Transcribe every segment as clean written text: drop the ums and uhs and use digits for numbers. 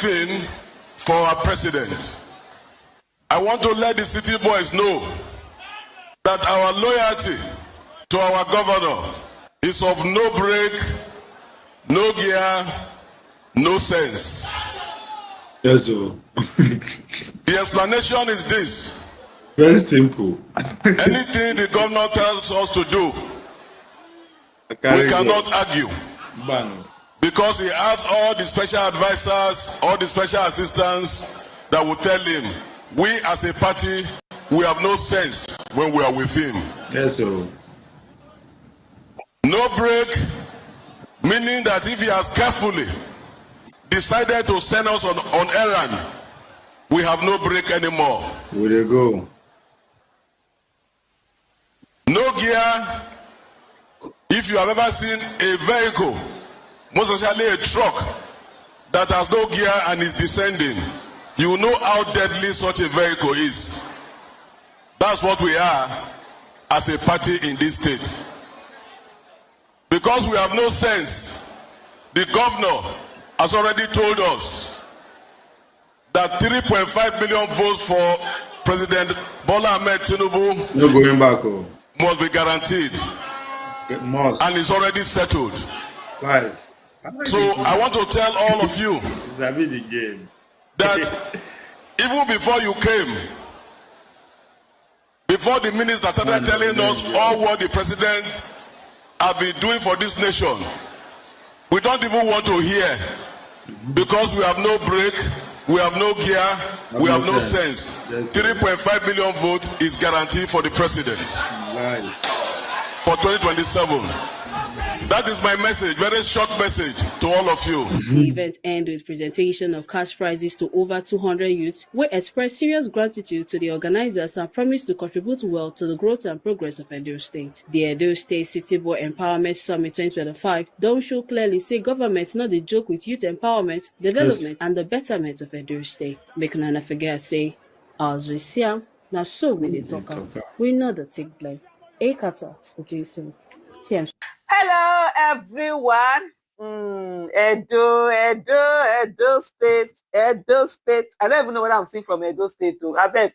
everything for our president. I want to let the city boys know that our loyalty to our governor is of no break, no gear, no sense. Yes, sir. The explanation is this. Very simple. Anything the governor tells us to do, we cannot argue. Bang. Because he has all the special advisors, all the special assistants that will tell him, we as a party, we have no sense when we are with him. Yes, sir. No break, meaning that if he has carefully decided to send us on errand, we have no break anymore. Where they go? No gear. If you have ever seen a vehicle, most especially a truck, that has no gear and is descending, you know how deadly such a vehicle is. That's what we are as a party in this state. Because we have no sense, the governor has already told us that 3.5 million votes for President Bola Ahmed Tinubu No going back. Oh. must be guaranteed. It must. And it's already settled. Live. So I want to tell all of you It's a bit the game. that even before you came, before the minister started telling us all what the president have been doing for this nation, we don't even want to hear, because we have no break, we have no gear, we have no sense. 3.5 million vote is guaranteed for the president for 2027. That is my message, very short message to all of you. The event ended with presentation of cash prizes to over 200 youths, who expressed serious gratitude to the organizers and promised to contribute well to the growth and progress of Edo State. The Edo State City Boy Empowerment Summit 2025 don't show clearly say government not the joke with youth empowerment, development, and the betterment of Edo State. Make none forget say, as we see, now so we dey talk am. We know the take blame. Ekata, okay, so. Hello, everyone. Edo State. I don't even know what I'm seeing from Edo State. Too. I beg,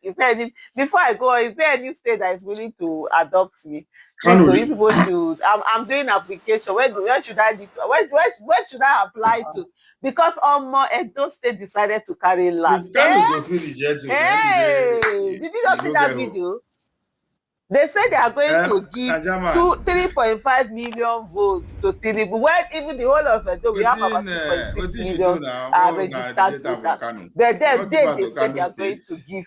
before I go, is there any state that is willing to adopt me? So you people should. I'm doing application. Where should I be? Where should I apply to? Because Edo State decided to carry last. Hey, did you not see that video? They say they are going to give 3.5 million votes to Tinubu. When even the whole of Edo, we have about 2.6 million registered voters. But then they said they are going to give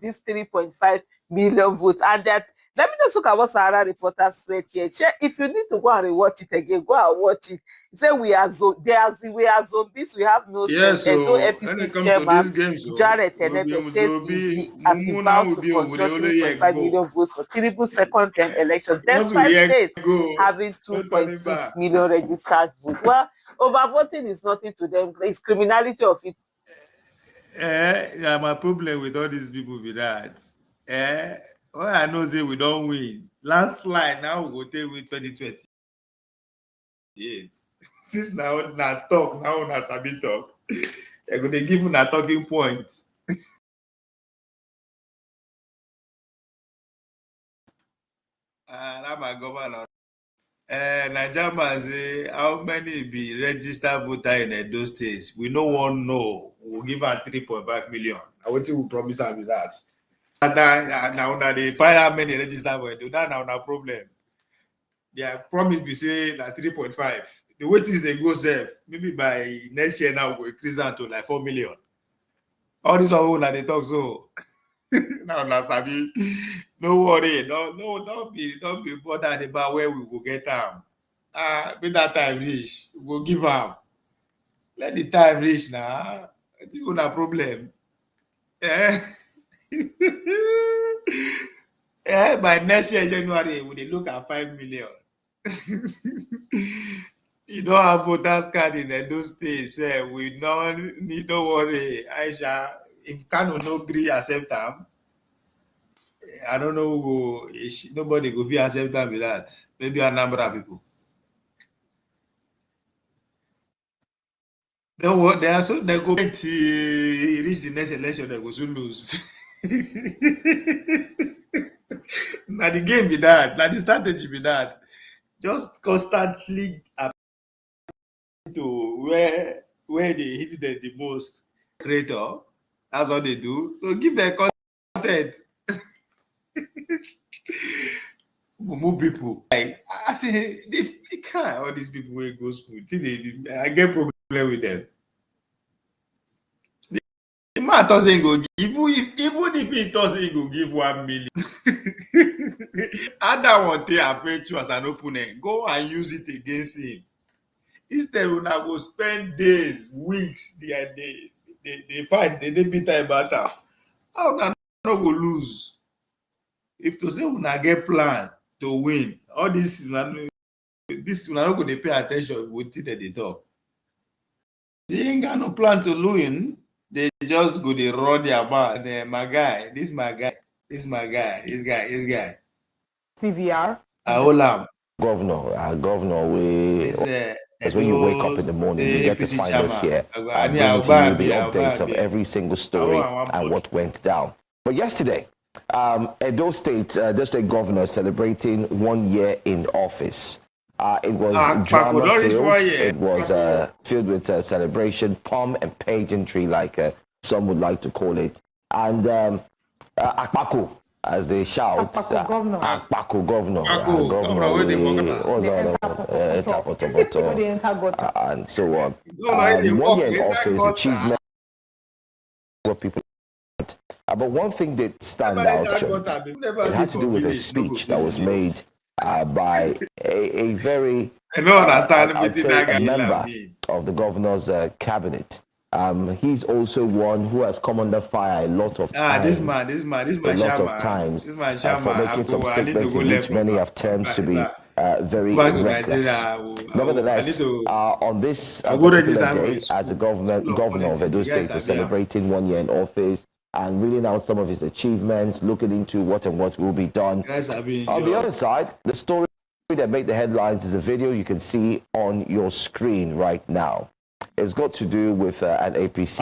this 3.5 million votes. And that, let me just look at what Sahara reporter said here. If you need to go and rewatch it again, go and watch it. He said we are zombies, we have no sense. Edo APC chairman Jared Tenebe says as he vows to control 3.5 million votes for Tinubu's second term election, despite state having 2.6 million registered votes. Well, overvoting is nothing to them. It's criminality of it. Yeah, my problem with all these people with that. All I know is we don't win. Landslide now we go take win 2020. Since now talk, now na sabi talk. They're going to give you a talking point. That's my governor. Nigeria say how many be registered voter in Edo states? We no one know. We'll give her 3.5 million. I want to promise her with that. Now they find how many registered for Edo. That's now a problem. Their promise we say that 3.5. The way is they go safe. Maybe by next year now we'll increase that to like 4 million. All these are all that they talk so. Now Sabi, no worry, don't be bothered about where we will get them. When that time reach, we'll give them. Let the time reach now. It's even a problem. By next year January, we look at 5 million. You don't have voters card in those states. We don't need to worry, Aisha. If Kano no agree accept them, I don't know. Nobody go be accept them with that. Maybe a number of people. They are so they go reach the next election, they go soon lose. Now the game be that, now the strategy be that. Just constantly to where they hit them the most. Creator, that's what they do. So give them content. Move people. Like, I say they can't. All these people will go school. I get problem with them. The man doesn't go give, even if he doesn't go give 1 million. Add that one thing affect you as an opponent. Go and use it against him. Instead, we now go spend days, weeks, they fight, they beat time battle. How na no go lose? If to say we not get plan to win, all this we not going to pay attention with it they talk. They ain't got no plan to win. They just go they run their mouth. My guy, this my guy, this my guy, this guy. CVR. Governor, as when you wake up in the morning, you get to find us here. I bring to you the updates of every single story and what went down. But yesterday, Edo State Governor celebrating 1 year in office. It was drama-filled. It was filled with celebration, pomp and pageantry, like some would like to call it. And Akpako, as they shout, Akpako Governor, and so on. 1 year in office, achievement, what people. But one thing that stand out, it had to do with a speech that was made by a very a member of the governor's cabinet. He's also one who has come under fire a lot of times. For making some statements in which many have termed to be very reckless. Nevertheless, on this particular day, as the governor of Edo State was celebrating 1 year in office and reading out some of his achievements, looking into what will be done. On the other side, the story that made the headlines is a video you can see on your screen right now. It's got to do with an APC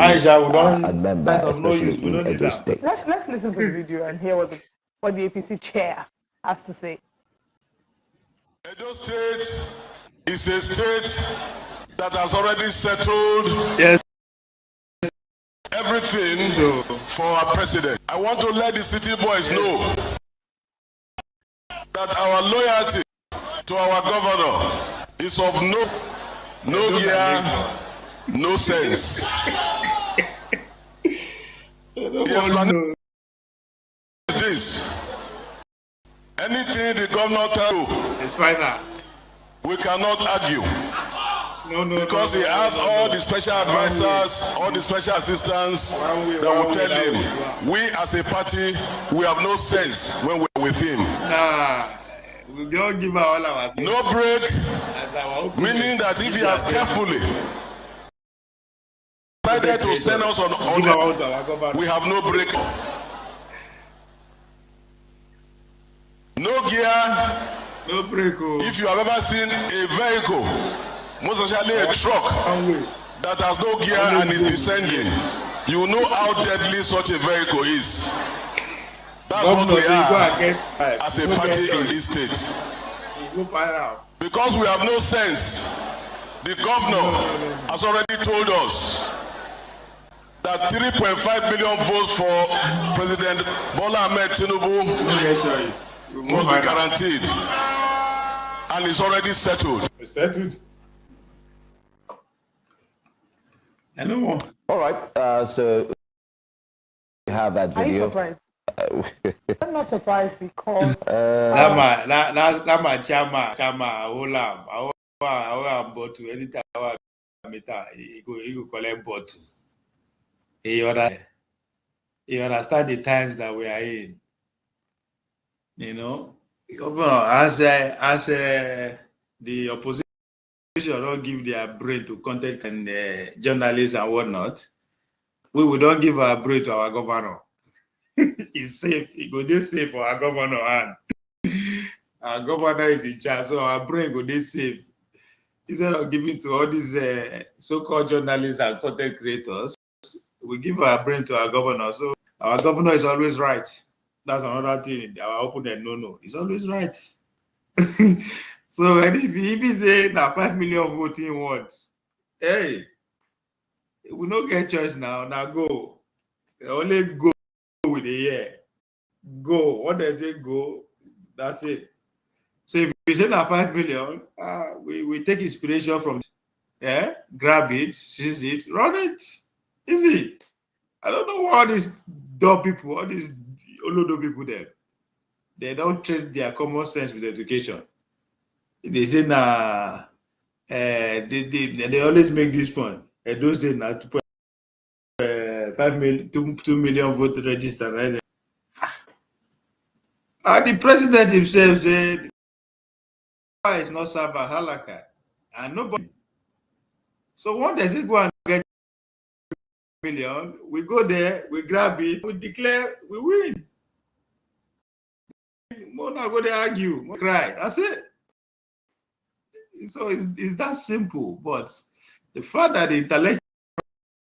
member, especially in Edo State. Let's listen to the video and hear what the APC chair has to say. Edo State is a state that has already settled everything for our president. I want to let the city boys know that our loyalty to our governor is of no gear, no sense. Yes, this. Anything the governor tells it's final. We cannot argue. Because he has all the special advisors, all the special assistants that will tell him, we as a party, we have no sense when we're with him. We don't give all our things. No break, meaning that if he has carefully decided to send us on we have no break. No gear. No break. If you have ever seen a vehicle, most especially a truck that has no gear and is descending, you know how deadly such a vehicle is. That's what we are as a party in this state. Because we have no sense, the governor has already told us that 3.5 million votes for President Bola Ahmed Tinubu must be guaranteed. And it's already settled. It's settled. Hello. All right. So we have that video. Are you surprised? I'm not surprised because that my chama olam bottle anytime I meet her, he go collect bottle. He understand the times that we are in. You know, as the opposition don't give their brain to content and journalists and whatnot, we don't give our brain to our governor. It's safe. It go dey safe for our governor, and our governor is in charge, so our brain go dey safe. instead of giving to all these so-called journalists and content creators, we give our brain to our governor. So our governor is always right. That's another thing. Our opponent, no, he's always right. So and if he say now 5 million voting once, hey, we don't get choice now. Now go. Only go with the year. Go. What does it go? That's it. So if we say now 5 million, we take inspiration from grab it, seize it, run it. Easy. I don't know what all these dumb people, all these olodo people there. They don't treat their common sense with education. They say they always make this point. Those days now 2 million vote register. Right? And the president himself said it's not Sabbath halakha. And nobody. So one day say go and get million, we go there, we grab it, we declare, we win. More not go there argue, more cry. That's it. So it's that simple. But the fact that the intellectuals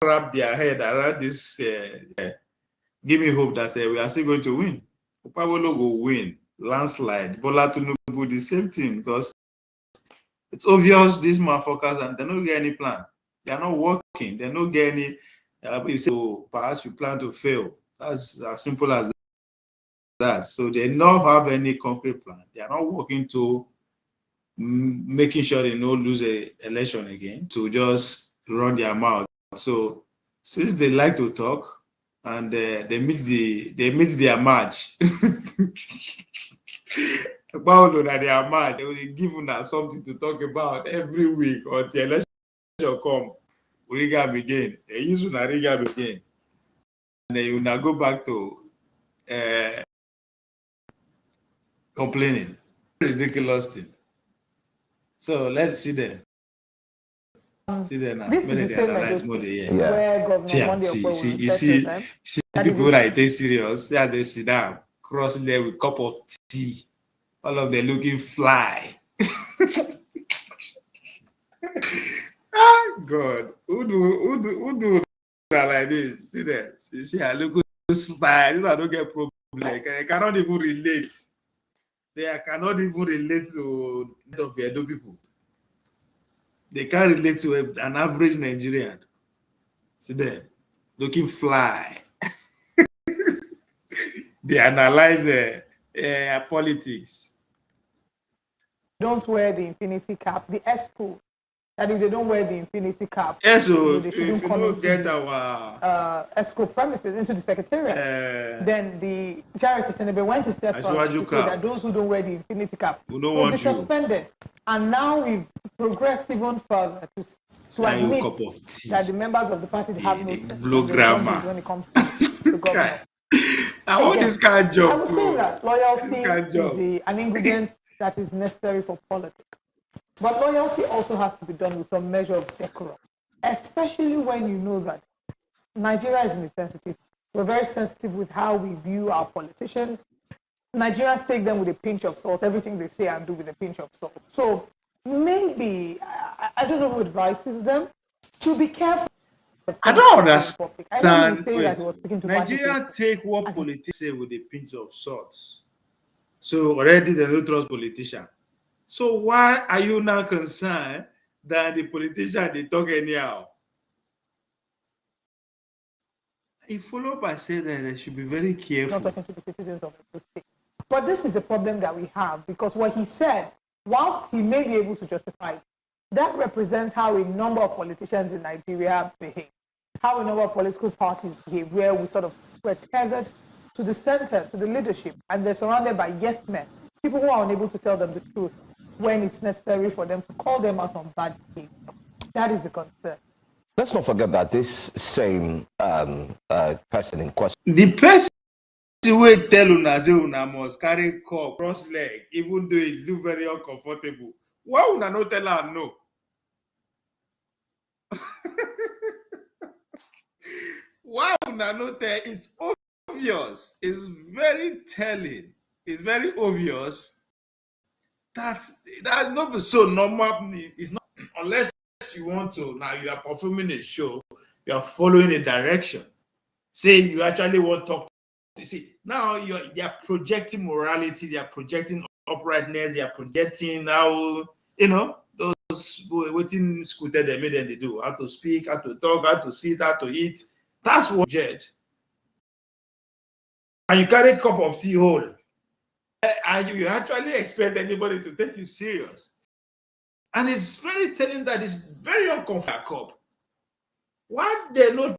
wrap their head around this give me hope that we are still going to win. Okpebholo will win. Landslide. Bola Tinubu, the same thing, because it's obvious these motherfuckers and they don't get any plan. They are not working. They don't get any. You say, oh, perhaps you plan to fail. That's as simple as that. So they don't have any concrete plan. They are not working to making sure they don't lose an election again, to just run their mouth. So since they like to talk and they meet their match. About that their match, they will give us something to talk about every week until election come. We rig up again. They use to rig up again. And then you now go back to complaining. Ridiculous thing. So let's see them. See them now. This is the same where Governor Monday see people that take serious. They they sit down, cross there with cup of tea. All of them looking fly. God, who do that like this? See there. See, I look style. I don't get problem. I cannot even relate. I cannot even relate to the Edo people. They can't relate to an average Nigerian. See there, looking fly. They analyze politics. Don't wear the infinity cap. The ESCO, that if they don't wear the infinity cap, so they shouldn't come into get our ESCO premises, into the secretariat. Then the Charity Tinubu went to step up to say that those who don't wear the infinity cap will be suspended. And now we've progressed even further to admit that the members of the party have no sense when it comes to the government. I want this kind of job. I would say that loyalty is an ingredient that is necessary for politics. But loyalty also has to be done with some measure of decorum, especially when you know that Nigeria is sensitive. We're very sensitive with how we view our politicians. Nigerians take them with a pinch of salt, everything they say and do with a pinch of salt. So maybe, I don't know who advises them to be careful. I don't understand. Nigeria take what politicians say with a pinch of salt. So already they don't trust politicians. So why are you now concerned that the politicians they talk anyhow? He followed by saying that they should be very careful. Not talking to the citizens of the state. But this is the problem that we have, because what he said, whilst he may be able to justify it, that represents how a number of politicians in Nigeria behave, how a number of political parties behave, where we're tethered to the center, to the leadership, and they're surrounded by yes men, people who are unable to tell them the truth when it's necessary for them to call them out on bad behavior. That is a concern. Let's not forget that this same person in question. The person will tell una must carry cup, cross leg, even though it do very uncomfortable. Why would I not tell her no? Why would I not tell? It's obvious. It's very telling. It's very obvious that that's not so normal. It's not unless you want to, now you are performing a show, you are following a direction. Say you actually want to talk. You see, now they are projecting morality, they are projecting uprightness, they are projecting how, those waiting scooter they made them they do, how to speak, how to talk, how to sit, how to eat. That's what jet. And you carry a cup of tea whole. And you actually expect anybody to take you serious. And it's very telling that it's very uncomfortable. Why they not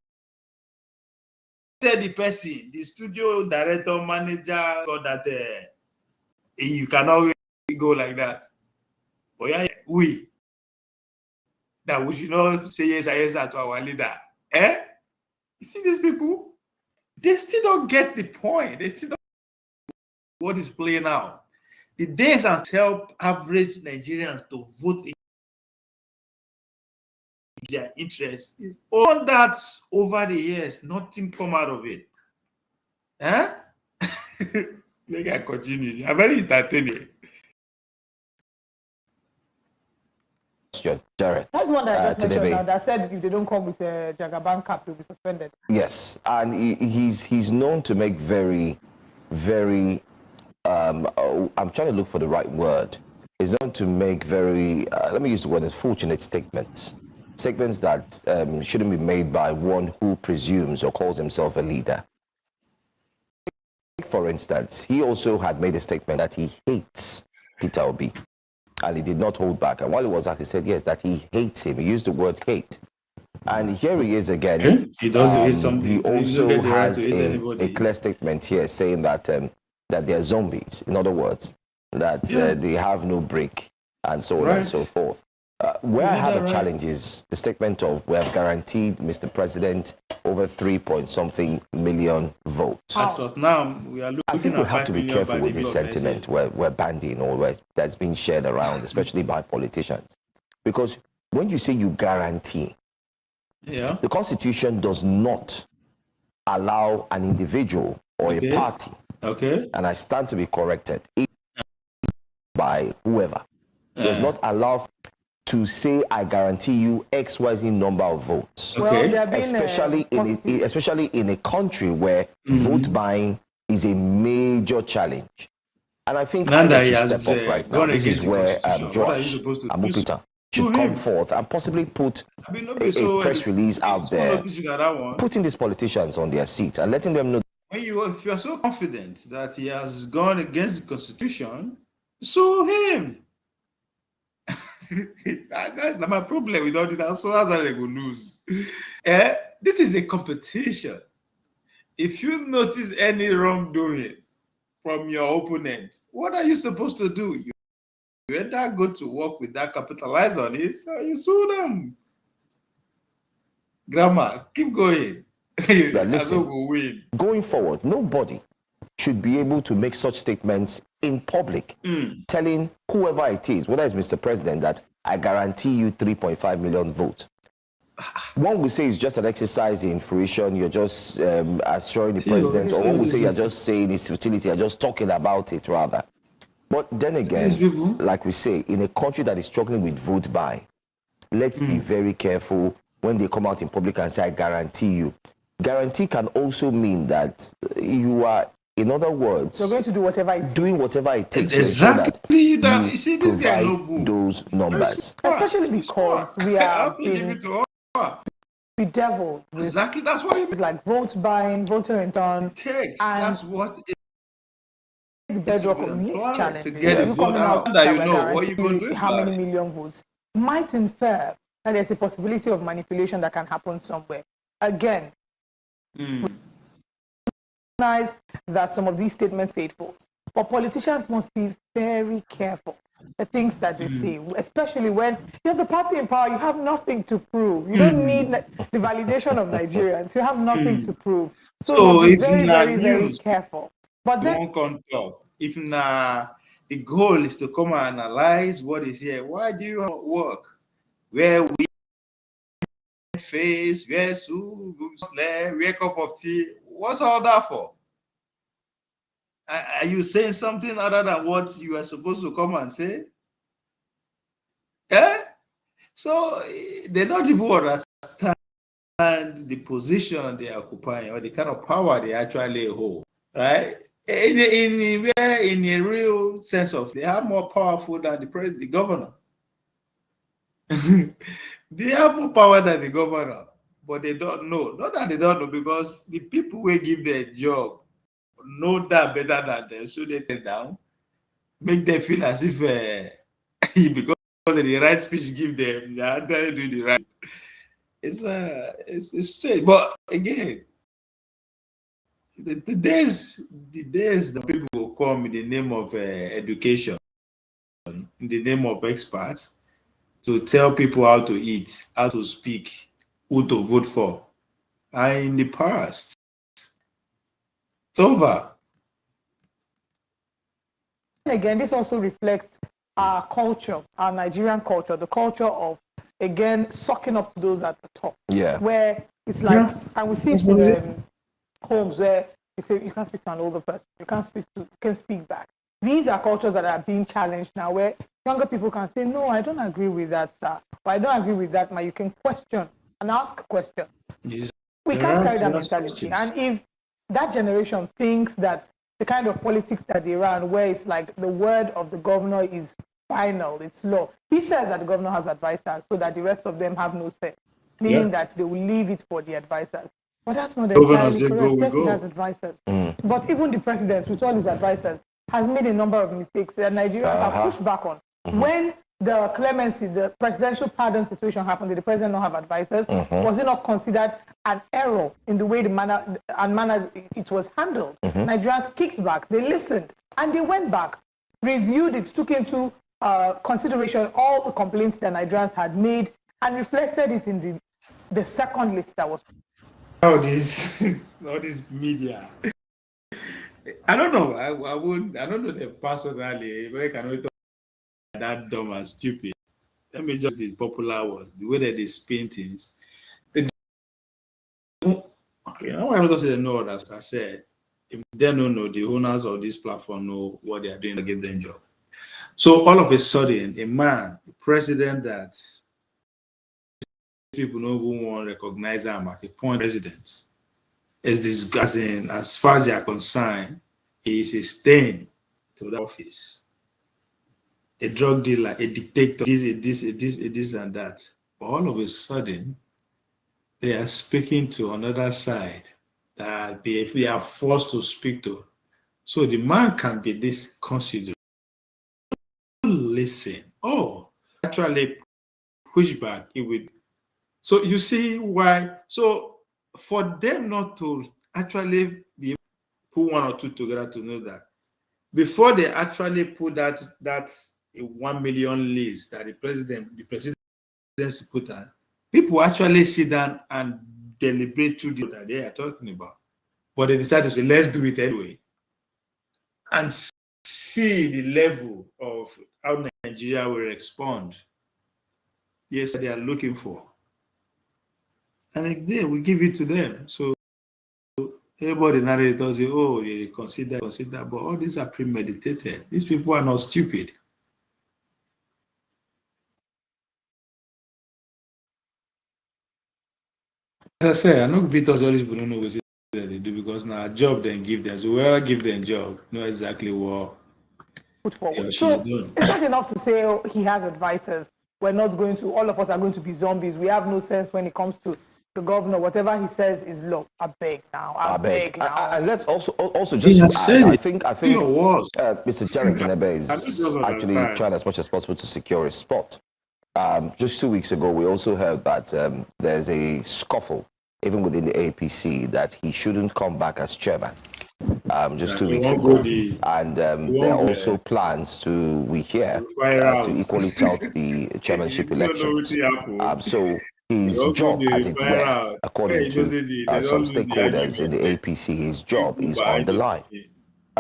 tell the person, the studio director, manager, God, that you cannot go like that? But yeah, we should not say yes to our leader. You see these people? They still don't get the point. They still don't know what is playing out. The days and help average Nigerians to vote in their interest is all that over the years, nothing come out of it. Make I continue. I'm very entertaining. That's one that I just mentioned now that said if they don't come with a Jagaban cap, they'll be suspended. Yes, and he's known to make very, very, I'm trying to look for the right word. He's known to make very, let me use the word, unfortunate statements. Statements that shouldn't be made by one who presumes or calls himself a leader. For instance, he also had made a statement that he hates Peter Obi. And he did not hold back. And while he was at, he said, yes, that he hates him. He used the word hate. And here he is again. He does hate somebody. He also has a clear statement here saying that that they're zombies. In other words, that they have no break and so on and so forth. Where I have a challenge is the statement of we have guaranteed Mr. President over 3-point-something million votes. That's what now we are looking at. I think we have to be careful with this sentiment we're banding or that's being shared around, especially by politicians. Because when you say you guarantee, the Constitution does not allow an individual or a party, and I stand to be corrected, by whoever, does not allow to say, I guarantee you XYZ number of votes. Especially in a country where vote buying is a major challenge. And I think I should step up right now. This is where Josh Amupita should come forth and possibly put a press release out there, putting these politicians on their seat and letting them know. If you are so confident that he has gone against the Constitution, sue him. That's my problem with all this. That's how they go lose. This is a competition. If you notice any wrongdoing from your opponent, what are you supposed to do? You either go to work with that, capitalize on it, or you sue them. Grandma, keep going. Listen, going forward, nobody should be able to make such statements in public, telling whoever it is, whether it's Mr. President, that I guarantee you 3.5 million votes. One would say it's just an exercise in fruition, you're just assuring the president, or one would say you're just saying it's futility, you're just talking about it rather. But then again, like we say, in a country that is struggling with vote buy, let's be very careful when they come out in public and say, I guarantee you. Guarantee can also mean that you are, in other words, you're going to do whatever it takes. Doing whatever it takes exactly to that. You see, this guy those numbers. Especially because we are being bedeviled. Exactly, that's what it's like vote buying, voter return. That's what the bedrock of these challenges. To get you coming out that you know what you're going to do. How many million votes might infer that there's a possibility of manipulation that can happen somewhere. Again, recognize that some of these statements fade false, but politicians must be very careful the things that they say, especially when you're the party in power. You have nothing to prove. You don't need the validation of Nigerians. You have nothing to prove. So if very, very careful. But then, if the goal is to come and analyze what is here, why do you work? Where we face, where soup, where cup of tea? What's all that for? Are you saying something other than what you are supposed to come and say? So they don't even understand the position they are occupying or the kind of power they actually hold, right? In a real sense of, they are more powerful than the governor. They have more power than the governor, but they don't know. Not that they don't know, because the people who give their job know that better than them, so they take down, make them feel as if because the right speech give them, they are actually doing the right. It's strange, but again, the days that people will come in the name of education, in the name of experts, to tell people how to eat, how to speak, who to vote for, are in the past. It's over. Again, this also reflects our culture, our Nigerian culture, the culture of, again, sucking up to those at the top. Yeah. Where it's like, and we see it in homes where you say you can't speak to an older person, you can't speak back. These are cultures that are being challenged now, where younger people can say, no, I don't agree with that, sir. Or I don't agree with that, ma. You can question and ask a question. Yes. We can't carry that mentality. And if that generation thinks that the kind of politics that they run, where it's like the word of the governor is final, it's law. He says that the governor has advisors so that the rest of them have no say, meaning that they will leave it for the advisors. But that's not entirely correct. Yes, he has advisors. But even the president, with all his advisors, has made a number of mistakes that Nigerians have pushed back on. When the clemency, the presidential pardon situation happened, did the president not have advisors? Was it not considered an error in the way the manner it was handled? Nigerians kicked back, they listened, and they went back, reviewed it, took into consideration all the complaints that Nigerians had made, and reflected it in the second list that was. All this media. I don't know. I don't know them personally. But I cannot talk that dumb and stupid. Let me just the popular one. The way that they spin things. Okay, now I'm not saying they know, as I said. If they don't know, the owners of this platform know what they are doing to give them job. So all of a sudden, a president that people don't even want to recognize him at a point president is disgusting. As far as they are concerned, he is a stain to the office. A drug dealer, a dictator, this and that. But all of a sudden, they are speaking to another side that they are forced to speak to. So the man can be this considerate. Listen. Oh, actually push back. It would. So you see why. So for them not to actually be put one or two together to know that before they actually put that 1 million list that the presidency put out, people actually sit down and deliberate through that they are talking about. But they decide to say, let's do it anyway. And see the level of how Nigeria will respond. Yes, they are looking for. And again, we give it to them. So everybody narrator say, oh, they consider, but all these are premeditated. These people are not stupid. As I say, I know Victor's always don't know what they do because now a job then give them. So whoever give them job, know exactly what put forward. So it's not enough to say, oh, he has advisors. We're not going to, all of us are going to be zombies. We have no sense when it comes to the governor. Whatever he says is law. I beg now. I beg now. And let's also just to add, I think Mr. Jarrett Tenebe is actually trying as much as possible to secure his spot. Just 2 weeks ago, we also heard that there's a scuffle, even within the APC, that he shouldn't come back as chairman. Just 2 weeks ago. And there are also plans to equally tout the chairmanship elections. So his job, as it were, according to some stakeholders in the APC, his job is on the line.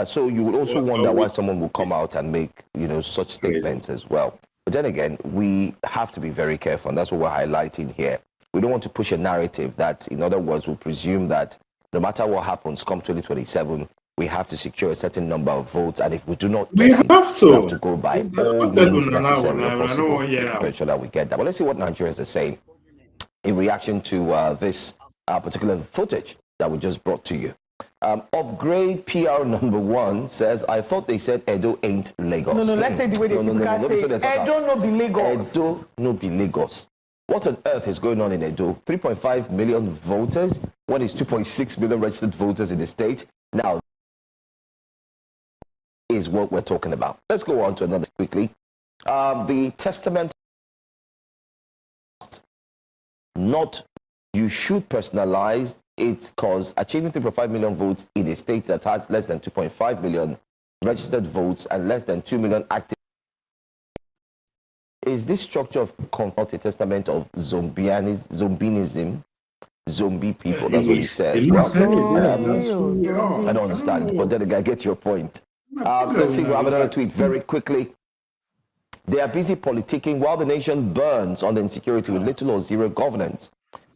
So you would also wonder why someone will come out and make, such statements as well. But then again, we have to be very careful, and that's what we're highlighting here. We don't want to push a narrative that, in other words, will presume that no matter what happens come 2027, we have to secure a certain number of votes, and if we do not we get have it, we have to go by all means to necessary or possible to ensure that we get that. But let's see what Nigerians are saying in reaction to this particular footage that we just brought to you. Upgrade PR number 1 says, I thought they said Edo ain't Lagos. No, let's say the way they typically say, Edo no be Lagos. Edo no be Lagos. What on earth is going on in Edo? 3.5 million voters. One is 2.6 million registered voters in the state. Now, is what we're talking about. Let's go on to another quickly. The testament, not you should personalize it, because achieving 3.5 million votes in a state that has less than 2.5 million registered votes and less than 2 million active. Is this structure of comfort a testament of zombinism, zombie people? That's what he says. I don't understand, but then I get your point. Let's see, we have another tweet very quickly. They are busy politicking while the nation burns on the insecurity with little or zero governance.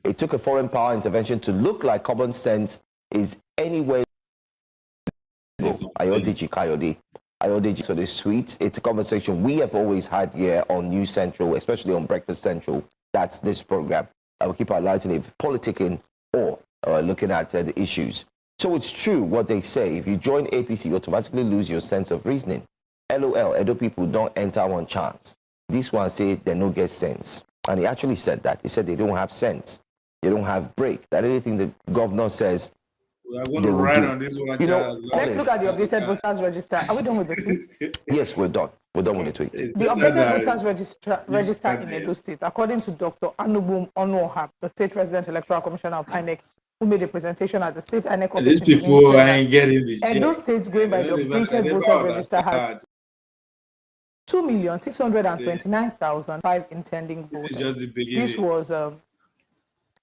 It took a foreign power intervention to look like common sense is anyway. Ayodeji Kayode. Ayodeji, so this tweet, it's a conversation we have always had here on News Central, especially on Breakfast Central. That's this program. I will keep highlighting it, politicking or looking at the issues. So it's true what they say. If you join APC, you automatically lose your sense of reasoning. LOL, Edo people don't enter one chance. This one said they don't get sense. And he actually said that. He said they don't have sense. They don't have break. That anything the governor says, we are going to write on this one. Let's look at the updated voters register. Are we done with the tweet? Yes, we're done. We're done with the tweet. The updated voters register in Edo State, according to Dr. Tinubu Onuoha, the State Resident Electoral Commissioner of INEC, who made a presentation at the State INEC office. These people ain't getting this. Edo State, going by the updated voters register, has 2,629,005 intending voters. This is just the beginning. This was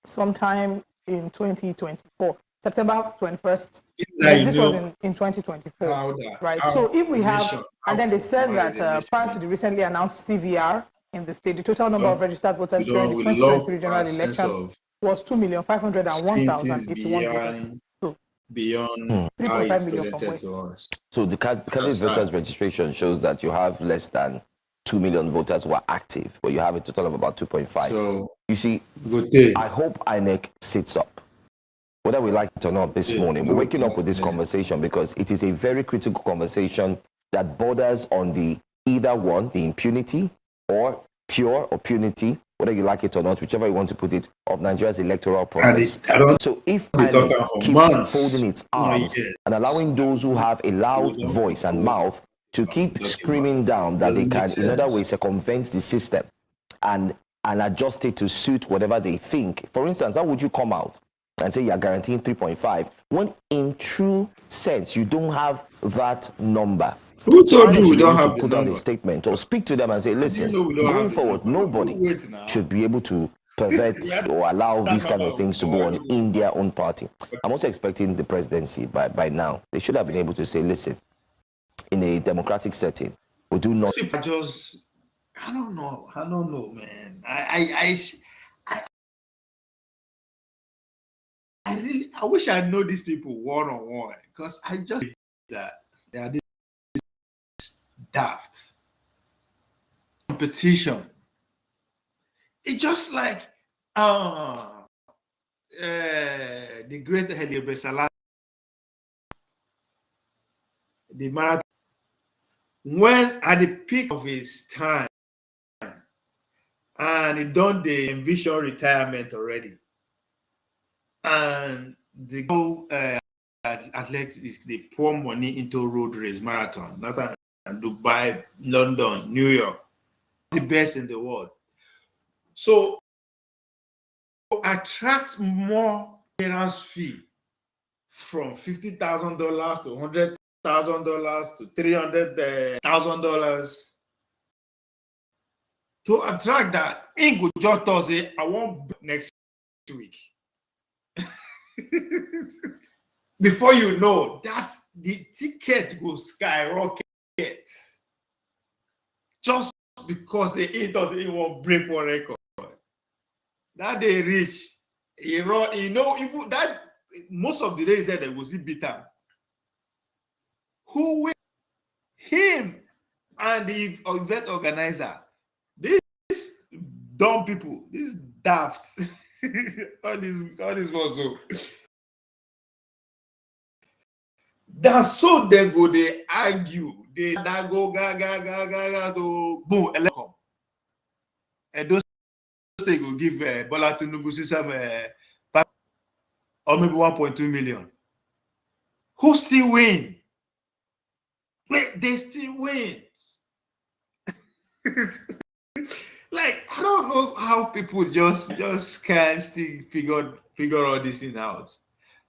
sometime in 2024, September 21st. This was in 2024, right? So if we have, and then they said that prior to the recently announced CVR in the state, the total number of registered voters during the 2023 general election was 2,501,081. So beyond 3.5 million from us. So the candidate voters registration shows that you have less than 2 million voters who are active, but you have a total of about 2.5. So you see, I hope INEC sits up. Whether we like it or not this morning, we're waking up with this conversation because it is a very critical conversation that borders on the either one, the impunity or pure punity, whether you like it or not, whichever you want to put it, of Nigeria's electoral process. So if INEC keeps folding its arms and allowing those who have a loud voice and mouth to keep screaming down that they can, in other ways, circumvent the system and adjust it to suit whatever they think. For instance, how would you come out and say you're guaranteeing 3.5 when in true sense you don't have that number? Who told you we don't have to put out a statement or speak to them and say, listen, going forward, nobody should be able to pervert or allow these kind of things to go on in their own party. I'm also expecting the presidency by now. They should have been able to say, listen, in a democratic setting, we do not. I don't know, man. I wish I know these people one-on-one, because I just that they are this daft competition. It's just like the great Haile Selassie, the marathon. When at the peak of his time, and he done the envision retirement already, and the athletics, they pour money into road race marathon, not Dubai, London, New York, the best in the world. So attract more parents' fee from $50,000 to $100,000 to $300,000 to attract that. In good just say, I want next week. Before you know that, the ticket will skyrocket just because it doesn't want break one record. That they reach, even that most of the days said they will see beat up. Who will? Him and the event organizer. These dumb people, these daft, all these also. That's so they go, they argue, they go ga boom, election. And those they go give Bola Tinubu some or maybe 1.2 million. Who still win? Wait, they still win. Like, I don't know how people just can't still figure all this thing out.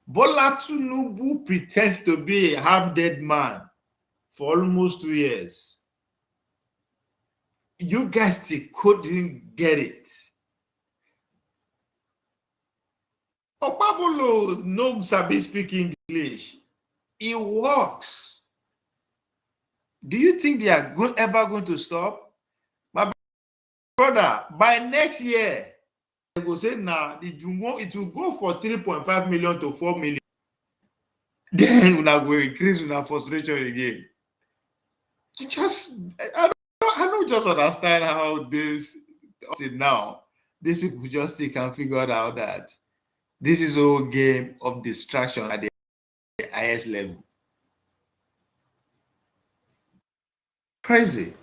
Bola Tinubu pretends to be a half-dead man for almost 2 years. You guys still couldn't get it. Okpebholo no sabi speak English. It works. Do you think they are ever going to stop? My brother, by next year, they will say now it will go for 3.5 million to 4 million. Then we will increase our frustration again. I don't just understand how this now these people just can figure out that this is a game of distraction at the highest level. Crazy.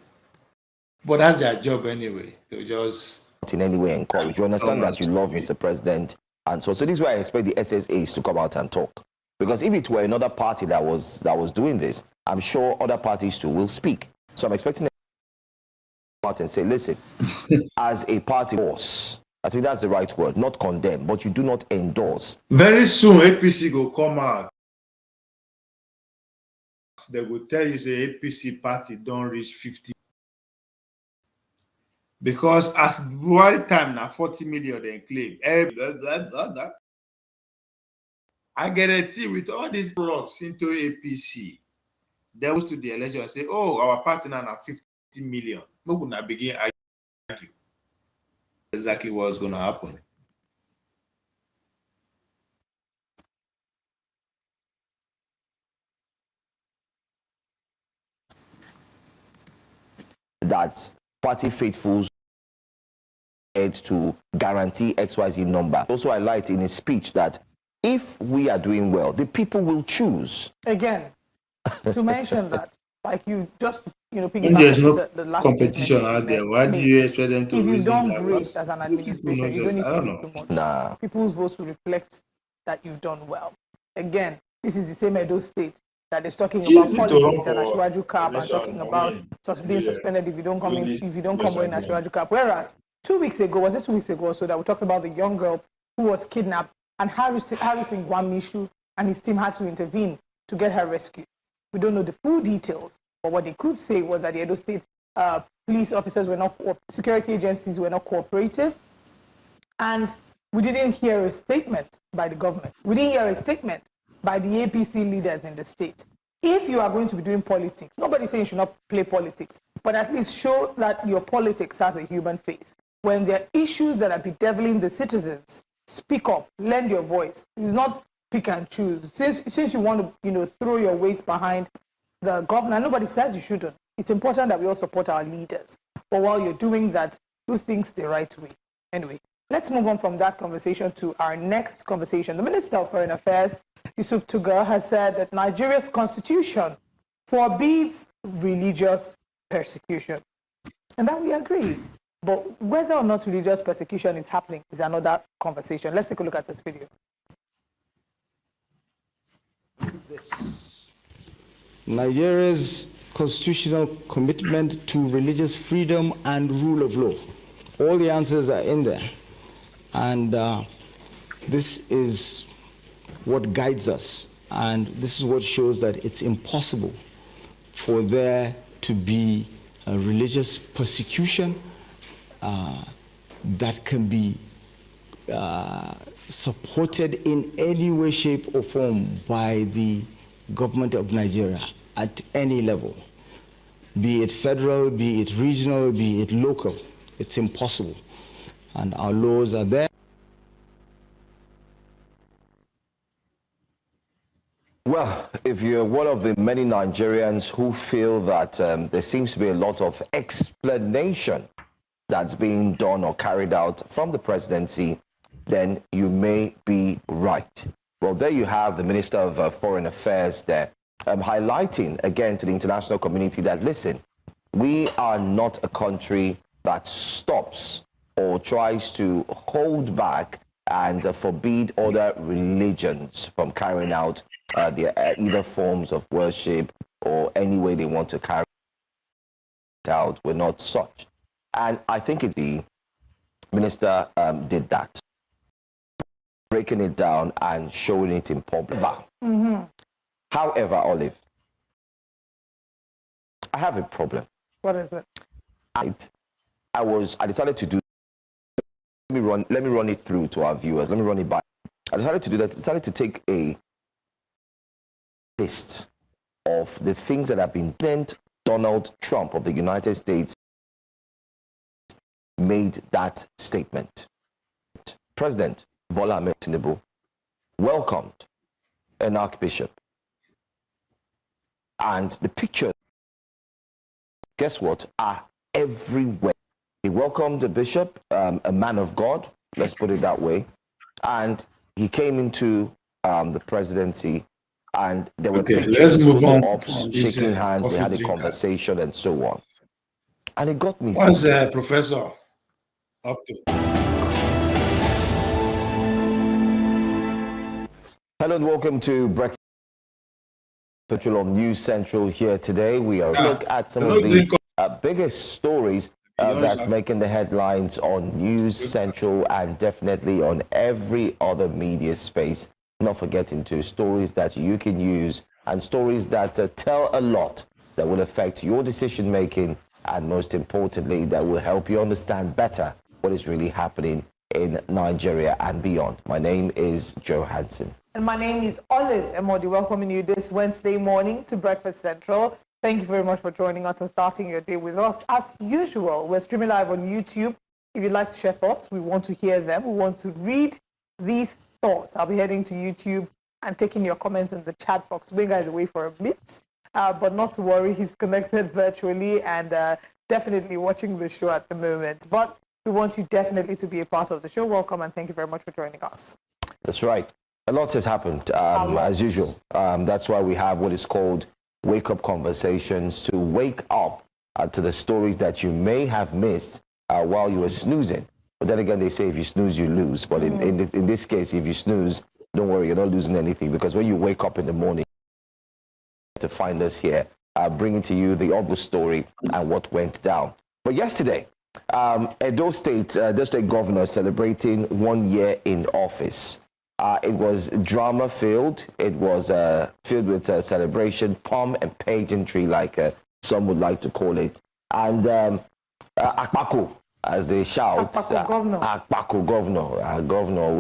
But that's their job anyway. To just in any way encourage. You understand that you love Mr. President, and so this is why I expect the SSAs to come out and talk. Because if it were another party that was doing this, I'm sure other parties too will speak. So I'm expecting them to come out and say, listen, as a party boss, I think that's the right word, not condemn, but you do not endorse. Very soon, APC will come out. They will tell you, say, APC party don't reach 50. Because as one time now, 40 million they claim. I guarantee with all these blocks into APC, they was to the election and say, oh, our party now 50 million. We will not begin arguing exactly what's going to happen. That party faithfuls to guarantee XYZ number. Also highlight in his speech that if we are doing well, the people will choose. Again, to mention that, like you just, there's no the last competition out there. Why do you expect them to? If you've done great as an administration, you don't need to do too much. Nah. People's votes will reflect that you've done well. Again, this is the same Edo State that is talking about politics and Ashwaju Cap and talking about just being suspended if you don't come in, wearing Ashwaju Cap. Whereas 2 weeks ago, was it 2 weeks ago or so, that we talked about the young girl who was kidnapped and Harrison Gwamishu and his team had to intervene to get her rescued. We don't know the full details, but what they could say was that the Edo State police officers were not, security agencies were not cooperative, and we didn't hear a statement by the government. We didn't hear a statement by the APC leaders in the state. If you are going to be doing politics, nobody's saying you should not play politics, but at least show that your politics has a human face. When there are issues that are bedeviling the citizens, speak up, lend your voice. It's not pick and choose. Since you want to, throw your weight behind the governor, nobody says you shouldn't. It's important that we all support our leaders. But while you're doing that, do things the right way. Anyway, let's move on from that conversation to our next conversation. The Minister of Foreign Affairs, Yusuf Tugar, has said that Nigeria's constitution forbids religious persecution. And that we agree. But whether or not religious persecution is happening is another conversation. Let's take a look at this video. Nigeria's constitutional commitment to religious freedom and rule of law. All the answers are in there. And this is what guides us. And this is what shows that it's impossible for there to be a religious persecution that can be supported in any way, shape, or form by the government of Nigeria at any level, be it federal, be it regional, be it local. It's impossible. And our laws are there. Well, if you're one of the many Nigerians who feel that there seems to be a lot of explanation that's being done or carried out from the presidency, then you may be right. Well, there you have the Minister of Foreign Affairs there, highlighting again to the international community that, listen, we are not a country that stops or tries to hold back and forbid other religions from carrying out their either forms of worship or any way they want to carry it out. We're not such. And I think the minister did that, breaking it down and showing it in public. However, Olive, I have a problem. What is it? I decided to do. Let me run it through to our viewers. Let me run it by. I decided to do that. I decided to take a list of the things that have been sent. Donald Trump of the United States made that statement. President Bola Ahmed Tinubu welcomed an archbishop, and the pictures, guess what, are everywhere. He welcomed a bishop, a man of God, let's put it that way, and he came into the presidency, and there were pictures, photo-ops, shaking hands, they had a conversation, and so on. And it got me. What's Professor up to? Hello and welcome to Breakfast on News Central here today. We are looking at some of the biggest stories that's making the headlines on News Central and definitely on every other media space. Not forgetting to stories that you can use and stories that tell a lot that will affect your decision making, and most importantly, that will help you understand better what is really happening in Nigeria and beyond. My name is Joe Hansen. And my name is Olive Emodi, welcoming you this Wednesday morning to Breakfast Central. Thank you very much for joining us and starting your day with us. As usual, we're streaming live on YouTube. If you'd like to share thoughts, we want to hear them. We want to read these thoughts. I'll be heading to YouTube and taking your comments in the chat box. Benga is away for a bit, but not to worry, he's connected virtually and definitely watching the show at the moment. But we want you definitely to be a part of the show. Welcome and thank you very much for joining us. That's right. A lot has happened, as usual. That's why we have what is called wake-up conversations, to wake up to the stories that you may have missed while you were snoozing. But then again, they say if you snooze, you lose. But in this case, if you snooze, don't worry, you're not losing anything, because when you wake up in the morning to find us here, bringing to you the obvious story and what went down. But yesterday, Edo State governor celebrating 1 year in office. It was drama-filled. It was filled with celebration, pomp and pageantry, like some would like to call it. And Akpako, as they shout, Akpako governor, governor,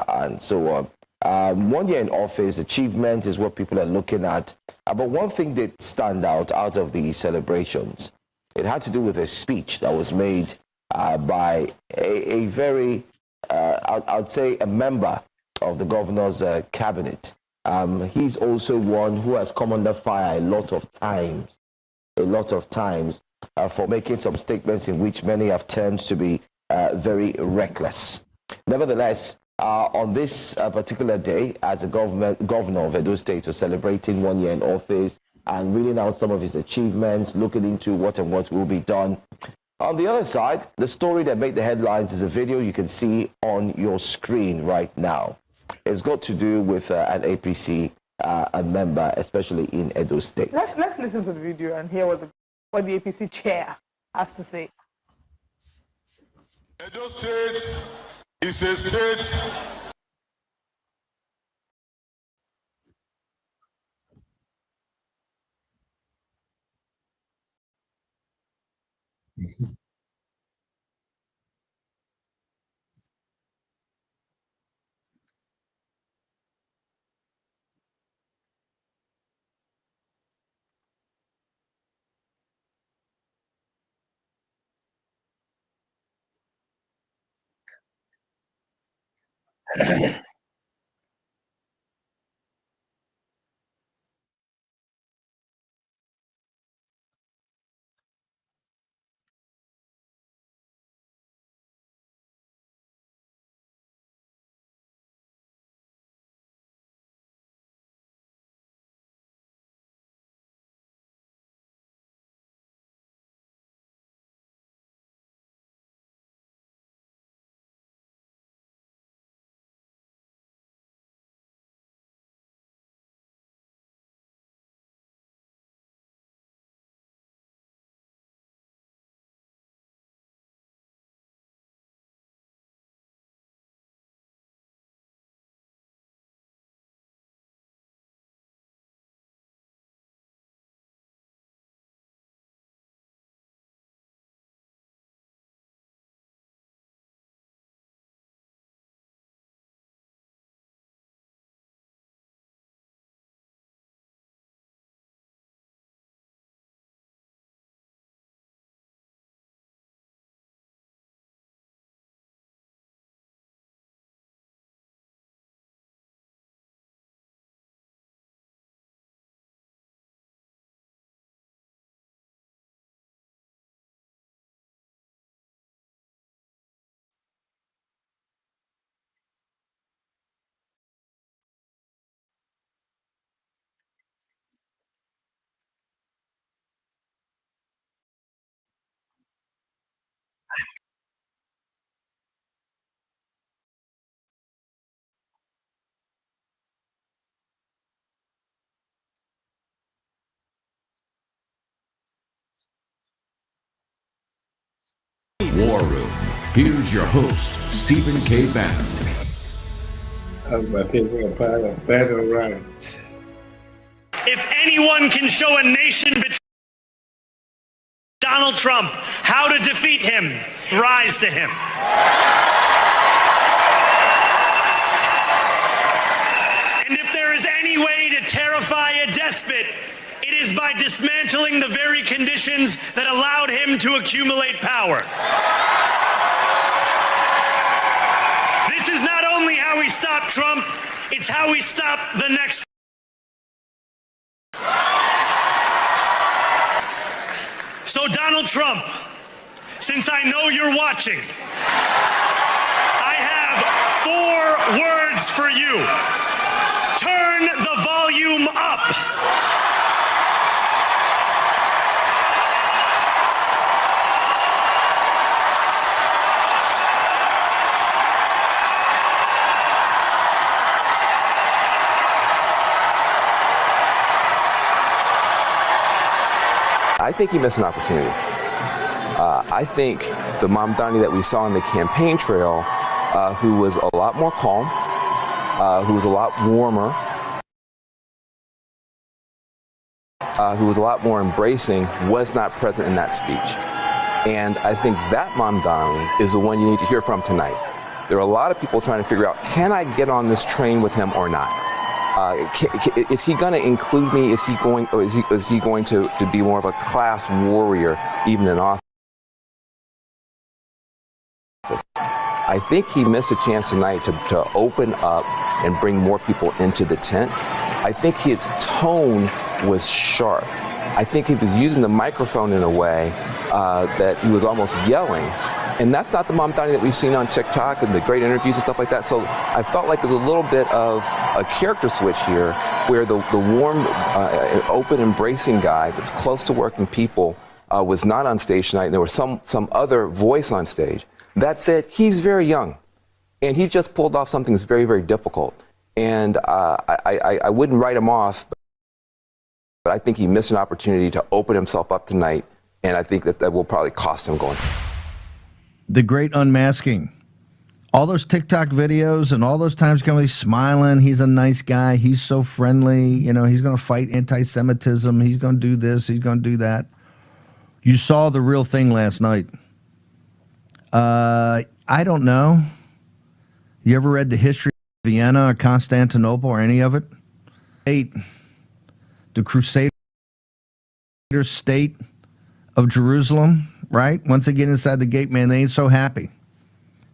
and so on. 1 year in office, achievement is what people are looking at. But one thing that stand out of the celebrations, it had to do with a speech that was made by a very, I'd say, a member of the governor's cabinet. He's also one who has come under fire a lot of times for making some statements in which many have turned to be very reckless. Nevertheless, on this particular day, as a governor of Edo State was celebrating 1 year in office and reading out some of his achievements, looking into what will be done. On the other side, the story that made the headlines is a video you can see on your screen right now. It's got to do with an APC a member, especially in Edo State. Let's listen to the video and hear what the APC chair has to say. Edo State is a state War Room. Here's your host, Stephen K. Bannon. My people are better right. If anyone can show a nation between Donald Trump how to defeat him, rise to him. And if there is any way to terrify a despot, it is by dismantling the very conditions that allowed him to accumulate power. This is not only how we stop Trump, it's how we stop the next. So Donald Trump, since I know you're watching, I have 4 words for you. Turn the volume up. I think he missed an opportunity. I think the Mamdani that we saw on the campaign trail, who was a lot more calm, who was a lot warmer, who was a lot more embracing, was not present in that speech. And I think that Mamdani is the one you need to hear from tonight. There are a lot of people trying to figure out, can I get on this train with him or not? Is he going to include me? Is he going to be more of a class warrior, even in office? I think he missed a chance tonight to open up and bring more people into the tent. I think his tone was sharp. I think he was using the microphone in a way that he was almost yelling. And that's not the Mamdani that we've seen on TikTok and the great interviews and stuff like that. So I felt like there's a little bit of a character switch here where the warm, open, embracing guy that's close to working people was not on stage tonight. And there was some other voice on stage. That said, he's very young. And he just pulled off something that's very, very difficult. And I wouldn't write him off, but I think he missed an opportunity to open himself up tonight. And I think that will probably cost him going forward. The great unmasking. All those TikTok videos and all those times he's smiling. He's a nice guy. He's so friendly. You know, he's going to fight anti-Semitism. He's going to do this. He's going to do that. You saw the real thing last night. I don't know. You ever read the history of Vienna or Constantinople or any of it? The Crusader state of Jerusalem. Right? Once they get inside the gate, man, they ain't so happy.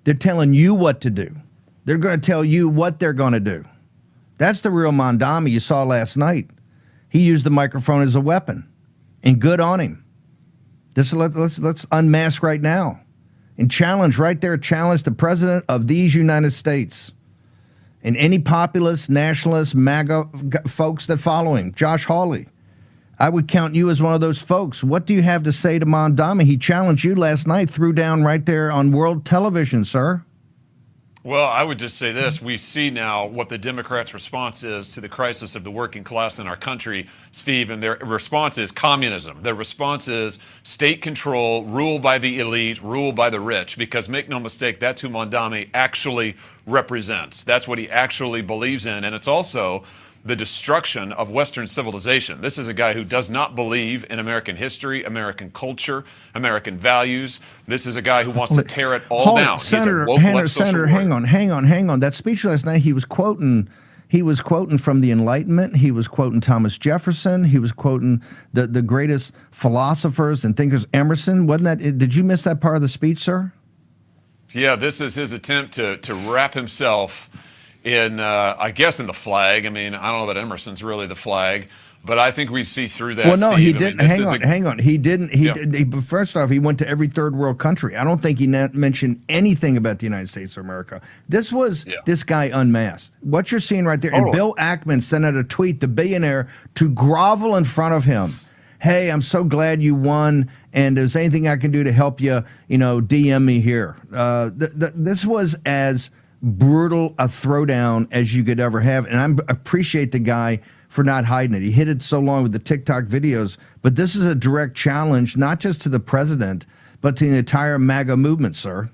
They're telling you what to do. They're going to tell you what they're going to do. That's the real Mamdani you saw last night. He used the microphone as a weapon. And good on him. Let's unmask right now. And challenge right there, challenge the president of these United States. And any populist, nationalist, MAGA folks that follow him. Josh Hawley. I would count you as one of those folks. What do you have to say to Mamdani? He challenged you last night, threw down right there on world television, sir. Well, I would just say this. We see now what the Democrats' response is to the crisis of the working class in our country, Steve, and their response is communism. Their response is state control, rule by the elite, rule by the rich, because make no mistake, that's who Mamdani actually represents. That's what he actually believes in, and it's also the destruction of Western civilization. This is a guy who does not believe in American history, American culture, American values. This is a guy who wants to tear it all down. Senator, hang on. That speech last night, he was quoting from the Enlightenment. He was quoting Thomas Jefferson. He was quoting the greatest philosophers and thinkers, Emerson. Wasn't that? Did you miss that part of the speech, sir? Yeah, this is his attempt to wrap himself in, I guess, in the flag. I mean, I don't know that Emerson's really the flag, but I think we see through that. Well, no, Steve. he didn't. Hang on. He didn't. First off, he went to every third world country. I don't think he mentioned anything about the United States of America. This was this guy unmasked. What you're seeing right there, and Bill Ackman sent out a tweet, the billionaire, to grovel in front of him. Hey, I'm so glad you won, and is there anything I can do to help you? DM me here. This was as brutal a throwdown as you could ever have, and I appreciate the guy for not hiding it. He hid it so long with the TikTok videos, but this is a direct challenge, not just to the president, but to the entire MAGA movement, sir.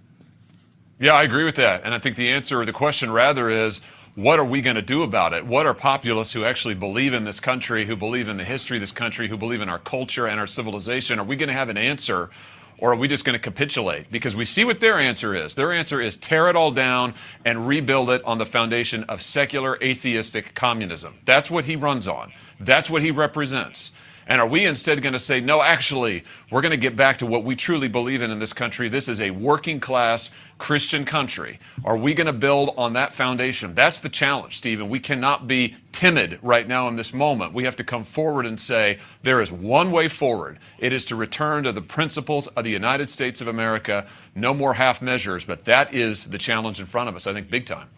Yeah, I agree with that. And I think the answer, or the question rather, is what are we going to do about it? What are populists who actually believe in this country, who believe in the history of this country, who believe in our culture and our civilization? Are we going to have an answer, or are we just going to capitulate? Because we see what their answer is. Their answer is tear it all down and rebuild it on the foundation of secular, atheistic communism. That's what he runs on. That's what he represents. And are we instead going to say, no, actually, we're going to get back to what we truly believe in this country? This is a working class Christian country. Are we going to build on that foundation? That's the challenge, Stephen. We cannot be timid right now in this moment. We have to come forward and say there is one way forward. It is to return to the principles of the United States of America. No more half measures, but that is the challenge in front of us, I think, big time.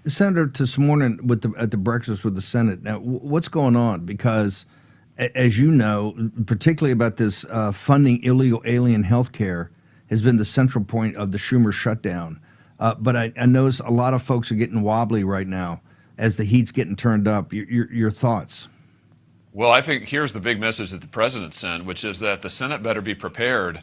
Senator, this morning at the breakfast with the Senate, now what's going on? Because as you know, particularly about this funding illegal alien health care has been the central point of the Schumer shutdown. But I notice a lot of folks are getting wobbly right now as the heat's getting turned up. Your thoughts? Well, I think here's the big message that the president sent, which is that the Senate better be prepared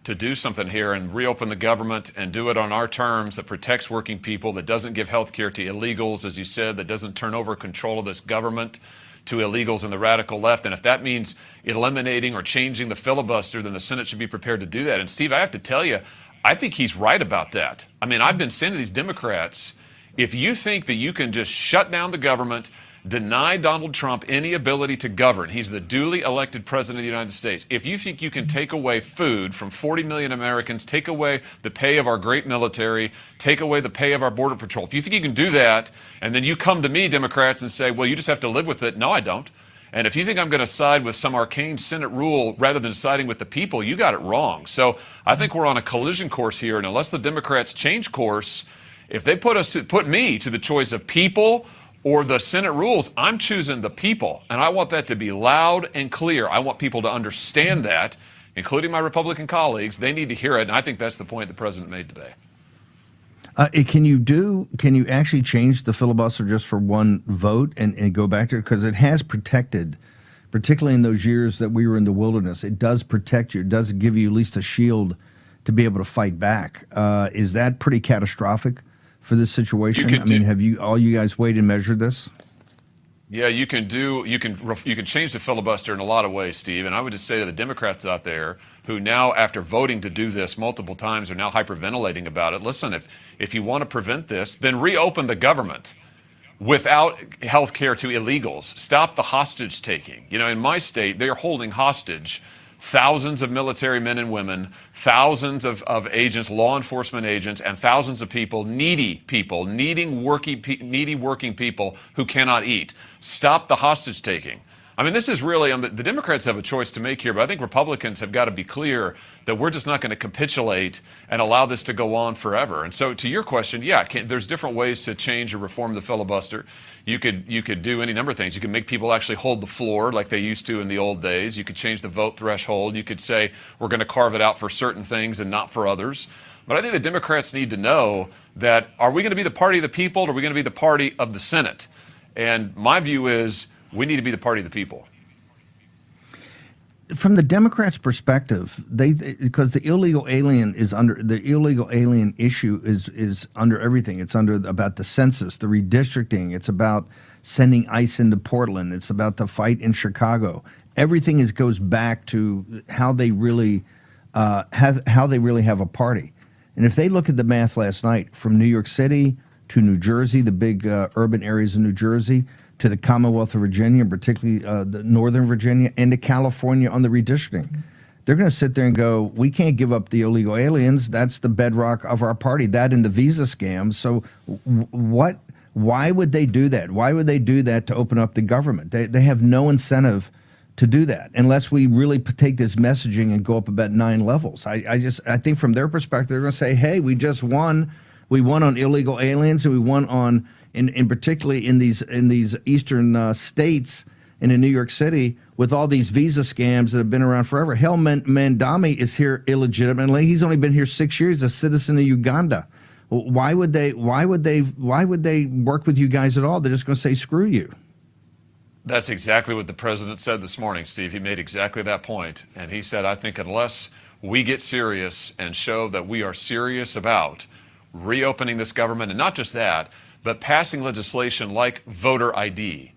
to do something here and reopen the government and do it on our terms that protects working people, that doesn't give health care to illegals, as you said, that doesn't turn over control of this government to illegals and the radical left. And if that means eliminating or changing the filibuster, then the Senate should be prepared to do that. And Steve, I have to tell you, I think he's right about that. I mean, I've been saying to these Democrats, if you think that you can just shut down the government, deny Donald Trump any ability to govern, he's the duly elected president of the United States. If you think you can take away food from 40 million Americans, take away the pay of our great military, take away the pay of our border patrol, if you think you can do that, and then you come to me, Democrats, and say, well, you just have to live with it. No, I don't. And if you think I'm going to side with some arcane Senate rule rather than siding with the people, you got it wrong. So I think we're on a collision course here, and unless the Democrats change course, if they put me to the choice of people or the Senate rules, I'm choosing the people. And I want that to be loud and clear. I want people to understand that, including my Republican colleagues. They need to hear it. And I think that's the point the president made today. Can you actually change the filibuster just for one vote and go back to it? Because it has protected, particularly in those years that we were in the wilderness, it does protect you. It does give you at least a shield to be able to fight back. Is that pretty catastrophic for this situation? I mean, have you guys weighed and measured this? Yeah, you can change the filibuster in a lot of ways, Steve. And I would just say to the Democrats out there who now, after voting to do this multiple times, are now hyperventilating about it. Listen, if you want to prevent this, then reopen the government without health care to illegals. Stop the hostage taking. You know, in my state, they are holding hostage thousands of military men and women, thousands of agents, law enforcement agents, and thousands of people, needing working people who cannot eat. Stop the hostage taking. I mean, this is really, the Democrats have a choice to make here, but I think Republicans have got to be clear that we're just not going to capitulate and allow this to go on forever. And so to your question, yeah, there's different ways to change or reform the filibuster. You could do any number of things. You could make people actually hold the floor like they used to in the old days. You could change the vote threshold. You could say we're going to carve it out for certain things and not for others. But I think the Democrats need to know that, are we going to be the party of the people, or are we going to be the party of the Senate? And my view is we need to be the party of the people. From the Democrats' perspective, because the illegal alien issue is under everything. It's about the census, the redistricting. It's about sending ICE into Portland. It's about the fight in Chicago. Everything goes back to how they really have a party. And if they look at the math last night, from New York City to New Jersey, the big urban areas of New Jersey, to the Commonwealth of Virginia, particularly the Northern Virginia, and to California on the redistricting. They're going to sit there and go, we can't give up the illegal aliens. That's the bedrock of our party, that and the visa scams. So why would they do that? Why would they do that to open up the government? They have no incentive to do that unless we really take this messaging and go up about 9 levels. I think from their perspective, they're going to say, hey, we just won. We won on illegal aliens, and we won on in particularly in these eastern states and in New York City with all these visa scams that have been around forever. Hell, Mandami is here illegitimately. He's only been here 6 years, a citizen of Uganda. Why would they work with you guys at all? They're just going to say, screw you. That's exactly what the president said this morning, Steve. He made exactly that point. And he said, I think unless we get serious and show that we are serious about reopening this government, and not just that, but passing legislation like voter ID,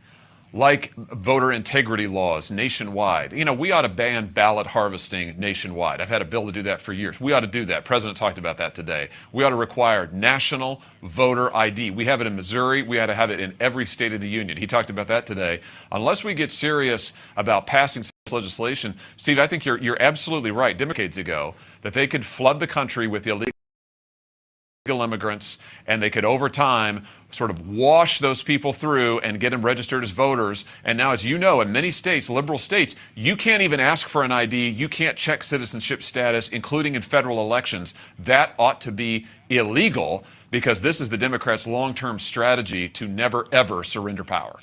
like voter integrity laws nationwide. You know, we ought to ban ballot harvesting nationwide. I've had a bill to do that for years. We ought to do that. The President talked about that today. We ought to require national voter ID. We have it in Missouri. We ought to have it in every state of the union. He talked about that today. Unless we get serious about passing this legislation, Steve, I think you're absolutely right. Decades ago, that they could flood the country with illegal immigrants, and they could over time sort of wash those people through and get them registered as voters. And now, as you know, in many states, liberal states, you can't even ask for an ID. You can't check citizenship status, including in federal elections. That ought to be illegal, because this is the Democrats' long-term strategy to never, ever surrender power.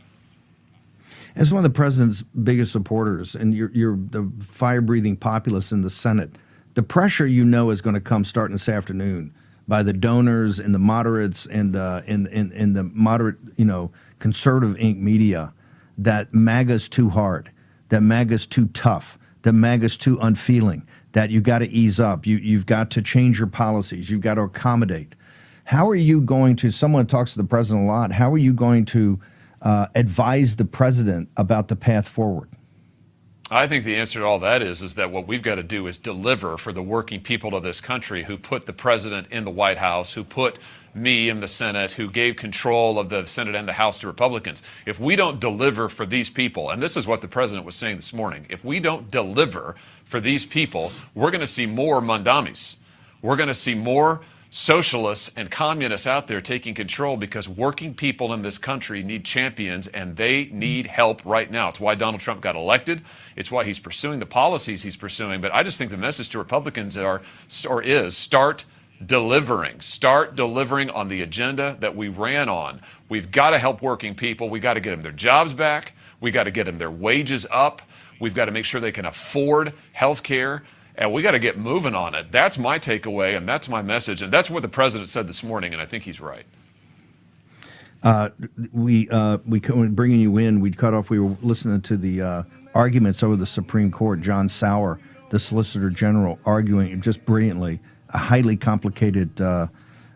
As one of the president's biggest supporters, and you're the fire-breathing populace in the Senate, the pressure is going to come starting this afternoon by the donors and the moderates and in the moderate, conservative Inc. media, that MAGA's too hard, that MAGA's too tough, that MAGA's too unfeeling, that you've got to ease up, you've got to change your policies, you've got to accommodate. How are you going to, someone talks to the president a lot, how are you going to advise the president about the path forward? I think the answer to all that is that what we've got to do is deliver for the working people of this country who put the president in the White House, who put me in the Senate, who gave control of the Senate and the House to Republicans. If we don't deliver for these people, and this is what the president was saying this morning, if we don't deliver for these people, we're going to see more mandamis. We're going to see more socialists and communists out there taking control, because working people in this country need champions, and they need help right now. It's why Donald Trump got elected. It's why he's pursuing the policies he's pursuing. But I just think the message to Republicans is start delivering. Start delivering on the agenda that we ran on. We've got to help working people. We've got to get them their jobs back. We've got to get them their wages up. We've got to make sure they can afford health care. And we got to get moving on it. That's my takeaway, and that's my message, and that's what the president said this morning, and I think he's right. We bringing you in, we cut off. We were listening to the arguments over the Supreme Court. John Sauer, the Solicitor General, arguing just brilliantly, highly complicated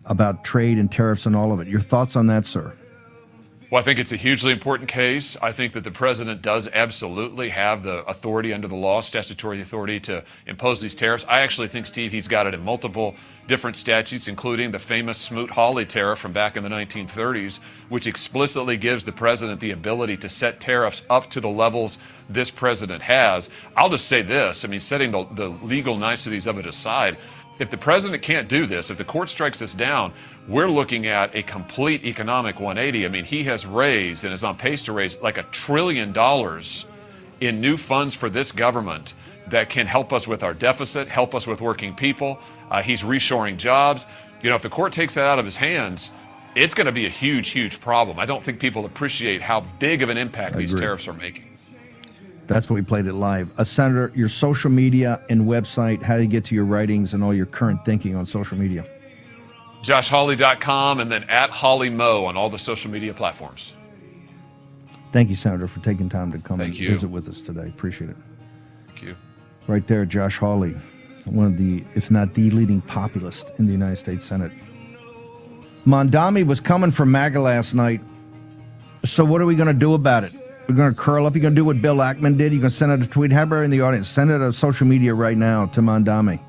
about trade and tariffs and all of it. Your thoughts on that, sir? Well, I think it's a hugely important case. I think that the president does absolutely have the authority under the law, statutory authority, to impose these tariffs. I actually think, Steve, he's got it in multiple different statutes, including the famous Smoot-Hawley tariff from back in the 1930s, which explicitly gives the president the ability to set tariffs up to the levels this president has. I'll just say this, I mean, setting the legal niceties of it aside, if the president can't do this, if the court strikes this down, we're looking at a complete economic 180. I mean, he has raised and is on pace to raise like $1 trillion in new funds for this government that can help us with our deficit, help us with working people. He's reshoring jobs. You know, if the court takes that out of his hands, it's going to be a huge, huge problem. I don't think people appreciate how big of an impact these tariffs are making. That's what we played it live. Senator, your social media and website, how do you get to your writings and all your current thinking on social media? JoshHawley.com, and then @HawleyMo on all the social media platforms. Thank you, Senator, for taking time to come and visit with us today. Appreciate it. Thank you. Right there, Josh Hawley, one of the, if not the leading populist in the United States Senate. Mondami was coming for MAGA last night. So what are we going to do about it? We're going to curl up. You're going to do what Bill Ackman did. You're going to send out a tweet. Have everybody in the audience send it on social media right now to Mondami.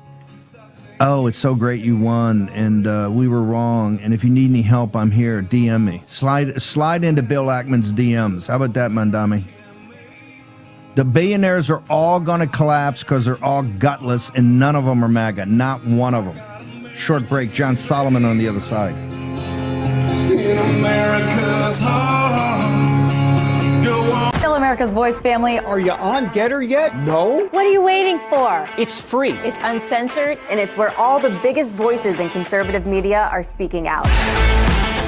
Oh, it's so great you won, and we were wrong. And if you need any help, I'm here. DM me. Slide into Bill Ackman's DMs. How about that, Mondami? The billionaires are all going to collapse because they're all gutless, and none of them are MAGA. Not one of them. Short break. John Solomon on the other side. In America's heart. Still America's Voice family. Are you on Getter yet? No? What are you waiting for? It's free. It's uncensored. And it's where all the biggest voices in conservative media are speaking out.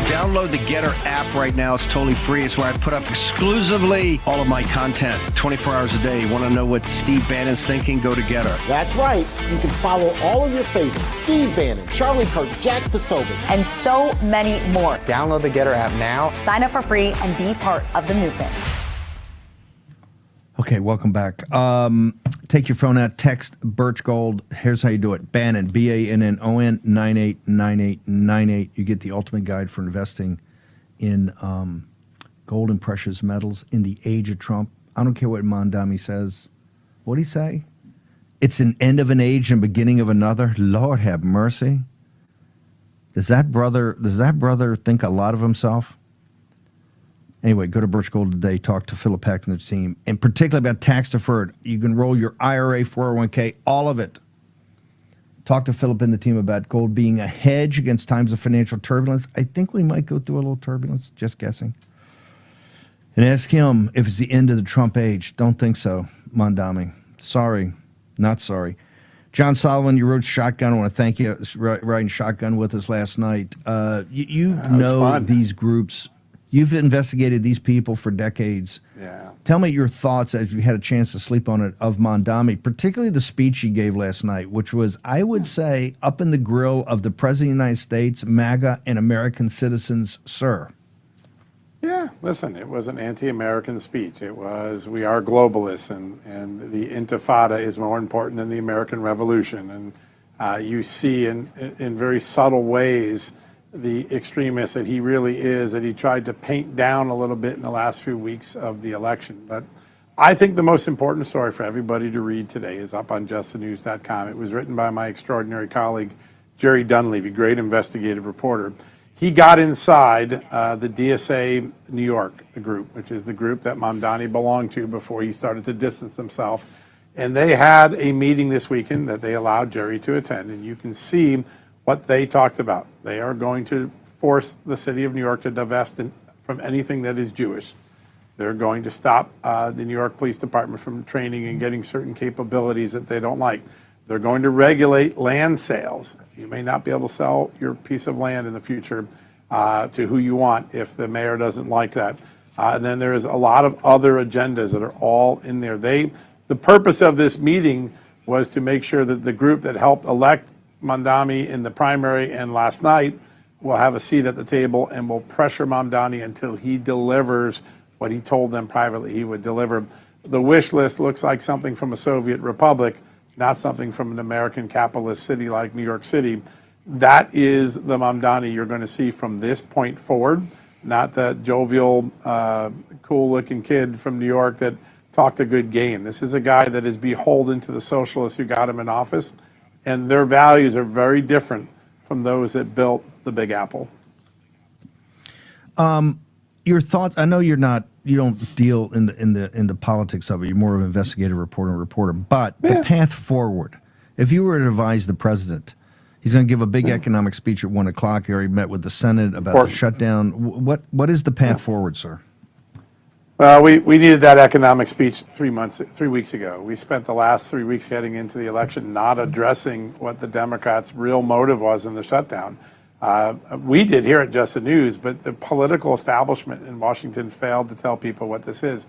Download the Getter app right now. It's totally free. It's where I put up exclusively all of my content 24 hours a day. You want to know what Steve Bannon's thinking? Go to Getter. That's right. You can follow all of your favorites. Steve Bannon, Charlie Kirk, Jack Posobiec. And so many more. Download the Getter app now. Sign up for free and be part of the movement. Okay, welcome back. Take your phone out, text Birch Gold. Here's how you do it. Bannon, Bannon, 989898. You get the ultimate guide for investing in gold and precious metals in the age of Trump. I don't care what Mondami says. What'd he say? It's an end of an age and beginning of another. Lord have mercy. Does that brother think a lot of himself? Anyway, go to Birch Gold today. Talk to Philip Peck and the team, and particularly about tax deferred. You can roll your IRA, 401k, all of it. Talk to Philip and the team about gold being a hedge against times of financial turbulence. I think we might go through a little turbulence, just guessing. And ask him if it's the end of the Trump age. Don't think so, Mondami. Sorry, not sorry. John Solomon, you wrote Shotgun. I want to thank you for writing Shotgun with us last night. You know these groups. You've investigated these people for decades. Yeah. Tell me your thoughts, as you had a chance to sleep on it, of Mondami, particularly the speech he gave last night, which was, I would say, up in the grill of the President of the United States, MAGA, and American citizens, sir. Yeah, listen, it was an anti-American speech. It was, we are globalists, and the Intifada is more important than the American Revolution. And you see in very subtle ways the extremist that he really is, that he tried to paint down a little bit in the last few weeks of the election. But I think the most important story for everybody to read today is up on justthenews.com. It was written by my extraordinary colleague, Jerry Dunleavy, great investigative reporter. He got inside the DSA New York group, which is the group that Mamdani belonged to before he started to distance himself. And they had a meeting this weekend that they allowed Jerry to attend. And you can see what they talked about. They are going to force the city of New York to divest from anything that is Jewish. They're going to stop the New York Police Department from training and getting certain capabilities that they don't like. They're going to regulate land sales. You may not be able to sell your piece of land in the future to who you want if the mayor doesn't like that. And then there's a lot of other agendas that are all in there. The purpose of this meeting was to make sure that the group that helped elect Mamdani in the primary and last night will have a seat at the table and will pressure Mamdani until he delivers what he told them privately he would deliver. The wish list looks like something from a Soviet republic, not something from an American capitalist city like New York City. That is the Mamdani you're going to see from this point forward, not the jovial, cool-looking kid from New York that talked a good game. This is a guy that is beholden to the socialists who got him in office, and their values are very different from those that built the Big Apple. Your thoughts? I know you don't deal in the politics of it. You're more of an investigative reporter. But the path forward. If you were to advise the president, he's going to give a big economic speech at 1:00. He already met with the Senate about the shutdown. What is the path forward, sir? Well, we needed that economic speech 3 weeks ago. We spent the last 3 weeks heading into the election not addressing what the Democrats' real motive was in the shutdown. We did here at Just the News, but the political establishment in Washington failed to tell people what this is.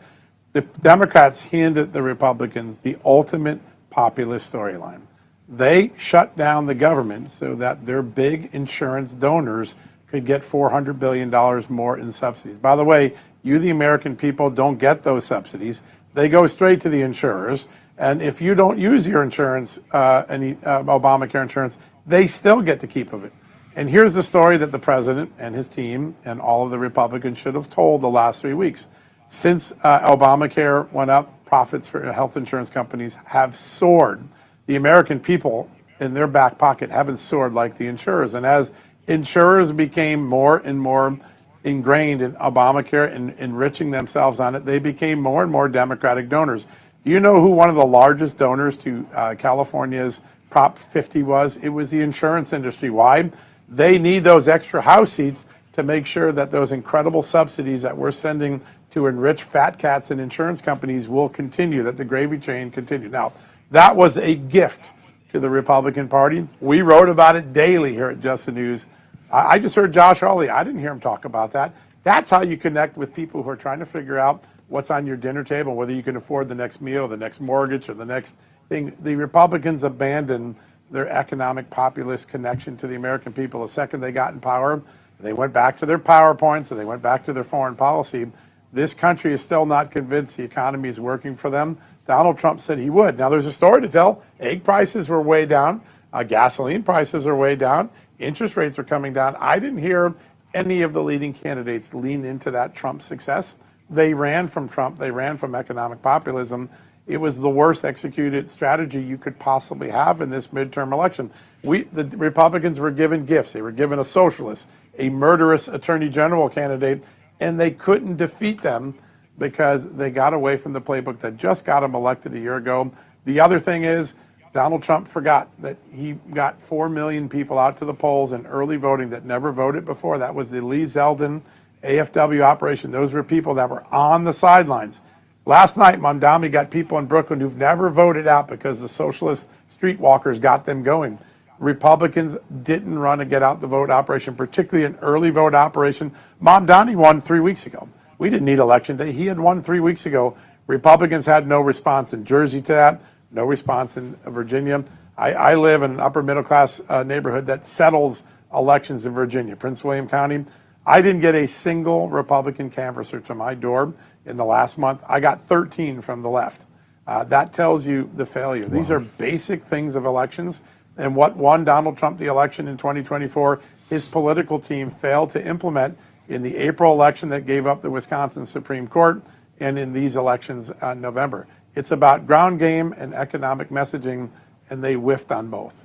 The Democrats handed the Republicans the ultimate populist storyline. They shut down the government so that their big insurance donors could get $400 billion more in subsidies. By the way, you, the American people, don't get those subsidies. They go straight to the insurers. And if you don't use your insurance, any Obamacare insurance, they still get to keep of it. And here's the story that the president and his team and all of the Republicans should have told the last 3 weeks. Since Obamacare went up, profits for health insurance companies have soared. The American people in their back pocket haven't soared like the insurers. And as insurers became more and more ingrained in Obamacare and enriching themselves on it, they became more and more Democratic donors. Do you know who one of the largest donors to California's Prop 50 was? It was the insurance industry. Why? They need those extra House seats to make sure that those incredible subsidies that we're sending to enrich fat cats and insurance companies will continue, that the gravy train continue. Now, that was a gift to the Republican Party. We wrote about it daily here at Just the News. I just heard Josh Hawley. I didn't hear him talk about that. That's how you connect with people who are trying to figure out what's on your dinner table, whether you can afford the next meal, the next mortgage, or the next thing. The Republicans abandoned their economic populist connection to the American people the second they got in power. They went back to their PowerPoints and they went back to their foreign policy. This country is still not convinced the economy is working for them. Donald Trump said he would. Now, there's a story to tell. Egg prices were way down. Gasoline prices are way down. Interest rates are coming down. I didn't hear any of the leading candidates lean into that Trump success. They ran from Trump. They ran from economic populism. It was the worst executed strategy you could possibly have in this midterm election. The Republicans were given gifts. They were given a socialist, a murderous attorney general candidate, and they couldn't defeat them because they got away from the playbook that just got him elected a year ago. The other thing is, Donald Trump forgot that he got 4 million people out to the polls in early voting that never voted before. That was the Lee Zeldin AFW operation. Those were people that were on the sidelines. Last night, Mamdani got people in Brooklyn who've never voted out because the socialist streetwalkers got them going. Republicans didn't run a get out the vote operation, particularly an early vote operation. Mamdani won 3 weeks ago. We didn't need election day. He had won 3 weeks ago. Republicans had no response in Jersey to that, no response in Virginia. I live in an upper middle class neighborhood that settles elections in Virginia, Prince William County. I didn't get a single Republican canvasser to my door in the last month. I got 13 from the left. That tells you the failure. Wow. These are basic things of elections. And what won Donald Trump the election in 2024, his political team failed to implement in the April election that gave up the Wisconsin Supreme Court and in these elections in November. It's about ground game and economic messaging, and they whiffed on both.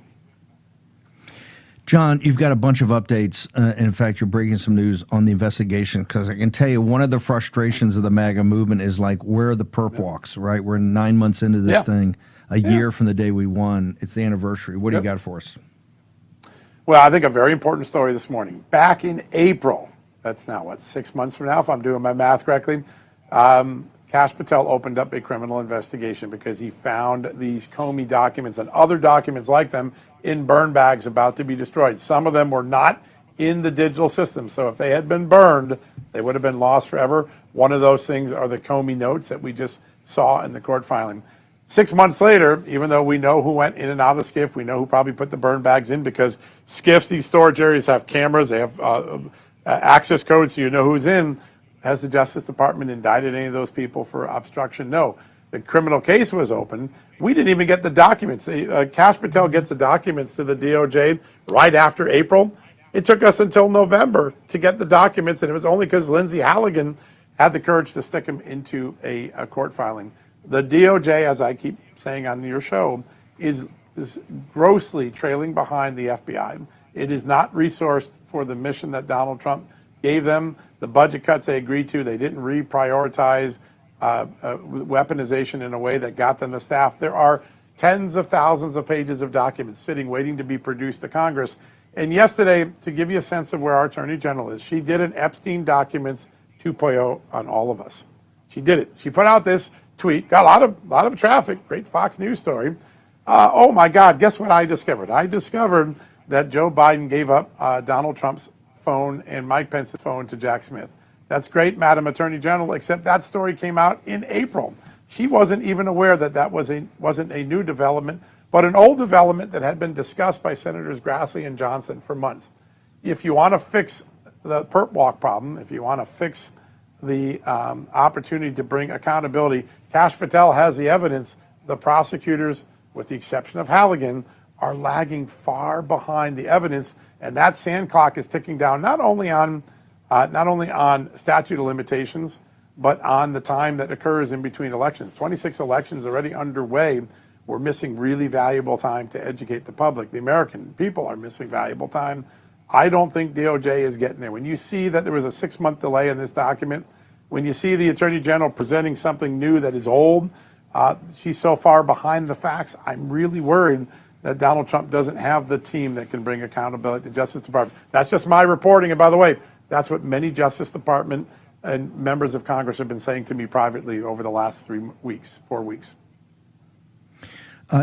John, you've got a bunch of updates. In fact, you're breaking some news on the investigation, because I can tell you one of the frustrations of the MAGA movement is like, where are the perp walks, right? We're 9 months into this thing, a year from the day we won. It's the anniversary. What do you got for us? Well, I think a very important story this morning. Back in April, that's now, 6 months from now, if I'm doing my math correctly, Kash Patel opened up a criminal investigation because he found these Comey documents and other documents like them in burn bags about to be destroyed. Some of them were not in the digital system, so if they had been burned, they would have been lost forever. One of those things are the Comey notes that we just saw in the court filing. 6 months later, even though we know who went in and out of SCIF, we know who probably put the burn bags in, because SCIFs, these storage areas, have cameras, they have access codes, so you know who's in. Has the Justice Department indicted any of those people for obstruction? No. The criminal case was open. We didn't even get the documents. Kash Patel gets the documents to the DOJ right after April. It took us until November to get the documents, and it was only because Lindsay Halligan had the courage to stick them into a court filing. The DOJ, as I keep saying on your show, is grossly trailing behind the FBI. It is not resourced for the mission that Donald Trump gave them. The budget cuts they agreed to, they didn't reprioritize weaponization in a way that got them the staff. There are tens of thousands of pages of documents sitting waiting to be produced to Congress. And yesterday, to give you a sense of where our Attorney General is, she did an Epstein Documents 2.0 on all of us. She did it. She put out this tweet, got a lot of traffic, great Fox News story. Oh my God, guess what I discovered? I discovered that Joe Biden gave up Donald Trump's phone and Mike Pence's phone to Jack Smith. That's great, Madam Attorney General, except that story came out in April. She wasn't even aware that that wasn't a new development, but an old development that had been discussed by Senators Grassley and Johnson for months. If you want to fix the perp walk problem, if you want to fix the opportunity to bring accountability, Kash Patel has the evidence. The prosecutors, with the exception of Halligan, are lagging far behind the evidence, and that sand clock is ticking down not only on statute of limitations, but on the time that occurs in between elections. 26 elections already underway. We're missing really valuable time to educate the public. The American people are missing valuable time. I don't think DOJ is getting there. When you see that there was a 6-month delay in this document, when you see the Attorney General presenting something new that is old, she's so far behind the facts, I'm really worried that Donald Trump doesn't have the team that can bring accountability to the Justice Department. That's just my reporting. And by the way, that's what many Justice Department and members of Congress have been saying to me privately over the last 4 weeks.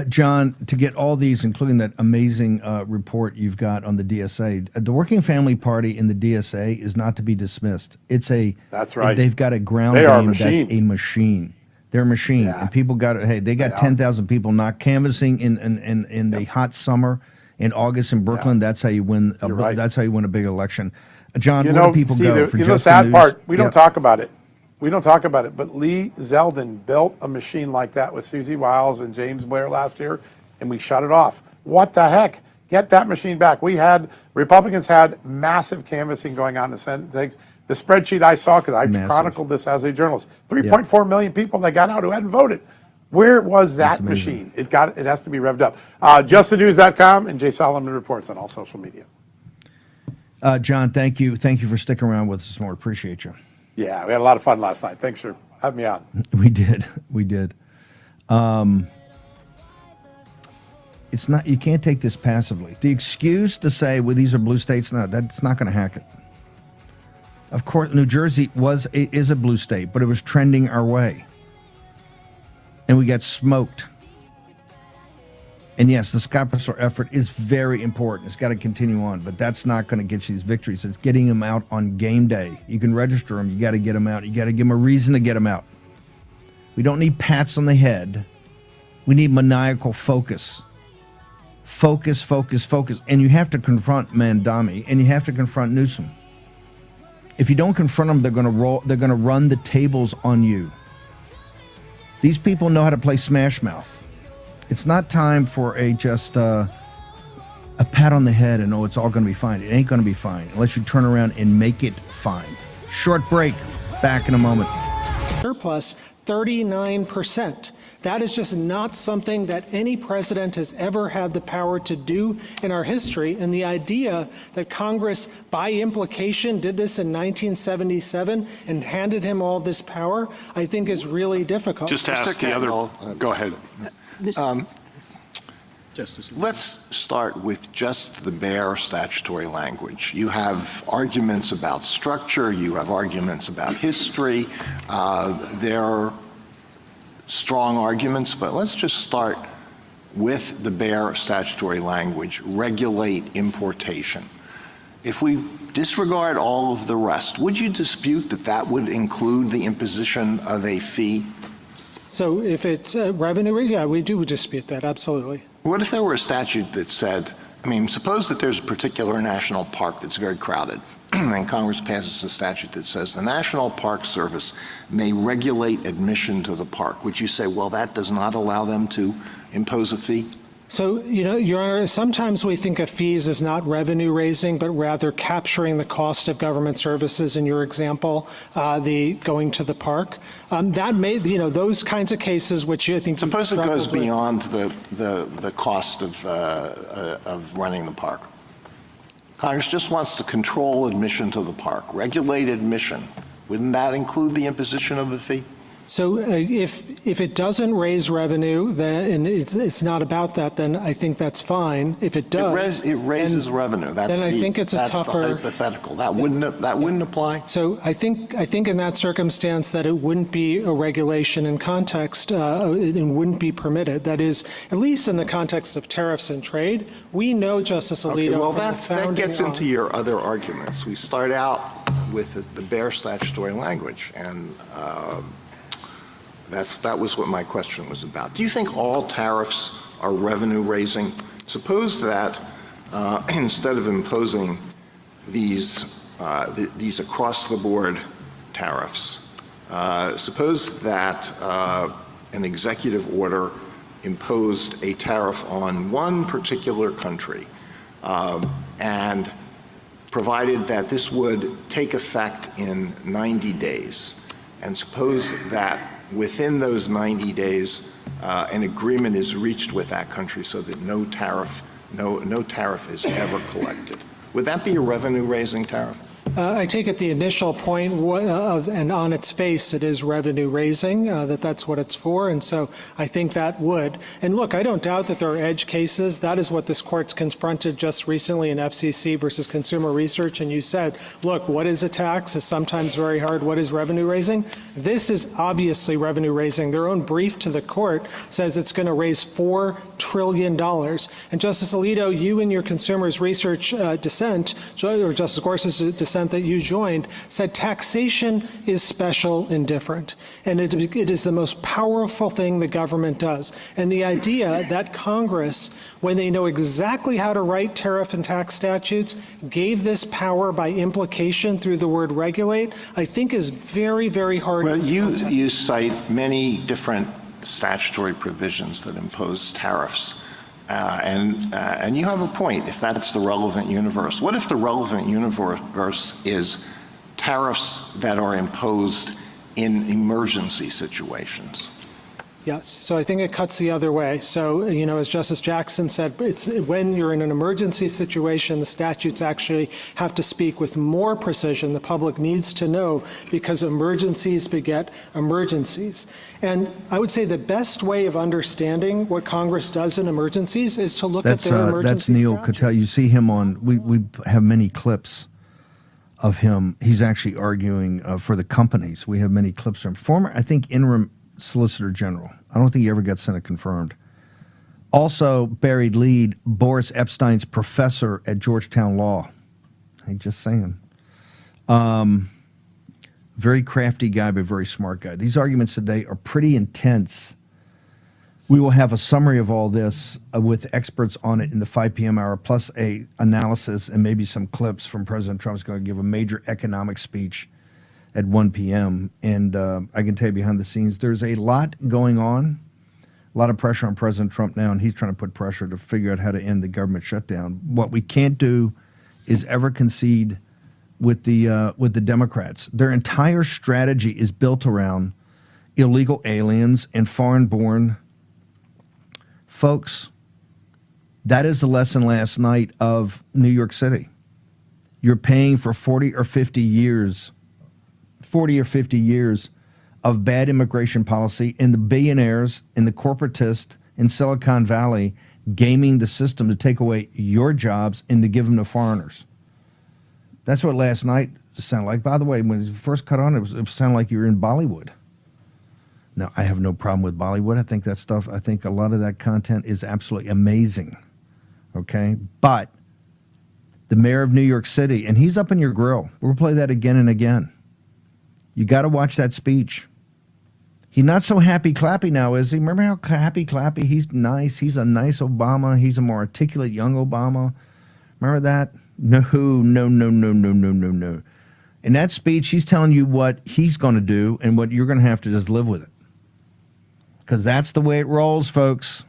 John, to get all these, including that amazing report you've got on the DSA, the Working Family Party in the DSA is not to be dismissed. That's right. They've got a ground game that's a machine. They're a machine, and people got it. Hey, they got 10,000 people not canvassing in the hot summer in August in Brooklyn. That's how you win. That's how you win a big election. John, where do people go for just the sad part? We don't talk about it. We don't talk about it, but Lee Zeldin built a machine like that with Susie Wiles and James Blair last year, and we shut it off. What the heck? Get that machine back. Republicans had massive canvassing going on in the Senate things. The spreadsheet I saw, because I chronicled this as a journalist, 3.4 million people that got out who hadn't voted. Where was that machine? It has to be revved up. JustTheNews.com and Jay Solomon reports on all social media. John, thank you. Thank you for sticking around with us this morning. Appreciate you. Yeah, we had a lot of fun last night. Thanks for having me on. We did. It's not. You can't take this passively. The excuse to say, well, these are blue states, no, that's not going to hack it. Of course, New Jersey is a blue state, but it was trending our way. And we got smoked. And yes, the Scott Presler effort is very important. It's got to continue on, but that's not going to get you these victories. It's getting them out on game day. You can register them. You got to get them out. You got to give them a reason to get them out. We don't need pats on the head. We need maniacal focus. Focus, focus, focus. And you have to confront Mandami, and you have to confront Newsom. If you don't confront them, they're going to run the tables on you. These people know how to play smash mouth. It's not time for just a pat on the head and, oh, it's all going to be fine. It ain't going to be fine unless you turn around and make it fine. Short break. Back in a moment. Surplus 39%. That is just not something that any president has ever had the power to do in our history. And the idea that Congress, by implication, did this in 1977 and handed him all this power, I think is really difficult. Just ask the other. Go ahead. Let's start with just the bare statutory language. You have arguments about structure, you have arguments about history. There are strong arguments, but let's just start with the bare statutory language, regulate importation. If we disregard all of the rest, would you dispute that that would include the imposition of a fee? So if it's revenue, yeah, we do dispute that, absolutely. What if there were a statute that said, suppose that there's a particular national park that's very crowded, and Congress passes a statute that says the National Park Service may regulate admission to the park. Would you say, well, that does not allow them to impose a fee? So, Your Honor, sometimes we think of fees as not revenue raising, but rather capturing the cost of government services. In your example, the going to the park, that may, those kinds of cases, which I think. Suppose it goes beyond the cost of running the park. Congress just wants to control admission to the park, regulate admission. Wouldn't that include the imposition of a fee? So if it doesn't raise revenue, then and it's not about that, then I think that's fine. If it does, it raises revenue. Then I think it's a tougher the hypothetical. That wouldn't apply. So I think in that circumstance that it wouldn't be a regulation in context. It wouldn't be permitted. That is, at least in the context of tariffs and trade, we know, Justice Alito. Okay, well, that gets into your other arguments. We start out with the bare statutory language, and that was what my question was about. Do you think all tariffs are revenue raising? Suppose that instead of imposing these across the board tariffs, suppose that an executive order imposed a tariff on one particular country and provided that this would take effect in 90 days. And suppose that within those 90 days, an agreement is reached with that country so that no tariff is ever collected. Would that be a revenue-raising tariff? I take it the initial point and on its face it is revenue raising, that's what it's for, and so I think that would. And look, I don't doubt that there are edge cases. That is what this court's confronted just recently in FCC versus Consumer Research, and you said, look, what is a tax? It's sometimes very hard. What is revenue raising? This is obviously revenue raising. Their own brief to the court says it's going to raise $4 trillion. And Justice Alito, you in your Consumers Research dissent, or Justice Gorsuch's dissent dissent that you joined said taxation is special and different, and it is the most powerful thing the government does. And the idea that Congress, when they know exactly how to write tariff and tax statutes, gave this power by implication through the word regulate, I think is very, very hard. Well, you cite many different statutory provisions that impose tariffs. And you have a point if that's the relevant universe. What if the relevant universe is tariffs that are imposed in emergency situations? Yes, so I think it cuts the other way. So, you know, as Justice Jackson said, it's when you're in an emergency situation, the statutes actually have to speak with more precision. The public needs to know because emergencies beget emergencies. And I would say the best way of understanding what Congress does in emergencies is to look at their emergency That's Neil statutes. Cattell. You see him on, we have many clips of him. He's actually arguing for the companies. We have many clips from former, I think, interim Solicitor General. I don't think he ever got Senate confirmed. Also buried lead, Boris Epstein's professor at Georgetown Law. I'm just saying. Very crafty guy, but very smart guy. These arguments today are pretty intense. We will have a summary of all this with experts on it in the 5 p.m. hour, plus a analysis and maybe some clips from President Trump's going to give a major economic speech at 1 p.m. And I can tell you behind the scenes, there's a lot going on, a lot of pressure on President Trump now, and he's trying to put pressure to figure out how to end the government shutdown. What we can't do is ever concede with the Democrats. Their entire strategy is built around illegal aliens and foreign-born folks. That is the lesson last night of New York City. You're paying for 40 or 50 years of bad immigration policy, and the billionaires and the corporatists in Silicon Valley gaming the system to take away your jobs and to give them to foreigners. That's what last night sounded like. By the way, when you first cut on, it sounded like you were in Bollywood. Now, I have no problem with Bollywood. I think that stuff, I think a lot of that content is absolutely amazing, okay? But the mayor of New York City, and he's up in your grill. We'll play that again and again. You got to watch that speech. He's not so happy-clappy now, is he? Remember how happy-clappy? He's nice. He's a nice Obama. He's a more articulate young Obama. Remember that? No. In that speech, he's telling you what he's going to do and what you're going to have to just live with it. Because that's the way it rolls, folks.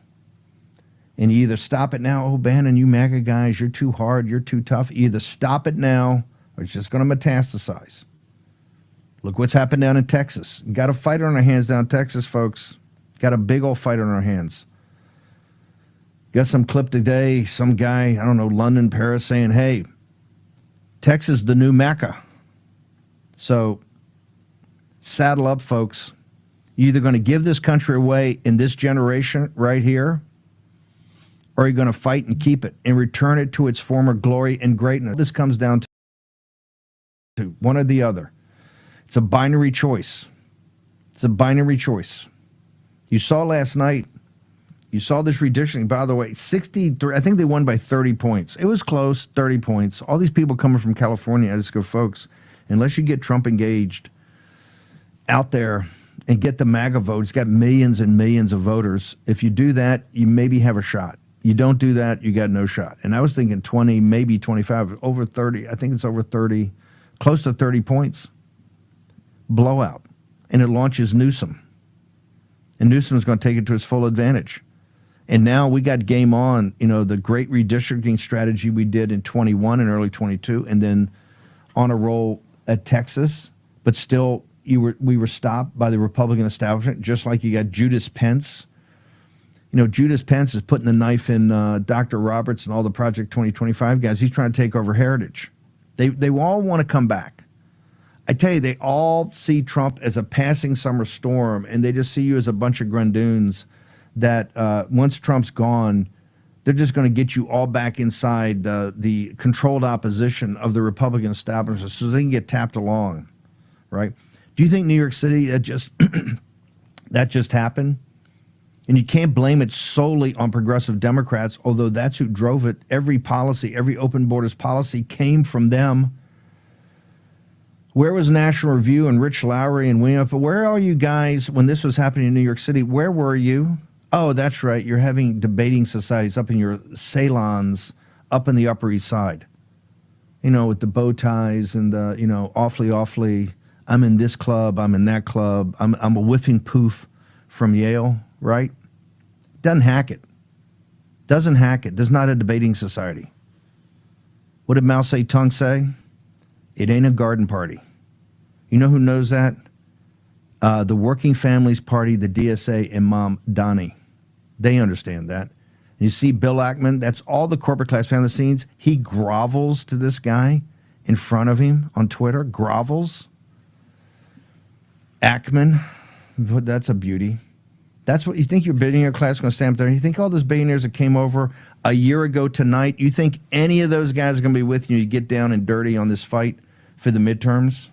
And you either stop it now, oh, Bannon, you MAGA guys, you're too hard, you're too tough. You either stop it now or it's just going to metastasize. Look what's happened down in Texas. Got a fighter on our hands down in Texas, folks. Got a big old fight on our hands. Got some clip today, some guy, I don't know, London, Paris, saying, hey, Texas the new Mecca. So saddle up, folks. You're either going to give this country away in this generation right here, or you're going to fight and keep it and return it to its former glory and greatness. This comes down to one or the other. It's a binary choice. It's a binary choice. You saw last night, you saw this redistricting. By the way, 63, I think they won by 30 points. It was close, 30 points. All these people coming from California, I just go, folks, unless you get Trump engaged out there and get the MAGA vote, he's got millions and millions of voters. If you do that, you maybe have a shot. You don't do that, you got no shot. And I was thinking 20, maybe 25, over 30. I think it's over 30, close to 30 points. Blowout. And it launches Newsom. And Newsom is going to take it to his full advantage. And now we got game on, you know, the great redistricting strategy we did in 21 and early 22, and then on a roll at Texas, but still we were stopped by the Republican establishment, just like you got Judas Pence. You know, Judas Pence is putting the knife in Dr. Roberts and all the Project 2025 guys. He's trying to take over Heritage. They all want to come back. I tell you, they all see Trump as a passing summer storm, and they just see you as a bunch of grundoons that once Trump's gone, they're just going to get you all back inside the controlled opposition of the Republican establishment so they can get tapped along, right? Do you think New York City, that just happened? And you can't blame it solely on progressive Democrats, although that's who drove it. Every policy, every open borders policy came from them. Where was National Review and Rich Lowry and William? Where are you guys when this was happening in New York City? Where were you? Oh, that's right. You're having debating societies up in your salons up in the Upper East Side. You know, with the bow ties and the, you know, awfully, I'm in this club, I'm in that club, I'm a whiffing poof from Yale, right? Doesn't hack it. Doesn't hack it. There's not a debating society. What did Mao Zedong say? It ain't a garden party. You know who knows that? The Working Families Party, the DSA, and Mom Donnie. They understand that. You see Bill Ackman, that's all the corporate class behind the scenes. He grovels to this guy in front of him on Twitter. Grovels. Ackman, that's a beauty. That's what you think your billionaire class is going to stand up there. You think all those billionaires that came over a year ago tonight, you think any of those guys are going to be with you? You get down and dirty on this fight for the midterms?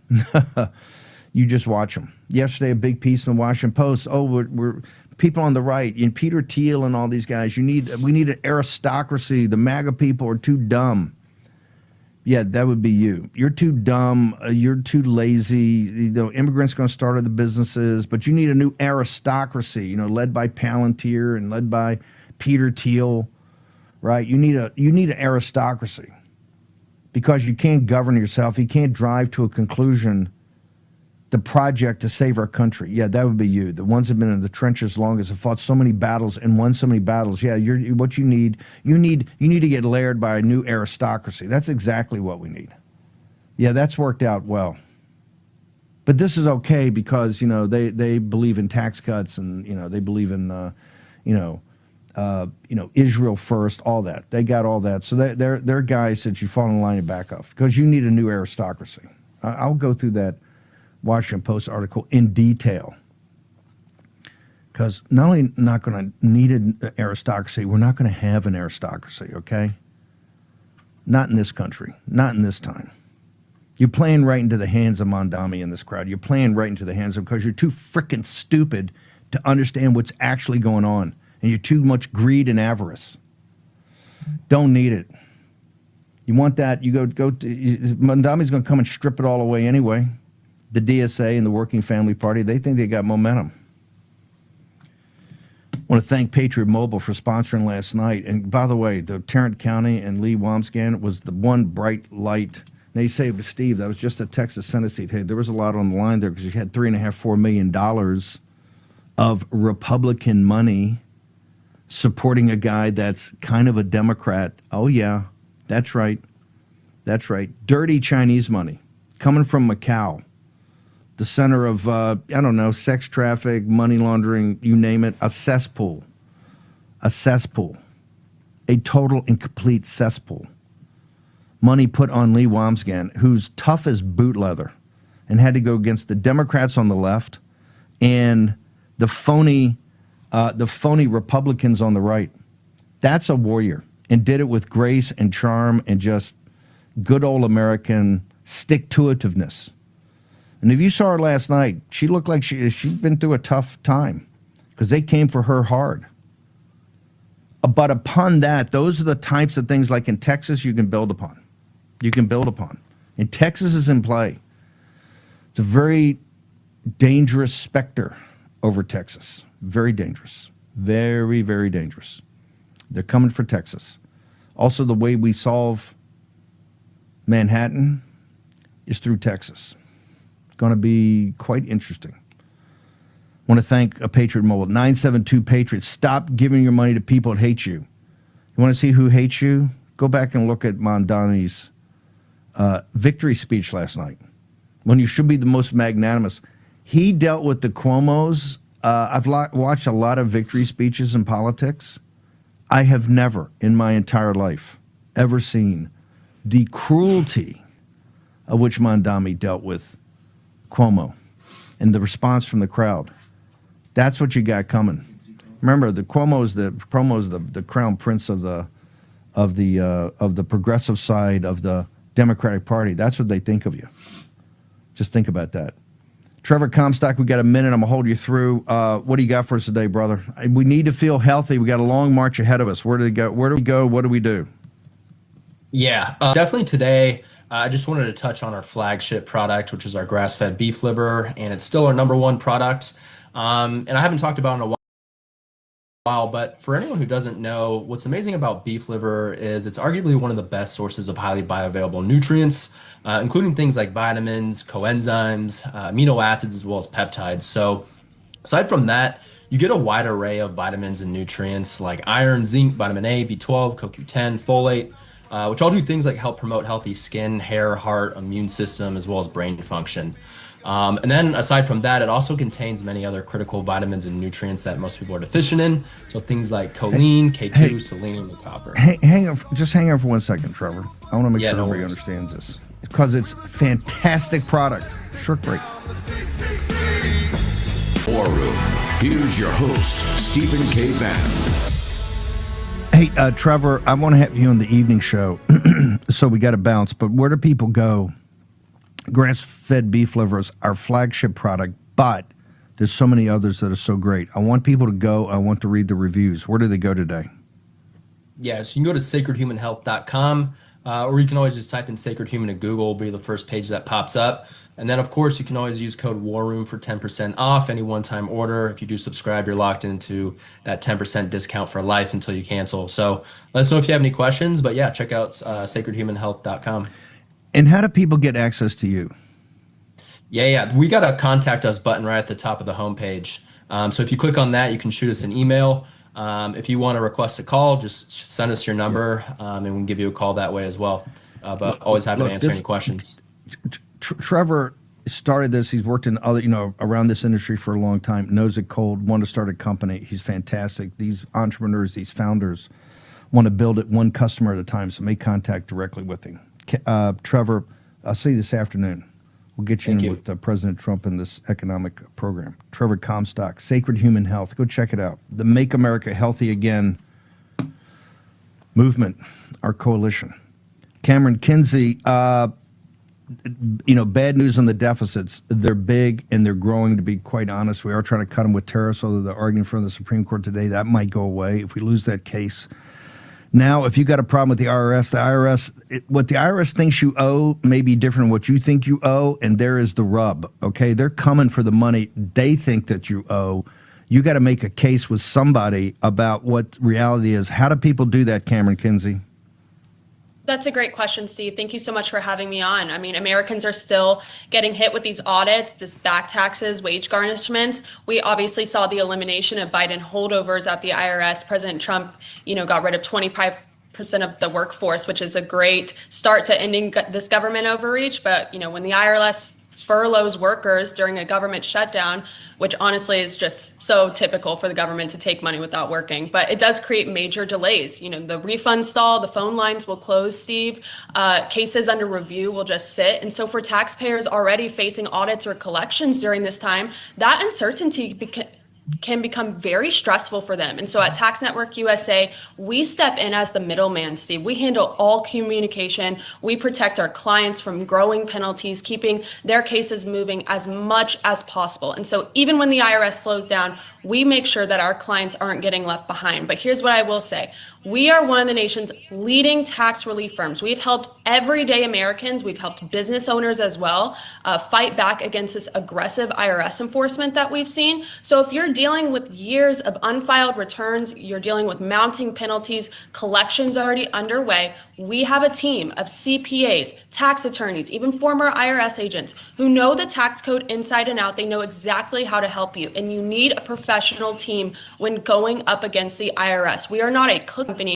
You just watch them. Yesterday, a big piece in the Washington Post. Oh, we're people on the right, and Peter Thiel and all these guys. We need an aristocracy. The MAGA people are too dumb. Yeah, that would be you. You're too dumb. You're too lazy. You know, immigrants are going to start other businesses, but you need a new aristocracy. You know, led by Palantir and led by Peter Thiel, right? You need an aristocracy because you can't govern yourself. You can't drive to a conclusion the project to save our country. Yeah, that would be you. The ones that have been in the trenches longest, have fought so many battles and won so many battles. Yeah, what you need to get layered by a new aristocracy. That's exactly what we need. Yeah, that's worked out well. But this is okay because, you know, they believe in tax cuts and, you know, they believe in, Israel first, all that. They got all that. So they're guys that you fall in line and back off because you need a new aristocracy. I'll go through that Washington Post article in detail because not only not going to need an aristocracy, we're not going to have an aristocracy, okay? Not in this country, not in this time. You're playing right into the hands of Mondami and this crowd. You're playing right into the hands of them because you're too freaking stupid to understand what's actually going on, and you're too much greed and avarice. Don't need it. You want that? You go. Mondami's going to come and strip it all away anyway. The DSA and the Working Family Party, they think they got momentum. I want to thank Patriot Mobile for sponsoring last night. And by the way, the Tarrant County and Lee Wamsgan was the one bright light. Now you say, but Steve, that was just a Texas Senate seat. Hey, there was a lot on the line there because you had $3.5–4 million of Republican money supporting a guy that's kind of a Democrat. Oh, yeah, that's right. That's right. Dirty Chinese money coming from Macau. The center of, sex traffic, money laundering, you name it, a cesspool, a total and complete cesspool. Money put on Lee Wamsgan, who's tough as boot leather and had to go against the Democrats on the left and the phony Republicans on the right. That's a warrior and did it with grace and charm and just good old American stick-to-itiveness. And if you saw her last night, she looked like she'd been through a tough time because they came for her hard. But upon that, those are the types of things like in Texas you can build upon. You can build upon. And Texas is in play. It's a very dangerous specter over Texas. Very dangerous. Very, very dangerous. They're coming for Texas. Also, the way we solve Manhattan is through Texas. Going to be quite interesting. I want to thank a Patriot Mobile, 972 Patriots. Stop giving your money to people that hate you. You want to see who hates you? Go back and look at Mondani's victory speech last night when you should be the most magnanimous. He dealt with the Cuomos. I've watched a lot of victory speeches in politics. I have never in my entire life ever seen the cruelty of which Mondami dealt with Cuomo and the response from the crowd. That's what you got coming. Remember, the Cuomo's the crown prince of the progressive side of the Democratic Party. That's what they think of you. Just think about that. Trevor Comstock, we got a minute. I'm gonna hold you through. What do you got for us today, brother? We need to feel healthy. We got a long march ahead of us. Where do we go? What do we do? Yeah, definitely today. I just wanted to touch on our flagship product, which is our grass-fed beef liver, and it's still our #1 product. And I haven't talked about it in a while, but for anyone who doesn't know, what's amazing about beef liver is it's arguably one of the best sources of highly bioavailable nutrients, including things like vitamins, coenzymes, amino acids, as well as peptides. So aside from that, you get a wide array of vitamins and nutrients like iron, zinc, vitamin A, B12, CoQ10, folate, which all do things like help promote healthy skin, hair, heart, immune system, as well as brain function. And then aside from that, it also contains many other critical vitamins and nutrients that most people are deficient in. So things like choline, K2, selenium, and copper. Hang on for 1 second, Trevor. I want to make sure everybody understands this because it's fantastic product. Short break. War Room. Here's your host, Stephen K. Bannon. Hey, Trevor, I want to have you on the evening show, so we got to bounce. But where do people go? Grass-fed beef liver is our flagship product, but there's so many others that are so great. I want people to go. I want to read the reviews. Where do they go today? Yeah, so you can go to sacredhumanhealth.com, or you can always just type in Sacred Human in Google. Will be the first page that pops up. And then, of course, you can always use code WARROOM for 10% off any one-time order. If you do subscribe, you're locked into that 10% discount for life until you cancel. So let us know if you have any questions. But yeah, check out sacredhumanhealth.com. And how do people get access to you? Yeah. We got a contact us button right at the top of the homepage. So if you click on that, you can shoot us an email. If you want to request a call, just send us your number, and we can give you a call that way as well. But always happy to answer any questions. Trevor started this. He's worked in other, around this industry for a long time, knows it cold, wanted to start a company. He's fantastic. These entrepreneurs, these founders want to build it one customer at a time, so make contact directly with him. Trevor, I'll see you this afternoon. We'll get you in with President Trump in this economic program. Trevor Comstock, Sacred Human Health. Go check it out. The Make America Healthy Again movement, our coalition. Cameron Kinsey, bad news on the deficits. They're big and they're growing, to be quite honest. We are trying to cut them with tariffs, although they're arguing from the Supreme Court today. That might go away if we lose that case. Now, if you got a problem with the IRS, what the IRS thinks you owe may be different than what you think you owe, and there is the rub, okay? They're coming for the money they think that you owe. You got to make a case with somebody about what reality is. How do people do that, Cameron Kinsey? That's a great question, Steve. Thank you so much for having me on. I mean, Americans are still getting hit with these audits, this back taxes, wage garnishments. We obviously saw the elimination of Biden holdovers at the IRS. President Trump, got rid of 25% of the workforce, which is a great start to ending this government overreach. But, when the IRS furloughs workers during a government shutdown, which honestly is just so typical for the government to take money without working. But it does create major delays. The refund stall, the phone lines will close, Steve. Cases under review will just sit. And so for taxpayers already facing audits or collections during this time, that uncertainty can become very stressful for them. And so at Tax Network USA, we step in as the middleman, Steve. We handle all communication. We protect our clients from growing penalties, keeping their cases moving as much as possible. And so even when the IRS slows down, we make sure that our clients aren't getting left behind. But here's what I will say. We are one of the nation's leading tax relief firms. We've helped everyday Americans, we've helped business owners as well, fight back against this aggressive IRS enforcement that we've seen. So if you're dealing with years of unfiled returns, you're dealing with mounting penalties, collections already underway, we have a team of CPAs, tax attorneys, even former IRS agents who know the tax code inside and out. They know exactly how to help you. And you need a professional team when going up against the IRS. We are not a company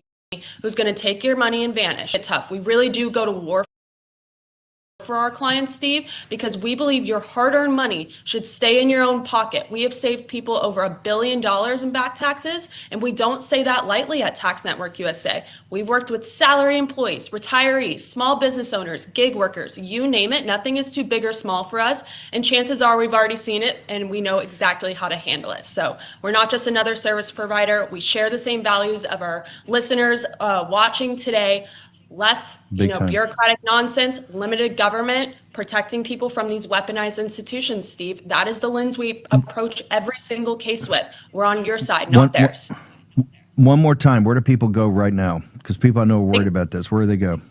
who's going to take your money and vanish. It's tough. We really do go to war for our clients, Steve, because we believe your hard-earned money should stay in your own pocket. We have saved people over $1 billion in back taxes, and we don't say that lightly at Tax Network USA. We've worked with salary employees, retirees, small business owners, gig workers, you name it. Nothing is too big or small for us, and chances are we've already seen it, and we know exactly how to handle it. So we're not just another service provider. We share the same values of our listeners watching today. Less, bureaucratic nonsense, limited government, protecting people from these weaponized institutions, Steve. That is the lens we approach every single case with. We're on your side, not theirs. One more time, where do people go right now? Because people I know are worried about this. Where do they go?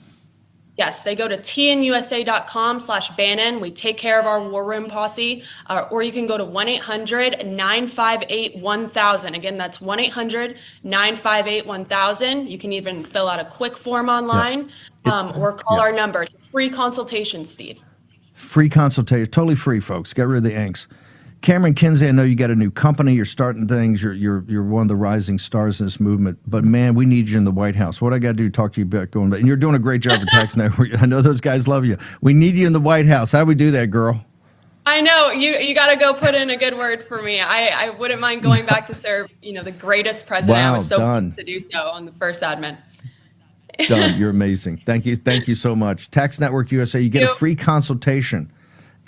Yes, they go to tnusa.com/Bannon. We take care of our War Room posse, or you can go to 1-800-958-1000. Again, that's 1-800-958-1000. You can even fill out a quick form online or call our number. It's a free consultation, Steve. Free consultation, totally free, folks. Get rid of the inks. Cameron Kinsey, I know you got a new company. You're starting things. You're one of the rising stars in this movement. But man, we need you in the White House. What I got to do to talk to you about going back? And you're doing a great job for Tax Network. I know those guys love you. We need you in the White House. How do we do that, girl? I know you got to go put in a good word for me. I wouldn't mind going back to serve, the greatest president. Wow, I was so done. pleased to do so on the first admin. Done. You're amazing. Thank you. Thank you so much. Tax Network USA. You get a free consultation.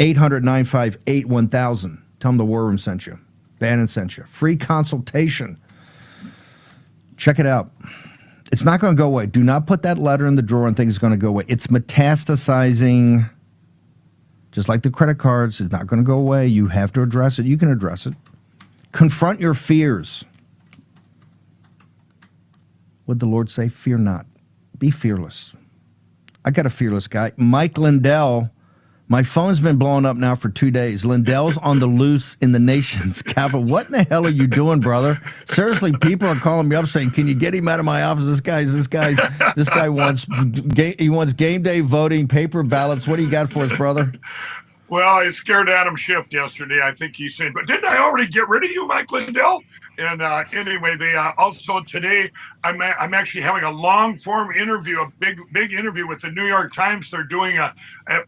800-958-1000. Tell them the War Room sent you. Bannon sent you. Free consultation. Check it out. It's not going to go away. Do not put that letter in the drawer and think it's going to go away. It's metastasizing. Just like the credit cards, it's not going to go away. You have to address it. You can address it. Confront your fears. What'd the Lord say? Fear not. Be fearless. I got a fearless guy. Mike Lindell. My phone's been blowing up now for 2 days. Lindell's on the loose in the nation's capital. What in the hell are you doing, brother? Seriously, people are calling me up saying, "Can you get him out of my office? This guy wants game day voting, paper ballots. What do you got for us, brother?" Well, I scared Adam Schiff yesterday. I think he said, "But didn't I already get rid of you, Mike Lindell?" And anyway, they also today I'm actually having a long form interview, a big interview with the New York Times. They're doing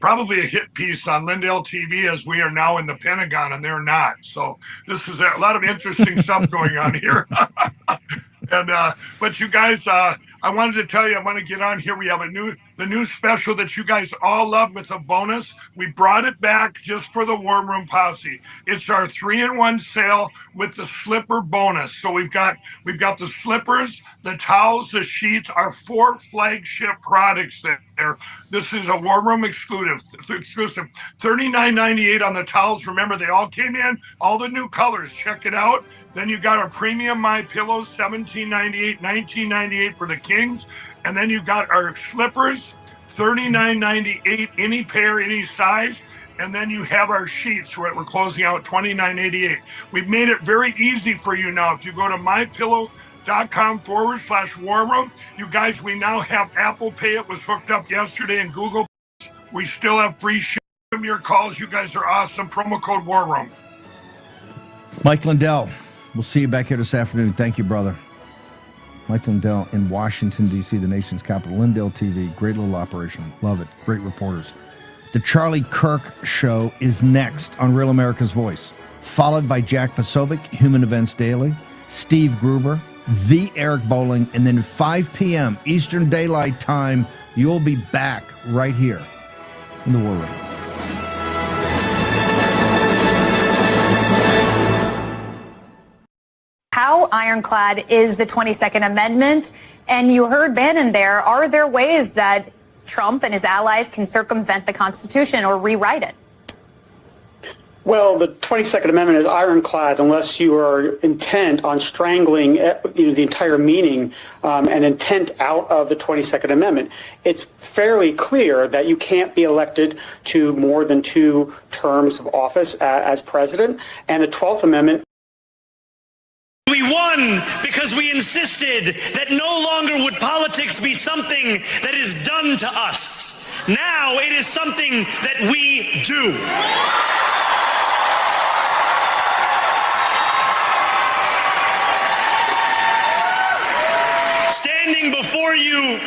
probably a hit piece on Lindell TV, as we are now in the Pentagon and they're not. So this is a lot of interesting stuff going on here. And but you guys, I wanted to tell you, I want to get on here. We have the new special that you guys all love with a bonus. We brought it back just for the War Room posse. It's our 3-in-1 sale with the slipper bonus. So we've got the slippers, the towels, the sheets, our 4 flagship products there. This is a War Room exclusive. $39.98 on the towels. Remember, they all came in, all the new colors. Check it out. Then you got our premium My Pillows, $17.98, $19.98 for the kings. And then you got our slippers, $39.98, any pair, any size. And then you have our sheets. We're closing out $29.88. We've made it very easy for you now. If you go to mypillow.com/War Room, you guys, we now have Apple Pay. It was hooked up yesterday, and Google. We still have free shipping from your calls. You guys are awesome. Promo code War Room. Mike Lindell. We'll see you back here this afternoon. Thank you, brother. Mike Lindell in Washington, D.C., the nation's capital. Lindell TV, great little operation. Love it. Great reporters. The Charlie Kirk Show is next on Real America's Voice, followed by Jack Posobiec, Human Events Daily, Steve Gruber, the Eric Bowling, and then 5 p.m. Eastern Daylight Time, you'll be back right here in the War Room. How ironclad is the 22nd Amendment? And you heard Bannon there. Are there ways that Trump and his allies can circumvent the Constitution or rewrite it? Well, the 22nd Amendment is ironclad unless you are intent on strangling the entire meaning and intent out of the 22nd Amendment. It's fairly clear that you can't be elected to more than 2 terms of office as president. And the 12th Amendment. We won because we insisted that no longer would politics be something that is done to us. Now it is something that we do. Standing before you,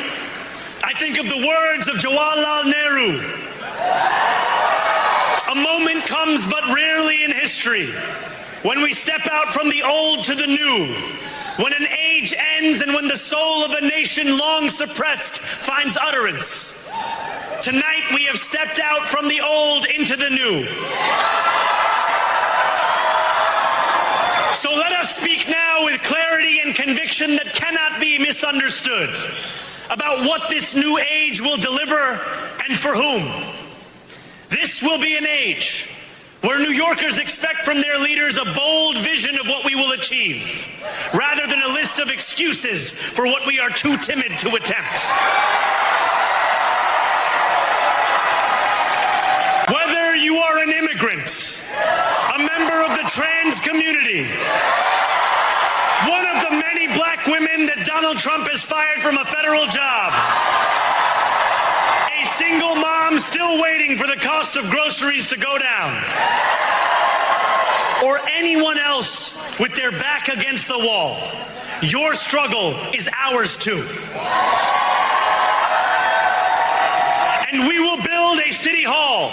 I think of the words of Jawaharlal Nehru. A moment comes but rarely in history when we step out from the old to the new, when an age ends and when the soul of a nation long suppressed finds utterance. Tonight we have stepped out from the old into the new. So let us speak now with clarity and conviction that cannot be misunderstood about what this new age will deliver and for whom. This will be an age where New Yorkers expect from their leaders a bold vision of what we will achieve, rather than a list of excuses for what we are too timid to attempt. trans community. One of the many black women that Donald Trump has fired from a federal job. A single mom still waiting for the cost of groceries to go down. Or anyone else with their back against the wall. Your struggle is ours too. And we will build a city hall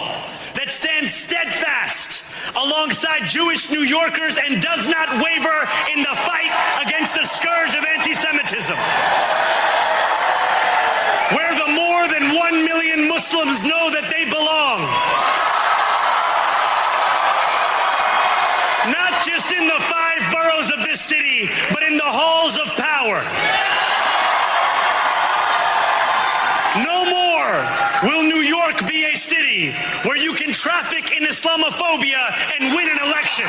that stands steadfast alongside Jewish New Yorkers and does not waver in the fight against the scourge of anti-Semitism. Where the more than 1 million Muslims know that they belong. Not just in the 5 boroughs of this city, but in the halls of power. No more will New York be a city where you can traffic in Islamophobia and win an election.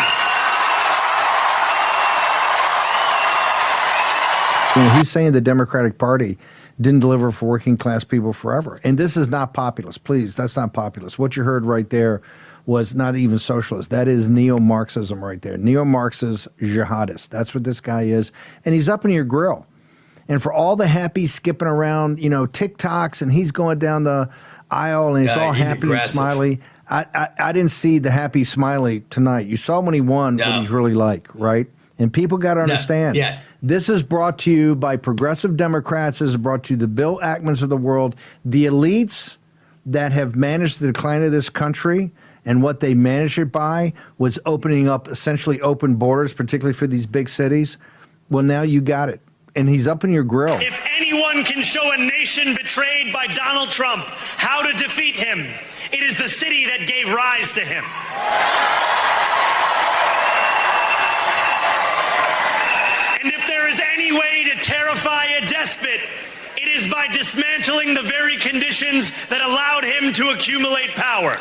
You know, he's saying the Democratic Party didn't deliver for working class people forever. And this is not populist. Please, that's not populist. What you heard right there was not even socialist. That is neo-Marxism right there. Neo-Marxist jihadist. That's what this guy is. And he's up in your grill. And for all the happy skipping around, you know, TikToks, and he's going down the aisle and he's all happy and smiley. I didn't see the happy smiley tonight. You saw when he won what he's really like, right? And people got to understand. Yeah. This is brought to you by progressive Democrats. This is brought to you the Bill Ackmans of the world, the elites that have managed the decline of this country. And what they managed it by was opening up essentially open borders, particularly for these big cities. Well, now you got it. And he's up in your grill. If anyone can show a nation betrayed by Donald Trump how to defeat him, it is the city that gave rise to him. And if there is any way to terrify a despot, it is by dismantling the very conditions that allowed him to accumulate power.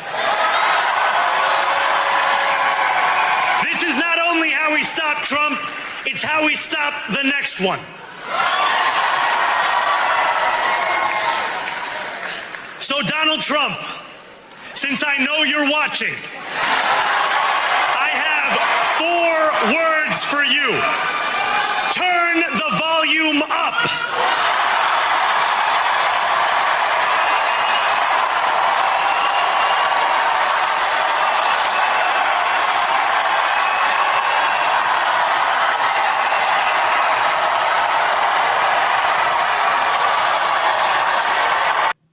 This is not only how we stop Trump, it's how we stop the next one. So Donald Trump, since I know you're watching, I have 4 words for you. Turn the volume up.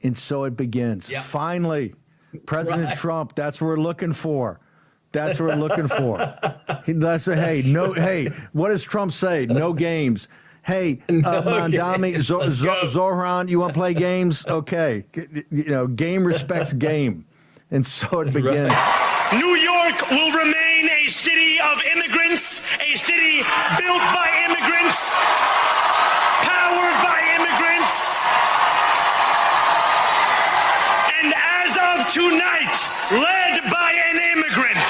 And so it begins. Yeah. Finally, President Trump, that's what we're looking for. That's what we're looking for. Hey, what does Trump say? No games. Hey, Mandami, Zohran, you want to play games? Okay. You know, game respects game. And so it begins. New York will remain a city of immigrants, a city built by immigrants, powered by immigrants. And as of tonight, led by an immigrant.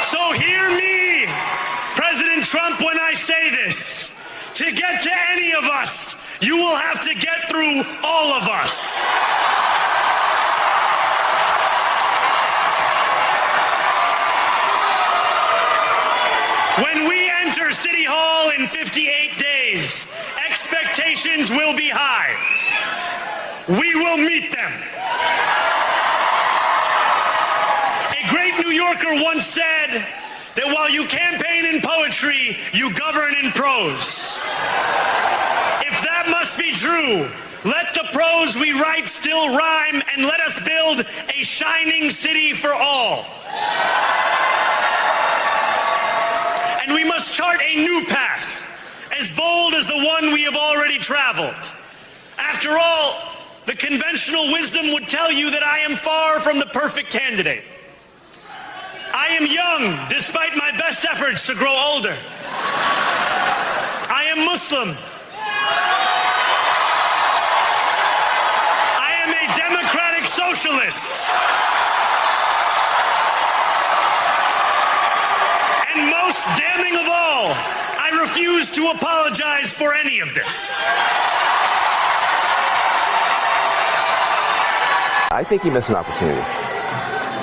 So hear me, President Trump, when I say this. To get to any of us, you will have to get through all of us. When we enter City Hall in 58 days, expectations will be high. We will meet them. A great New Yorker once said that while you campaign in poetry, you govern in prose. If that must be true, let the prose we write still rhyme, and let us build a shining city for all. And we must chart a new path, as bold as the one we have already traveled. After all, the conventional wisdom would tell you that I am far from the perfect candidate. I am young, despite my best efforts to grow older. I am Muslim. I am a democratic socialist. And most most damning of all, I refuse to apologize for any of this. I think he missed an opportunity.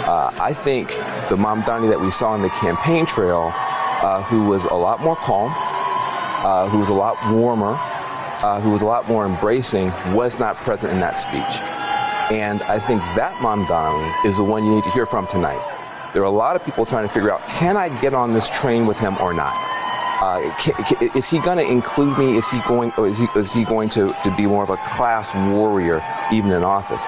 I think the Mamdani that we saw on the campaign trail, who was a lot more calm, who was a lot warmer, who was a lot more embracing, was not present in that speech. And I think that Mamdani is the one you need to hear from tonight. There are a lot of people trying to figure out, can I get on this train with him or not? Is he going to include me? Is he going to be more of a class warrior, even in office?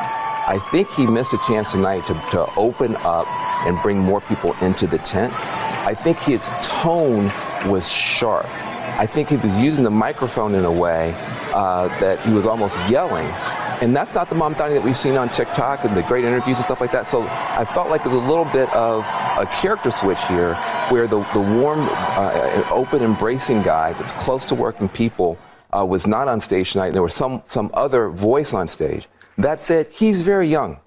I think he missed a chance tonight to open up and bring more people into the tent. I think his tone was sharp. I think he was using the microphone in a way that he was almost yelling. And that's not the Mamdani that we've seen on TikTok and the great interviews and stuff like that. So I felt like there's a little bit of a character switch here where the warm, open, embracing guy that's close to working people was not on stage tonight. And there was some other voice on stage. That said, he's very young,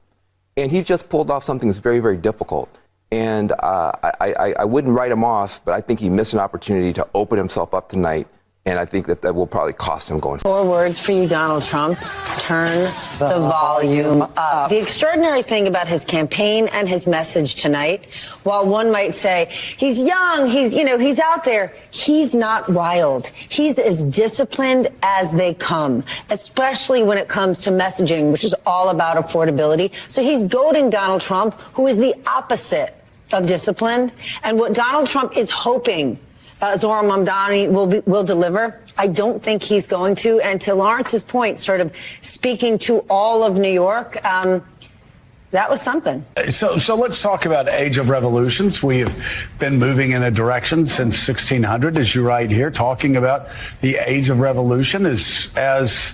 and he just pulled off something that's very, very difficult. And I wouldn't write him off, but I think he missed an opportunity to open himself up tonight, and I think that will probably cost him going forward. 4 words for you, Donald Trump. Turn the volume up. The extraordinary thing about his campaign and his message tonight, while one might say, he's young, he's out there, he's not wild. He's as disciplined as they come, especially when it comes to messaging, which is all about affordability. So he's goading Donald Trump, who is the opposite of discipline. And what Donald Trump is hoping Zohran Mamdani will deliver, I don't think he's going to. And to Lawrence's point, sort of speaking to all of New York, that was something. So let's talk about age of revolutions. We have been moving in a direction since 1600, as you write here, talking about the age of revolution as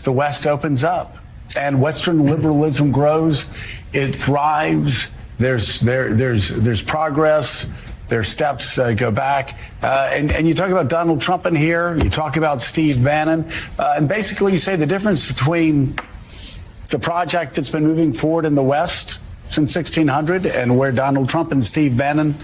the West opens up and Western liberalism grows, it thrives. There's progress. Their steps go back. And you talk about Donald Trump in here. You talk about Steve Bannon. And basically you say the difference between the project that's been moving forward in the West since 1600 and where Donald Trump and Steve Bannon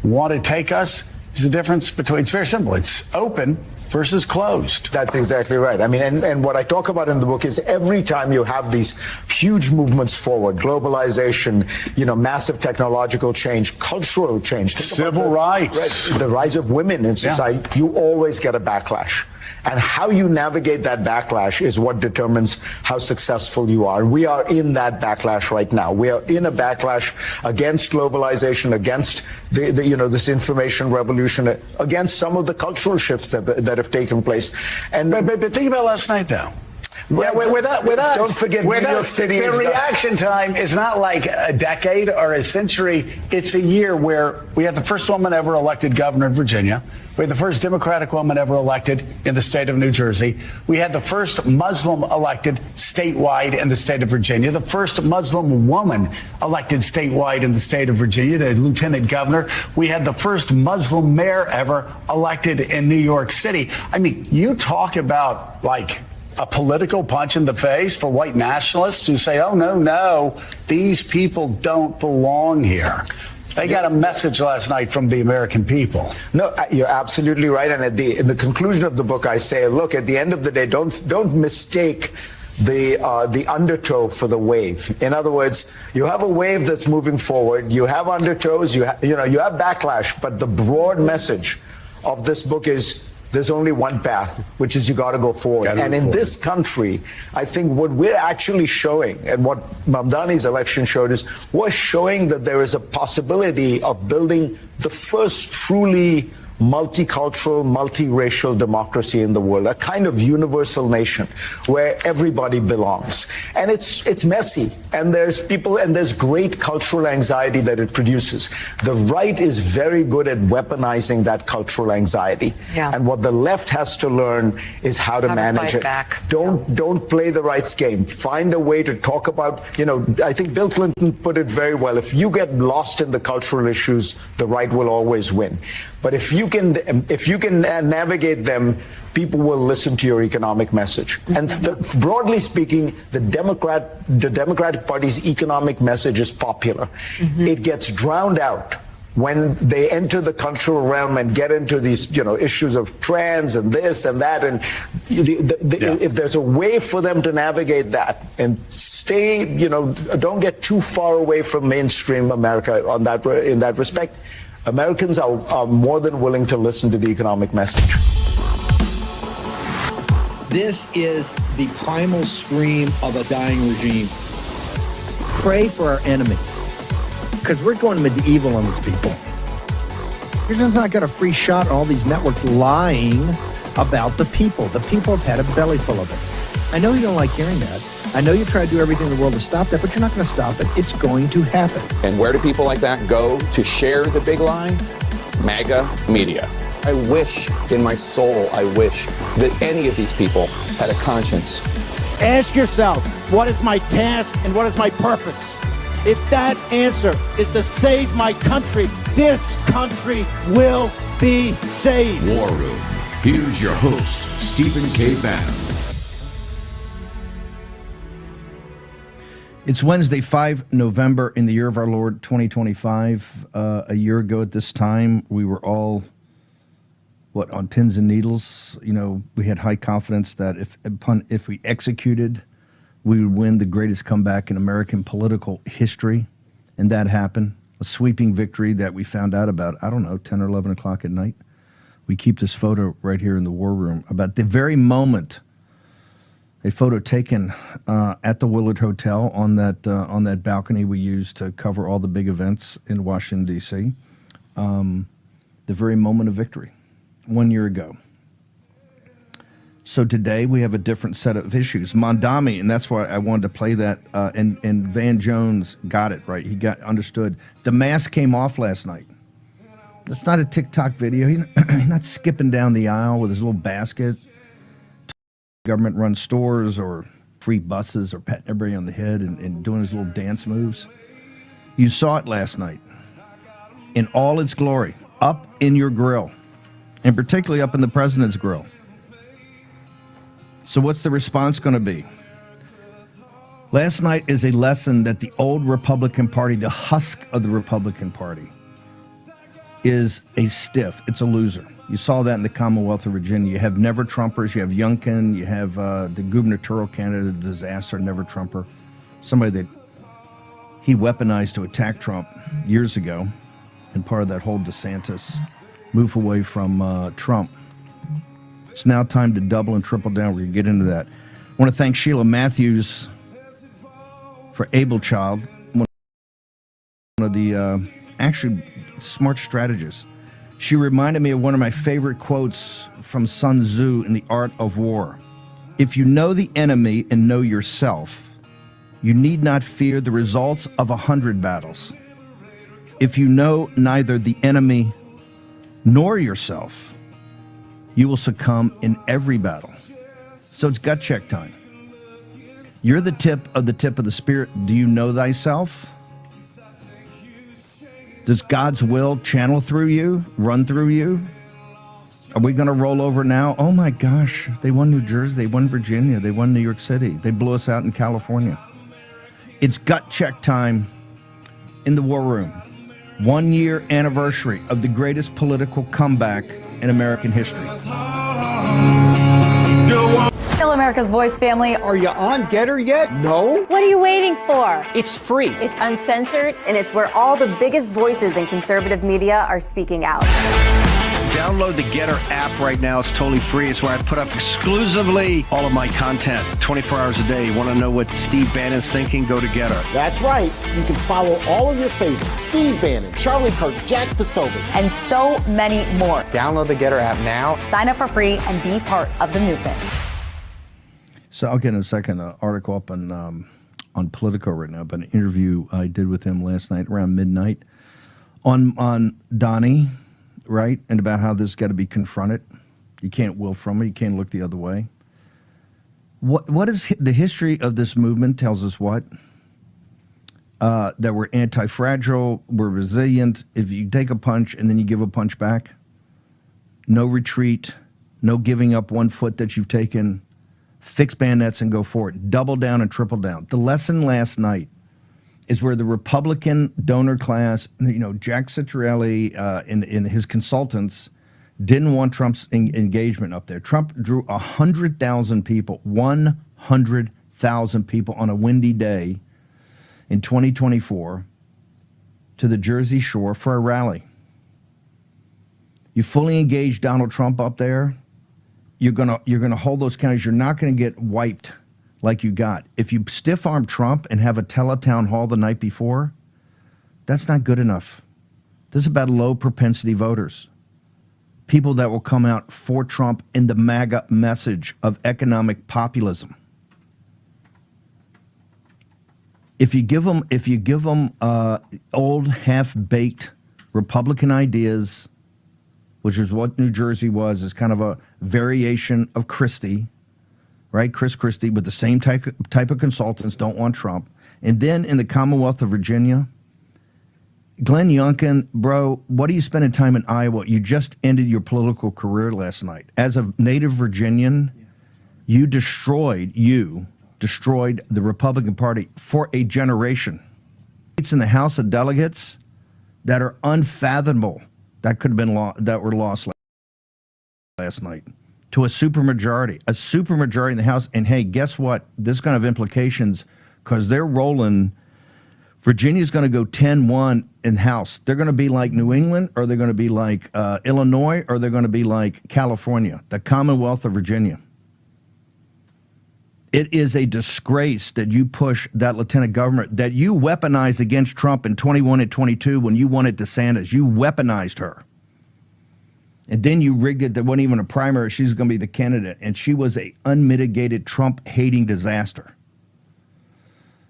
want to take us is the difference between, it's very simple. It's open versus closed. That's exactly right. I mean, and what I talk about in the book is every time you have these huge movements forward, globalization, massive technological change, cultural change, civil rights, the rise of women in society, you always get a backlash. And how you navigate that backlash is what determines how successful you are. We are in that backlash right now. We are in a backlash against globalization, against this information revolution, against some of the cultural shifts that have taken place. And but think about last night, though. Yeah, with us. Don't forget New York City. The reaction time is not like a decade or a century. It's a year where we had the first woman ever elected governor in Virginia. We had the first Democratic woman ever elected in the state of New Jersey. We had the first Muslim elected statewide in the state of Virginia. The first Muslim woman elected statewide in the state of Virginia, the lieutenant governor. We had the first Muslim mayor ever elected in New York City. I mean, you talk about like a political punch in the face for white nationalists who say, oh, no, these people don't belong here. They got a message last night from the American people. No, you're absolutely right. And in the conclusion of the book, I say, look, at the end of the day, don't mistake the undertow for the wave. In other words, you have a wave that's moving forward. You have undertows. You have backlash. But the broad message of this book is there's only one path, which is you got to go forward. And in this country, I think what we're actually showing and what Mamdani's election showed is we're showing that there is a possibility of building the first truly multicultural, multiracial democracy in the world, a kind of universal nation where everybody belongs. And it's messy, and there's great cultural anxiety that it produces. The right is very good at weaponizing that cultural anxiety. Yeah. And what the left has to learn is how to manage it. Don't play the right's game. Find a way to talk about, I think Bill Clinton put it very well. If you get lost in the cultural issues, the right will always win. But if you can navigate them, people will listen to your economic message. And broadly speaking, the Democratic Party's economic message is popular. Mm-hmm. It gets drowned out when they enter the cultural realm and get into these, issues of trans and this and that, and if there's a way for them to navigate that and stay, don't get too far away from mainstream America in that respect, Americans are more than willing to listen to the economic message. This is the primal scream of a dying regime. Pray for our enemies, because we're going medieval on these people. You're just not got a free shot on all these networks lying about the people. The people have had a belly full of it. I know you don't like hearing that. I know you try to do everything in the world to stop that, but you're not going to stop it. It's going to happen. And where do people like that go to share the big lie? MAGA media. I wish in my soul, I wish that any of these people had a conscience. Ask yourself, what is my task and what is my purpose? If that answer is to save my country, this country will be saved. War Room. Here's your host, Stephen K. Bannon. It's Wednesday, 5 November in the year of our Lord, 2025. A year ago at this time, we were all, on pins and needles. We had high confidence that if we executed, we would win the greatest comeback in American political history. And that happened. A sweeping victory that we found out about, 10 or 11 o'clock at night. We keep this photo right here in the War Room. About the very moment, a photo taken at the Willard Hotel on that balcony we used to cover all the big events in Washington, D.C. The very moment of victory, 1 year ago. So today we have a different set of issues. Mondami, and that's why I wanted to play that, and Van Jones got it right. He understood. The mask came off last night. That's not a TikTok video. He's not skipping down the aisle with his little basket. Government-run stores or free buses or patting everybody on the head and doing his little dance moves. You saw it last night in all its glory, up in your grill, and particularly up in the president's grill. So what's the response going to be? Last night is a lesson that the old Republican Party, the husk of the Republican Party, is a stiff. It's a loser. You saw that in the Commonwealth of Virginia. You have never-Trumpers. You have Youngkin. You have the gubernatorial candidate, disaster never-Trumper, somebody that he weaponized to attack Trump years ago, and part of that whole DeSantis move away from Trump. It's now time to double and triple down. We're going to get into that. I want to thank Sheila Matthews for Able Child, one of the actually smart strategists. She reminded me of one of my favorite quotes from Sun Tzu in The Art of War. If you know the enemy and know yourself, you need not fear the results of 100 battles. If you know neither the enemy nor yourself, you will succumb in every battle. So it's gut check time. You're the tip of the Spirit. Do you know thyself? Does God's will channel through you, run through you? Are we going to roll over now? Oh my gosh, they won New Jersey, they won Virginia, they won New York City, they blew us out in California. It's gut check time in the War Room. 1 year anniversary of the greatest political comeback in American history. Still America's Voice family. Are you on Getter yet? No? What are you waiting for? It's free. It's uncensored, and it's where all the biggest voices in conservative media are speaking out. Download the Getter app right now. It's totally free. It's where I put up exclusively all of my content 24 hours a day. You want to know what Steve Bannon's thinking? Go to Getter. That's right. You can follow all of your favorites. Steve Bannon, Charlie Kirk, Jack Posobiec, And so many more. Download the Getter app now. Sign up for free and be part of the movement. So I'll get in a second an article up on Politico right now, but an interview I did with him last night around midnight on Donnie, right, and about how this got to be confronted. You can't will from it. You can't look the other way. What is the history of this movement tells us what? That we're anti-fragile, we're resilient. If you take a punch and then you give a punch back, no retreat, no giving up 1 foot that you've taken, fix bayonets and go forward. Double down and triple down. The lesson last night is where the Republican donor class, Jack Citrelli and his consultants didn't want Trump's engagement up there. Trump drew 100,000 people, 100,000 people on a windy day in 2024 to the Jersey Shore for a rally. You fully engage Donald Trump up there, you're gonna hold those counties. You're not gonna get wiped like you got. If you stiff-arm Trump and have a teletown hall the night before, that's not good enough. This is about low propensity voters. People that will come out for Trump in the MAGA message of economic populism. If you give them old, half-baked Republican ideas, which is what New Jersey was, is kind of a variation of Christie, right? Chris Christie with the same type of consultants, don't want Trump. And then in the Commonwealth of Virginia, Glenn Youngkin, bro, what are you spending time in Iowa? You just ended your political career last night. As a native Virginian, you destroyed the Republican Party for a generation. It's in the House of Delegates that are unfathomable that could have been that were lost last night to a supermajority in the House. And hey, guess what? This is going to have implications because they're rolling. Virginia's going to go 10-1 in House. They're going to be like New England, or they're going to be like Illinois, or they're going to be like California, the Commonwealth of Virginia. It is a disgrace that you push that lieutenant governor, that you weaponized against Trump in 21 and 22 when you wanted DeSantis. You weaponized her. And then you rigged it. There wasn't even a primary. She's going to be the candidate. And she was an unmitigated Trump-hating disaster.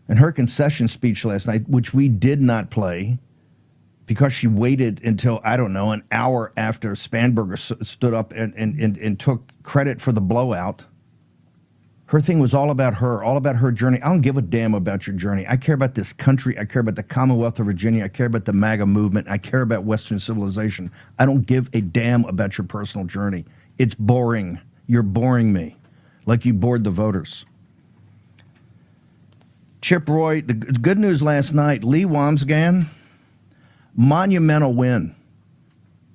And her concession speech last night, which we did not play because she waited until, I don't know, an hour after Spanberger stood up and took credit for the blowout. Her thing was all about her journey. I don't give a damn about your journey. I care about this country. I care about the Commonwealth of Virginia. I care about the MAGA movement. I care about Western civilization. I don't give a damn about your personal journey. It's boring. You're boring me like you bored the voters. Chip Roy, the good news last night, Lee Wamsghan, monumental win.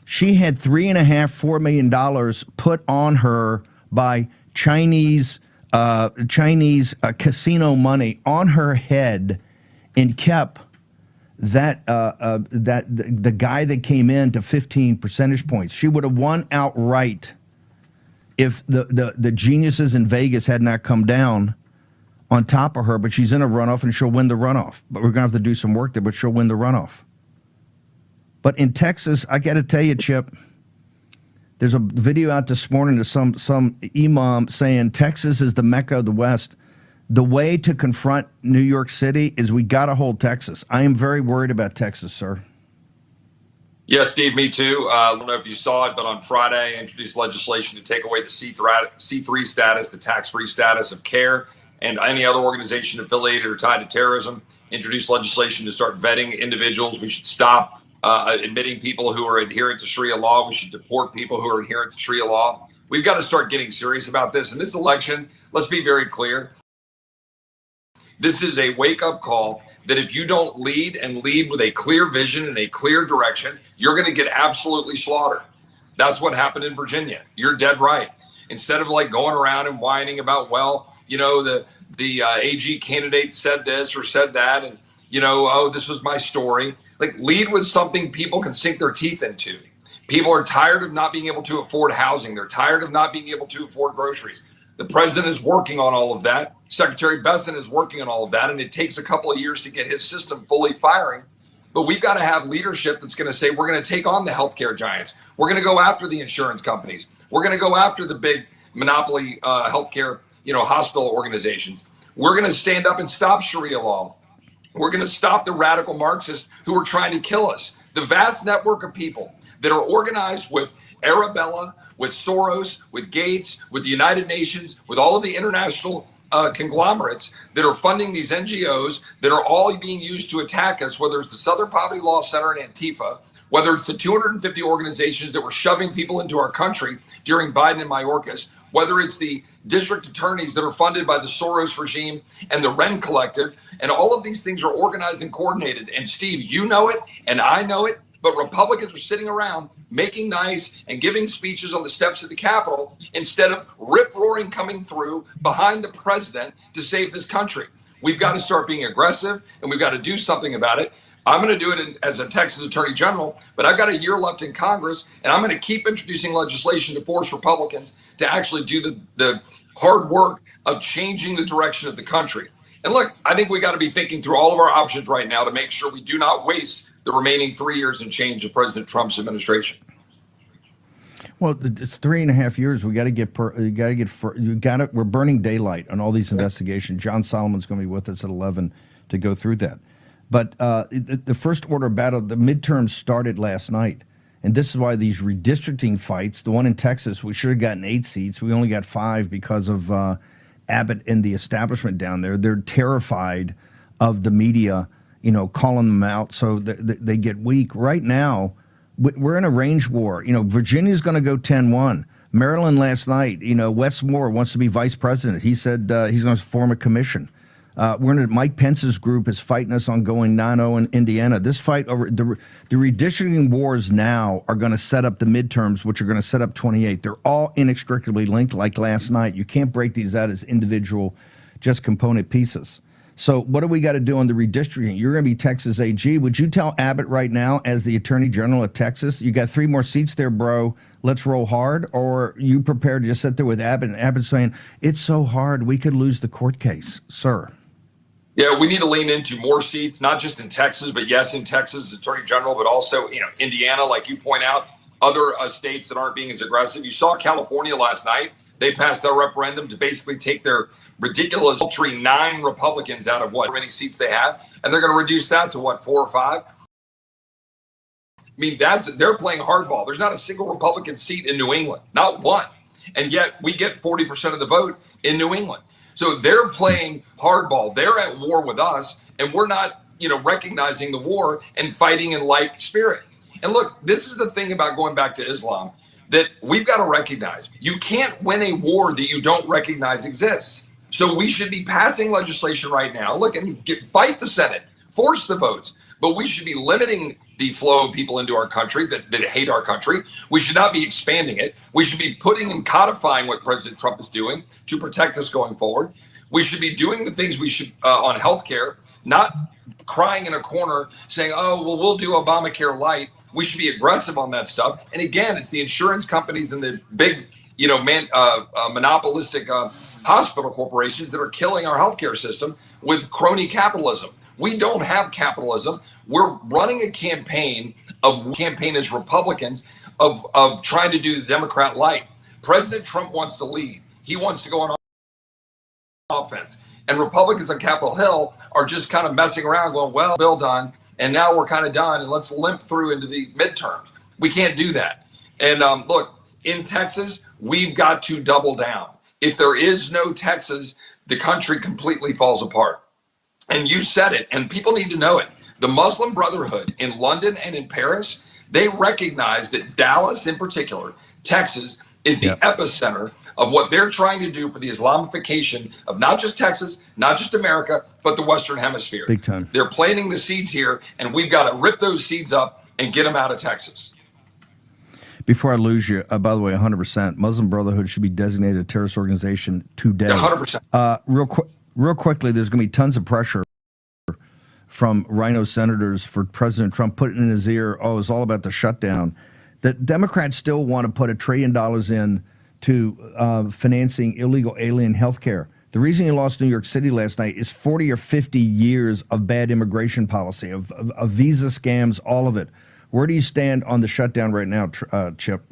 She had $3.5–4 million put on her by Chinese casino money on her head, and kept the guy that came in to 15 percentage points. She would have won outright if the geniuses in Vegas had not come down on top of her, but she's in a runoff and she'll win the runoff. But we're going to have to do some work there, but she'll win the runoff. But in Texas, I got to tell you, Chip, there's a video out this morning to some imam saying Texas is the Mecca of the West. The way to confront New York City is we got to hold Texas. I am very worried about Texas, sir. Yes, Steve, me too. I don't know if you saw it, but on Friday, I introduced legislation to take away the C3 status, the tax-free status of CARE, and any other organization affiliated or tied to terrorism. Introduced legislation to start vetting individuals. We should stop admitting people who are adherent to Sharia law. We should deport people who are adherent to Sharia law. We've got to start getting serious about this. In this election, let's be very clear. This is a wake-up call that if you don't lead with a clear vision and a clear direction, you're going to get absolutely slaughtered. That's what happened in Virginia. You're dead right. Instead of like going around and whining about, well, you know, the AG candidate said this or said that, and, you know, oh, this was my story. Like, lead with something people can sink their teeth into. People are tired of not being able to afford housing. They're tired of not being able to afford groceries. The president is working on all of that. Secretary Besson is working on all of that, and it takes a couple of years to get his system fully firing. But we've got to have leadership that's going to say, we're going to take on the healthcare giants. We're going to go after the insurance companies. We're going to go after the big monopoly healthcare, hospital organizations. We're going to stand up and stop Sharia law. We're going to stop the radical Marxists who are trying to kill us. The vast network of people that are organized with Arabella, with Soros, with Gates, with the United Nations, with all of the international conglomerates that are funding these NGOs that are all being used to attack us, whether it's the Southern Poverty Law Center and Antifa, whether it's the 250 organizations that were shoving people into our country during Biden and Mayorkas, whether it's the district attorneys that are funded by the Soros regime and the Wren Collective, and all of these things are organized and coordinated. And Steve, you know it, and I know it, but Republicans are sitting around making nice and giving speeches on the steps of the Capitol instead of rip-roaring coming through behind the president to save this country. We've got to start being aggressive, and we've got to do something about it. I'm going to do it as a Texas Attorney General, but I've got a year left in Congress, and I'm going to keep introducing legislation to force Republicans to actually do the hard work of changing the direction of the country. And look, I think we got to be thinking through all of our options right now to make sure we do not waste the remaining 3 years and change of President Trump's administration. Well, it's 3.5 years. We're burning daylight on all these investigations. John Solomon's going to be with us at 11 to go through that. But the first order of battle, the midterms started last night. And this is why these redistricting fights, the one in Texas, we should have gotten 8 seats. We only got 5 because of Abbott and the establishment down there. They're terrified of the media, calling them out so they get weak. Right now, we're in a range war. Virginia's going to go 10-1. Maryland last night, Wes Moore wants to be vice president. He said he's going to form a commission. Mike Pence's group is fighting us on going 9-0 in Indiana. This fight over the redistricting wars now are going to set up the midterms, which are going to set up 28. They're all inextricably linked like last night. You can't break these out as individual, just component pieces. So what do we got to do on the redistricting? You're going to be Texas AG. Would you tell Abbott right now, as the Attorney General of Texas, you got 3 more seats there, bro, let's roll hard? Or are you prepared to just sit there with Abbott and Abbott saying, it's so hard, we could lose the court case, sir? Yeah, we need to lean into more seats, not just in Texas, but yes, in Texas, Attorney General, but also, Indiana, like you point out, other states that aren't being as aggressive. You saw California last night. They passed their referendum to basically take their ridiculous 9 Republicans out of how many seats they have, and they're going to reduce that to 4 or 5. I mean, they're playing hardball. There's not a single Republican seat in New England, not one, and yet we get 40% of the vote in New England. So they're playing hardball. They're at war with us, and we're not, recognizing the war and fighting in like spirit. And look, this is the thing about going back to Islam that we've got to recognize. You can't win a war that you don't recognize exists. So we should be passing legislation right now. Look, and fight the Senate, force the votes, but we should be limiting the flow of people into our country that hate our country. We should not be expanding it. We should be putting and codifying what President Trump is doing to protect us going forward. We should be doing the things we should on healthcare, not crying in a corner saying, oh, well, we'll do Obamacare light. We should be aggressive on that stuff. And again, it's the insurance companies and the big, monopolistic hospital corporations that are killing our healthcare system with crony capitalism. We don't have capitalism. We're running a campaign as Republicans of trying to do the Democrat light. President Trump wants to lead. He wants to go on offense. And Republicans on Capitol Hill are just kind of messing around going, well, bill done, and now we're kind of done, and let's limp through into the midterms. We can't do that. And look, in Texas, we've got to double down. If there is no Texas, the country completely falls apart. And you said it, and people need to know it. The Muslim Brotherhood in London and in Paris, they recognize that Dallas in particular, Texas, is the epicenter of what they're trying to do for the Islamification of not just Texas, not just America, but the Western Hemisphere. Big time. They're planting the seeds here, and we've got to rip those seeds up and get them out of Texas. Before I lose you, by the way, 100%, Muslim Brotherhood should be designated a terrorist organization today. 100%. Real quickly, there's going to be tons of pressure from rhino senators for President Trump putting in his ear, oh, it's all about the shutdown. The Democrats still want to put $1 trillion in to financing illegal alien health care. The reason he lost New York City last night is 40 or 50 years of bad immigration policy, of visa scams, all of it. Where do you stand on the shutdown right now, Chip?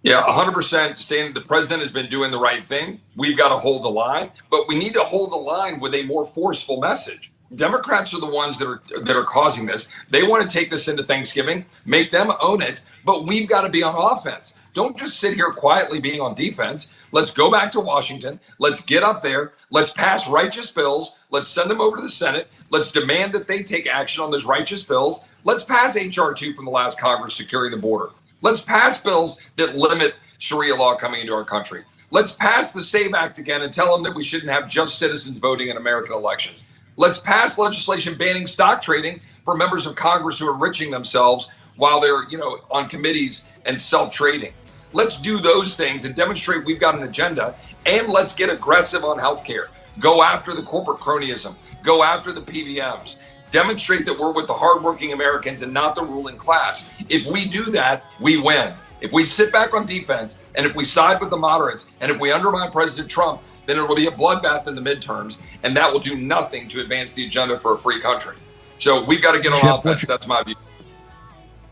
Yeah, 100% stand. The president has been doing the right thing. We've got to hold the line, but we need to hold the line with a more forceful message. Democrats are the ones that are causing this. They want to take this into Thanksgiving, make them own it, but we've got to be on offense. Don't just sit here quietly being on defense. Let's go back to Washington. Let's get up there. Let's pass righteous bills. Let's send them over to the Senate. Let's demand that they take action on those righteous bills. Let's pass H.R. 2 from the last Congress securing the border. Let's pass bills that limit Sharia law coming into our country. Let's pass the SAVE Act again and tell them that we shouldn't have just citizens voting in American elections. Let's pass legislation banning stock trading for members of Congress who are enriching themselves while they're, on committees and self-trading. Let's do those things and demonstrate we've got an agenda, and let's get aggressive on healthcare. Go after the corporate cronyism. Go after the PBMs. Demonstrate that we're with the hardworking Americans and not the ruling class. If we do that, we win. If we sit back on defense, and if we side with the moderates, and if we undermine President Trump, then it will be a bloodbath in the midterms, and that will do nothing to advance the agenda for a free country. So we've got to get on offense. That's my view.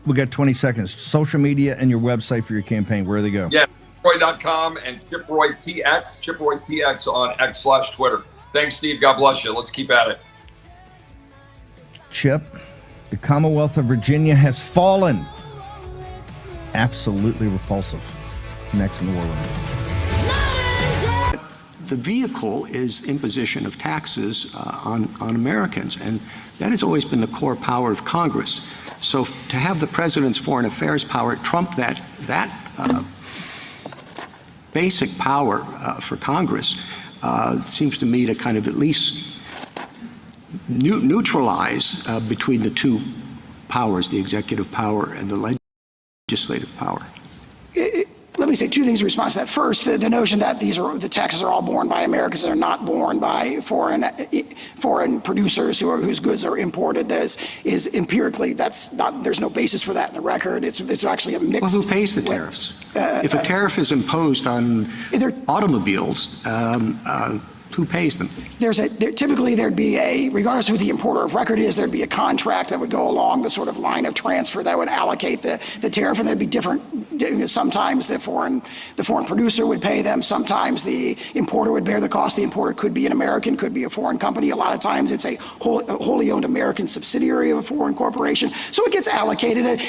We got 20 seconds. Social media and your website for your campaign. Where do they go? Yeah, ChipRoy.com and ChipRoyTX, ChipRoyTX on X/Twitter. Thanks, Steve. God bless you. Let's keep at it. Chip, the Commonwealth of Virginia has fallen. Absolutely repulsive. Next in the War Room. The vehicle is imposition of taxes on Americans, and that has always been the core power of Congress. So to have the president's foreign affairs power trump that basic power for Congress seems to me to kind of at least neutralize between the two powers, the executive power and the legislative power. Let me say two things in response to that. First, the notion that the taxes are all borne by Americans and are not borne by foreign producers whose goods are imported is empirically, there's no basis for that in the record. It's actually a mix. Well, who pays the tariffs? If a tariff is imposed on automobiles, who pays them? Typically there'd be regardless of who the importer of record is, there'd be a contract that would go along the sort of line of transfer that would allocate the tariff, and there'd be different. Sometimes the foreign producer would pay them. Sometimes the importer would bear the cost. The importer could be an American, could be a foreign company. A lot of times it's a wholly owned American subsidiary of a foreign corporation. So it gets allocated.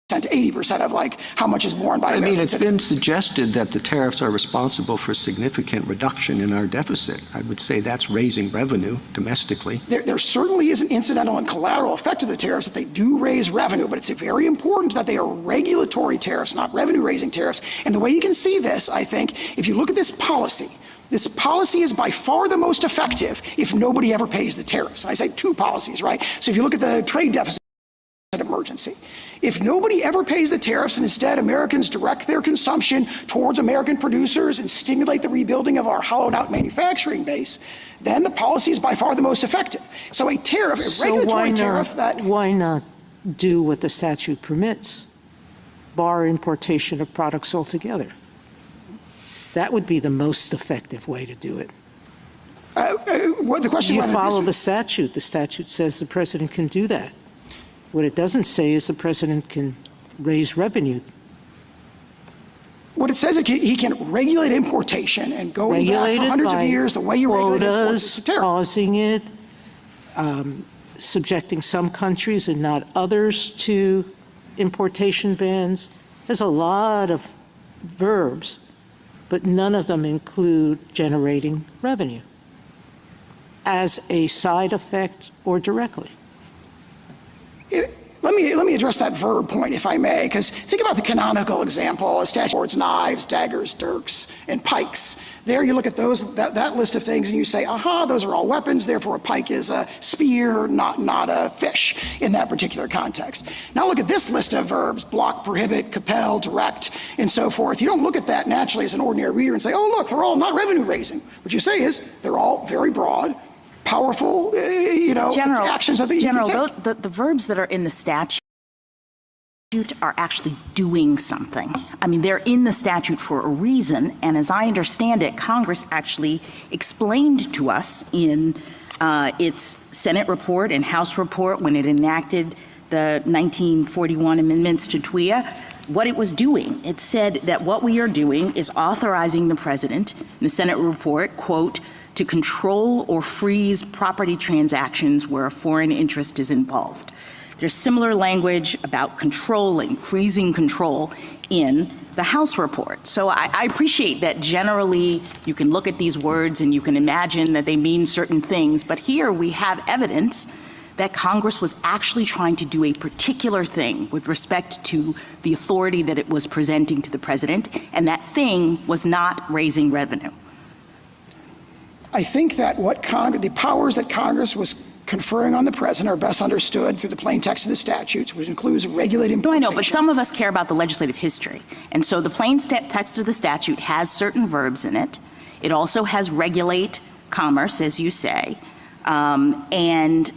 To 80% of how much is borne by American it's citizens. been suggested that the tariffs are responsible for significant reduction in our deficit. I would say that's raising revenue domestically. There certainly is an incidental and collateral effect of the tariffs that they do raise revenue, but it's very important that they are regulatory tariffs, not revenue-raising tariffs. And the way you can see this, I think, if you look at this policy is by far the most effective if nobody ever pays the tariffs. And I say two policies, right? So if you look at the trade deficit emergency, if nobody ever pays the tariffs and instead Americans direct their consumption towards American producers and stimulate the rebuilding of our hollowed out manufacturing base, then the policy is by far the most effective. So a tariff, a regulatory tariff that... Why not do what the statute permits? Bar importation of products altogether. That would be the most effective way to do it. The question you follow the statute. The statute says the president can do that. What it doesn't say is the president can raise revenue. What it says is he can regulate importation and go back for hundreds of years the way you regulate quotas, pausing it, subjecting some countries and not others to importation bans. There's a lot of verbs, but none of them include generating revenue as a side effect or directly. Let me address that verb point, if I may, because think about the canonical example: statute swords, knives, daggers, dirks, and pikes. There, you look at that list of things, and you say, "Aha, those are all weapons. Therefore, a pike is a spear, not a fish in that particular context." Now, look at this list of verbs: block, prohibit, compel, direct, and so forth. You don't look at that naturally as an ordinary reader and say, "Oh, look, they're all not revenue raising." What you say is they're all very broad, powerful, actions that you can take. The verbs that are in the statute are actually doing something. I mean, they're in the statute for a reason, and as I understand it, Congress actually explained to us in its Senate report and House report when it enacted the 1941 amendments to TWIA what it was doing. It said that what we are doing is authorizing the president, in the Senate report, quote, to control or freeze property transactions where a foreign interest is involved. There's similar language about controlling, freezing control in the House report. So I appreciate that generally you can look at these words and you can imagine that they mean certain things, but here we have evidence that Congress was actually trying to do a particular thing with respect to the authority that it was presenting to the president, and that thing was not raising revenue. I think that the powers that Congress was conferring on the president are best understood through the plain text of the statutes, which includes regulating. No, I know, but some of us care about the legislative history. And so the plain text of the statute has certain verbs in it. It also has regulate commerce, as you say. And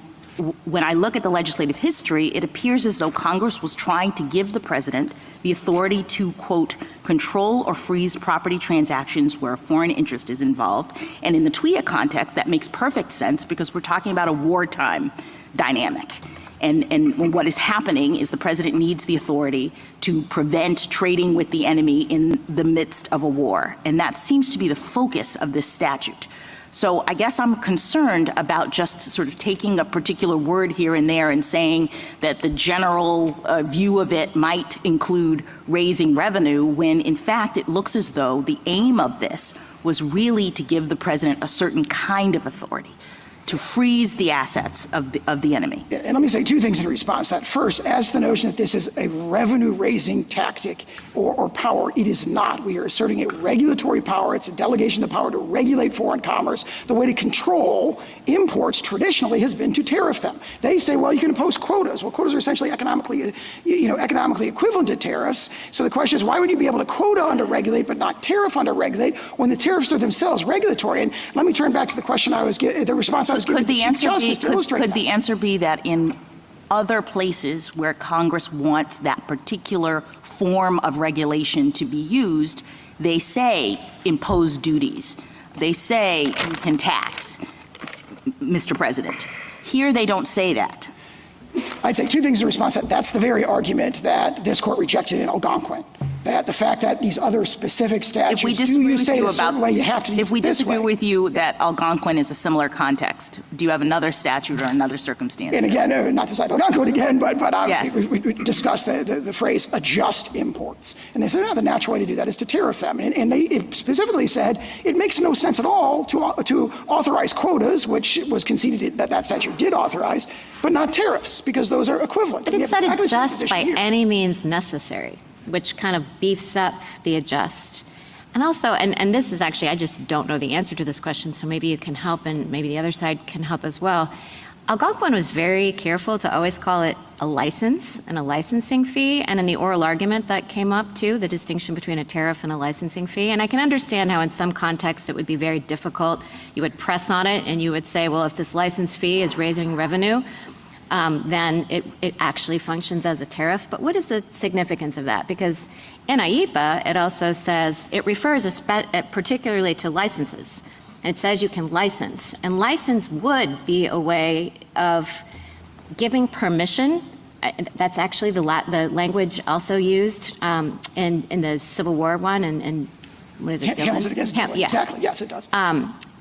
when I look at the legislative history, it appears as though Congress was trying to give the president the authority to, quote, control or freeze property transactions where a foreign interest is involved. And in the TWIA context, that makes perfect sense because we're talking about a wartime dynamic. And what is happening is the president needs the authority to prevent trading with the enemy in the midst of a war. And that seems to be the focus of this statute. So I guess I'm concerned about just sort of taking a particular word here and there and saying that the general view of it might include raising revenue when in fact it looks as though the aim of this was really to give the president a certain kind of authority to freeze the assets of the enemy. And let me say two things in response to that. First, as the notion that this is a revenue-raising tactic or power, it is not. We are asserting a regulatory power. It's a delegation of the power to regulate foreign commerce. The way to control imports traditionally has been to tariff them. They say, well, you can impose quotas. Well, quotas are essentially economically equivalent to tariffs. So the question is, why would you be able to quota under regulate but not tariff under regulate when the tariffs are themselves regulatory? And let me turn back to the question the response I was giving to the Chief Justice to illustrate that. Could the answer be that in other places where Congress wants that particular form of regulation to be used, they say impose duties. They say you can tax, Mr. President. Here they don't say that. I'd say two things in response to that. That's the very argument that this court rejected in Algonquin. That the fact that these other specific statutes do say it a certain way, you have to use it this way. If we disagree with you that Algonquin is a similar context, do you have another statute or another circumstance? And again, not to cite Algonquin again, but obviously yes. we discussed the phrase adjust imports. And they said, the natural way to do that is to tariff them. And it specifically said it makes no sense at all to authorize quotas, which was conceded that statute did authorize, but not tariffs, because those are equivalent. But it said adjust by any means necessary, which kind of beefs up the adjust. And also, and this is actually, I just don't know the answer to this question, so maybe you can help and maybe the other side can help as well. Algonquin was very careful to always call it a license and a licensing fee, and in the oral argument that came up too, the distinction between a tariff and a licensing fee. And I can understand how in some contexts it would be very difficult. You would press on it and you would say, well, if this license fee is raising revenue, then it actually functions as a tariff. But what is the significance of that? Because in IEPA, it also says, it refers particularly to licenses. It says you can license. And license would be a way of giving permission. That's actually the language also used in the Civil War one and what is it? Hamilton against Dillon. Yeah. Exactly, yes, it does.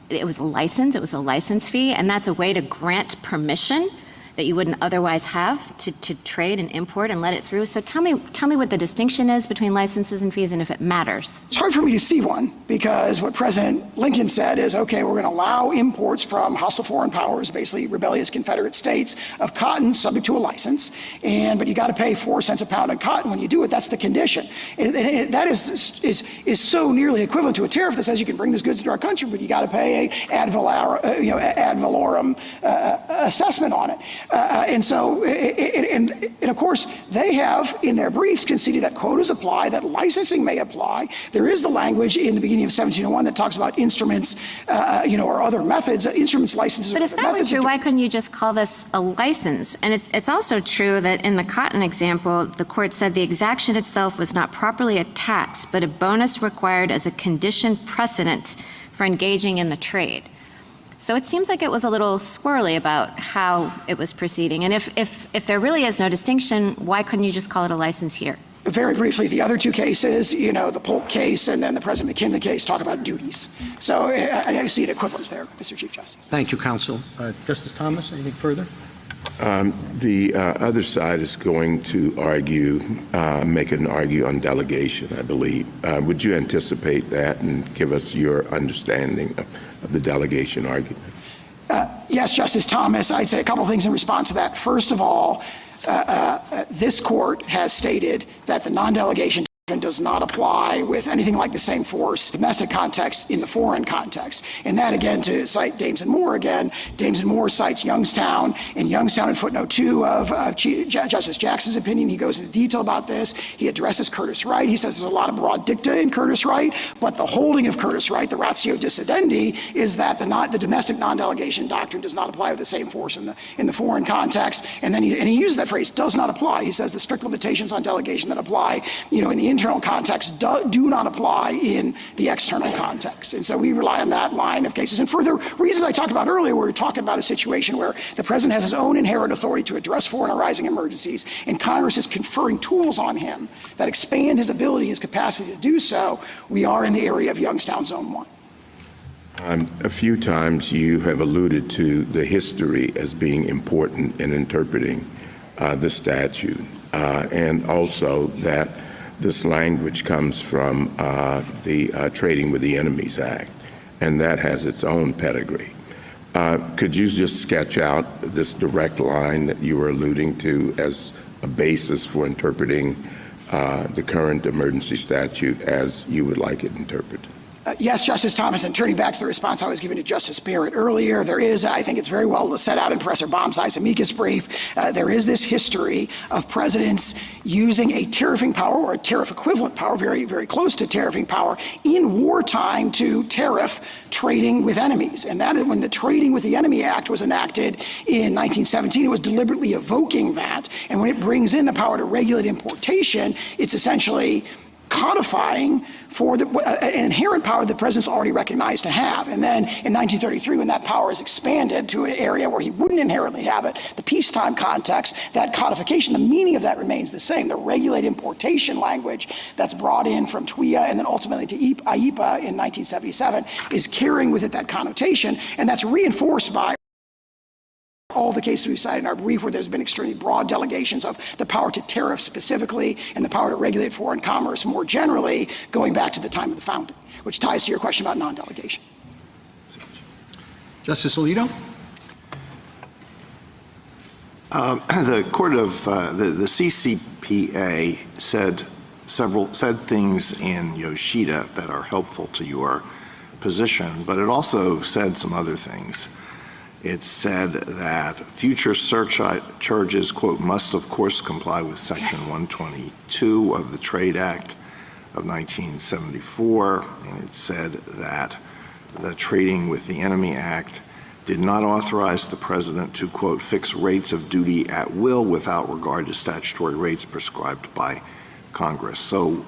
It was a license, it was a license fee, and that's a way to grant permission that you wouldn't otherwise have to trade and import and let it through. So tell me what the distinction is between licenses and fees and if it matters. It's hard for me to see one because what President Lincoln said is, okay, we're going to allow imports from hostile foreign powers, basically rebellious Confederate states, of cotton subject to a license. But you got to pay 4 cents a pound on cotton. When you do it, that's the condition. That is so nearly equivalent to a tariff that says you can bring these goods into our country, but you got to pay a ad valorem assessment on it. And of course, they have in their briefs conceded that quotas apply, that licensing may apply. There is the language in the beginning of 1701 that talks about instruments, or other methods, instruments, licenses. But if that were true, why couldn't you just call this a license? And it's also true that in the cotton example, the court said the exaction itself was not properly a tax, but a bonus required as a condition precedent for engaging in the trade. So it seems like it was a little squirrely about how it was proceeding. And if there really is no distinction, why couldn't you just call it a license here? Very briefly, the other two cases, the Polk case and then the President McKinley case, talk about duties. So I see an equivalence there, Mr. Chief Justice. Thank you, counsel. Justice Thomas, anything further? The other side is going to make an argue on delegation, I believe. Would you anticipate that and give us your understanding of the delegation argument? Yes, Justice Thomas. I'd say a couple things in response to that. First of all, this court has stated that the non-delegation does not apply with anything like the same force, domestic context in the foreign context. And that, again, to cite Dames and Moore again, Dames and Moore cites Youngstown, and Youngstown in footnote 2 of Justice Jackson's opinion, he goes into detail about this. He addresses Curtis Wright. He says there's a lot of broad dicta in Curtis Wright, but the holding of Curtis Wright, the ratio dissidenti, is that the domestic non-delegation doctrine does not apply with the same force in the foreign context. And then he uses that phrase, does not apply. He says the strict limitations on delegation that apply, in the internal context do not apply in the external context. And so we rely on that line of cases. And for the reasons I talked about earlier, where we're talking about a situation where the president has his own inherent authority to address foreign arising emergencies, and Congress is conferring tools on him that expand his ability, his capacity to do so, we are in the area of Youngstown Zone 1. A few times you have alluded to the history as being important in interpreting the statute, and also that this language comes from the Trading with the Enemies Act, and that has its own pedigree. Could you just sketch out this direct line that you were alluding to as a basis for interpreting the current emergency statute as you would like it interpreted? Yes, Justice Thomas, and turning back to the response I was giving to Justice Barrett earlier, there is, I think it's very well set out in Professor Baumsei's amicus brief, there is this history of presidents using a tariffing power or a tariff equivalent power, very, very close to tariffing power, in wartime to tariff trading with enemies. And that is when the Trading with the Enemy Act was enacted in 1917, it was deliberately evoking that. And when it brings in the power to regulate importation, it's essentially codifying for an inherent power the president's already recognized to have. And then in 1933, when that power is expanded to an area where he wouldn't inherently have it, the peacetime context, that codification, the meaning of that remains the same. The regulate importation language that's brought in from TWIA and then ultimately to IEPA in 1977 is carrying with it that connotation, and that's reinforced by all the cases we've cited in our brief where there's been extremely broad delegations of the power to tariff specifically and the power to regulate foreign commerce more generally, going back to the time of the founding, which ties to your question about non-delegation. Justice Alito? The court of the CCPA said things in Yoshida that are helpful to your position, but it also said some other things. It said that future surcharges, quote, must of course comply with Section 122 of the Trade Act of 1974. And it said that the Trading with the Enemy Act did not authorize the president to, quote, fix rates of duty at will without regard to statutory rates prescribed by Congress. So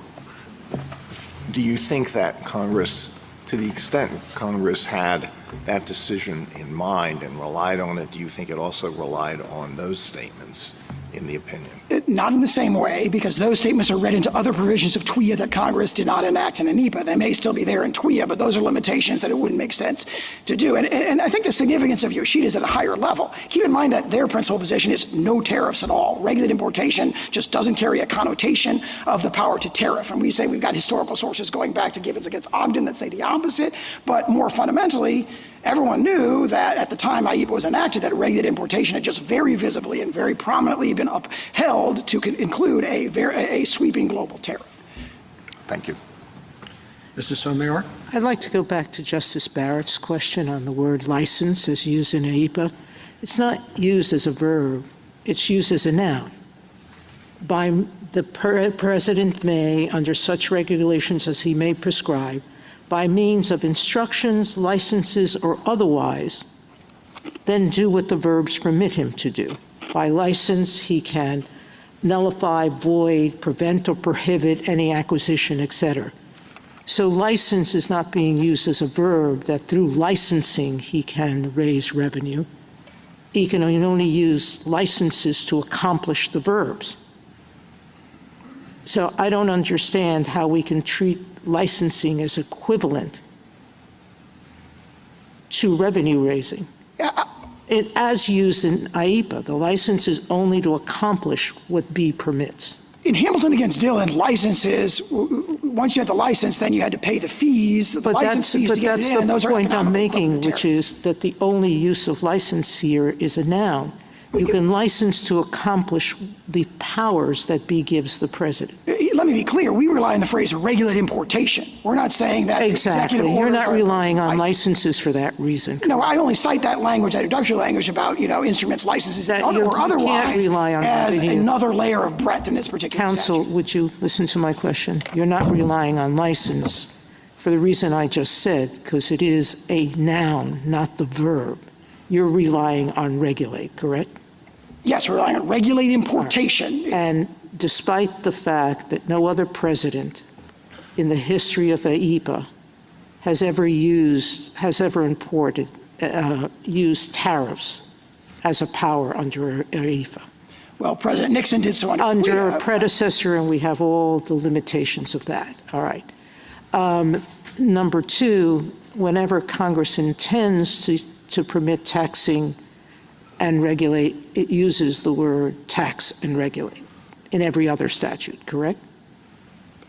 do you think that Congress, to the extent Congress had that decision in mind and relied on it, do you think it also relied on those statements in the opinion? Not in the same way, because those statements are read into other provisions of TWIA that Congress did not enact in ANIPA. They may still be there in TWIA, but those are limitations that it wouldn't make sense to do. And I think the significance of Yoshida is at a higher level. Keep in mind that their principal position is no tariffs at all. Regulated importation just doesn't carry a connotation of the power to tariff. And we say we've got historical sources going back to Gibbons against Ogden that say the opposite. But more fundamentally, everyone knew that at the time IEPA was enacted that regulated importation had just very visibly and very prominently been upheld to include a sweeping global tariff. Thank you. Mr. Sotomayor? I'd like to go back to Justice Barrett's question on the word license as used in IEPA. It's not used as a verb. It's used as a noun. By the president may, under such regulations as he may prescribe, by means of instructions, licenses, or otherwise, then do what the verbs permit him to do. By license, he can nullify, void, prevent, or prohibit any acquisition, etc. So license is not being used as a verb that through licensing he can raise revenue. He can only use licenses to accomplish the verbs. So I don't understand how we can treat licensing as equivalent to revenue raising. As used in IEPA, the license is only to accomplish what B permits. In Hamilton against Dillon, licenses, once you had the license, then you had to pay the fees, But that's the point I'm making, which is that the only use of license here is a noun. You can license to accomplish the powers that B gives the president. Let me be clear. We rely on the phrase regulate importation. We're not saying that. Exactly. You're not relying on licenses for that reason. No, I only cite that language, that introductory language about, instruments, licenses, or otherwise, can't rely on as revenue. another layer of breadth in this particular Counsel, would you listen to my question? You're not relying on license for the reason I just said, because it is a noun, not the verb. You're relying on regulate, correct? Yes, we're relying on regulate importation. And despite the fact that no other president in the history of IEPA has ever used tariffs as a power under IEPA. Well, President Nixon did so under a predecessor, and we have all the limitations of that. All right. Number two, whenever Congress intends to permit taxing and regulate, it uses the word tax and regulate in every other statute, correct?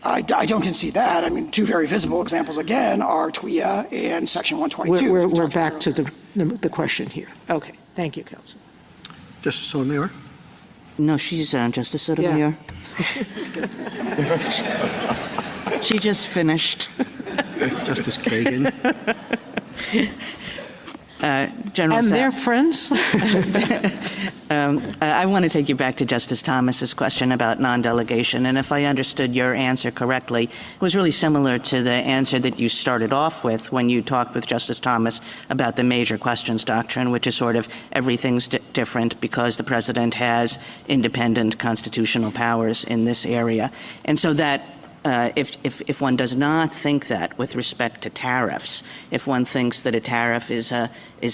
I don't concede that. I mean, two very visible examples, again, are TWIA and Section 122. We're back to the question here. Okay. Thank you, Counsel. Justice Sotomayor? No, she's Justice Sotomayor. Yeah. She just finished. Justice Kagan. General and they're friends? I want to take you back to Justice Thomas's question about non-delegation. And if I understood your answer correctly, it was really similar to the answer that you started off with when you talked with Justice Thomas about the major questions doctrine, which is sort of everything's different because the president has independent constitutional powers in this area. And so that if one does not think that with respect to tariffs, if one thinks that a tariff is a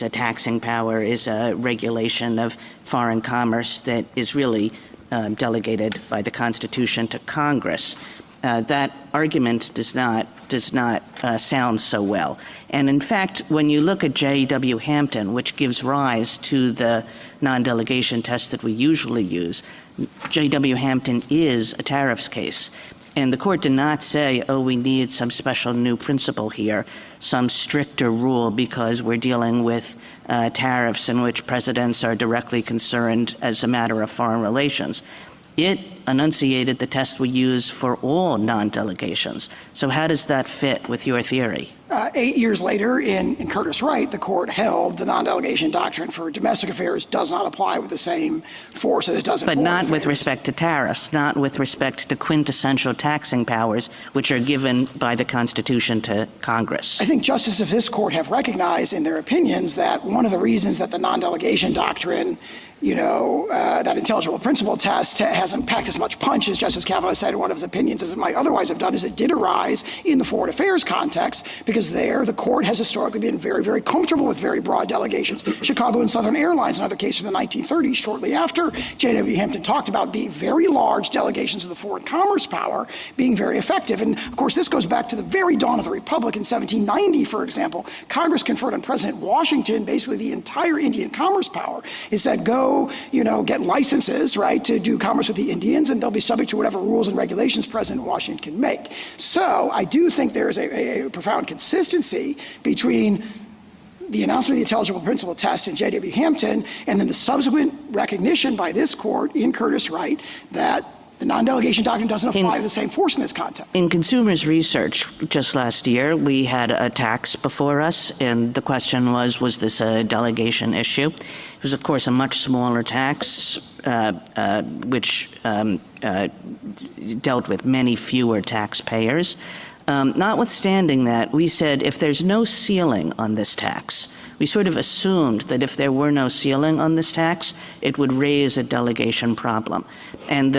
taxing power, is a regulation of foreign commerce that is really delegated by the Constitution to Congress, that argument does not sound so well. And in fact, when you look at J.W. Hampton, which gives rise to the non-delegation test that we usually use, J.W. Hampton is a tariffs case. And the court did not say, oh, we need some special new principle here, some stricter rule because we're dealing with tariffs in which presidents are directly concerned as a matter of foreign relations. It enunciated the test we use for all non-delegations. So how does that fit with your theory? 8 years later, in Curtis Wright, the court held the non-delegation doctrine for domestic affairs does not apply with the same force as it does in But foreign not affairs. with respect to tariffs, not with respect to quintessential taxing powers, which are given by the Constitution to Congress. I think justices of this court have recognized in their opinions that one of the reasons that the non-delegation doctrine, that intelligible principle test hasn't packed as much punch as Justice Kavanaugh said in one of his opinions as it might otherwise have done, is it did arise in the foreign affairs context, because there the court has historically been very, very comfortable with very broad delegations. Chicago and Southern Airlines, another case from the 1930s, shortly after J.W. Hampton talked about being very large delegations of the foreign commerce power being very effective. And of course, this goes back to the very dawn of the Republic in 1790, for example. Congress conferred on President Washington basically the entire Indian commerce power. It said, go, get licenses, right, to do commerce with the Indians, and they'll be subject to whatever rules and regulations President Washington can make. So I do think there's a profound consistency between the announcement of the intelligible principle test in J.W. Hampton and then the subsequent recognition by this court in Curtis Wright that the non-delegation doctrine doesn't apply to the same force in this context. In Consumers Research just last year, we had a tax before us, and the question was this a delegation issue? It was, of course, a much smaller tax, which dealt with many fewer taxpayers. Notwithstanding that, we said if there's no ceiling on this tax, we sort of assumed that if there were no ceiling on this tax, it would raise a delegation problem. And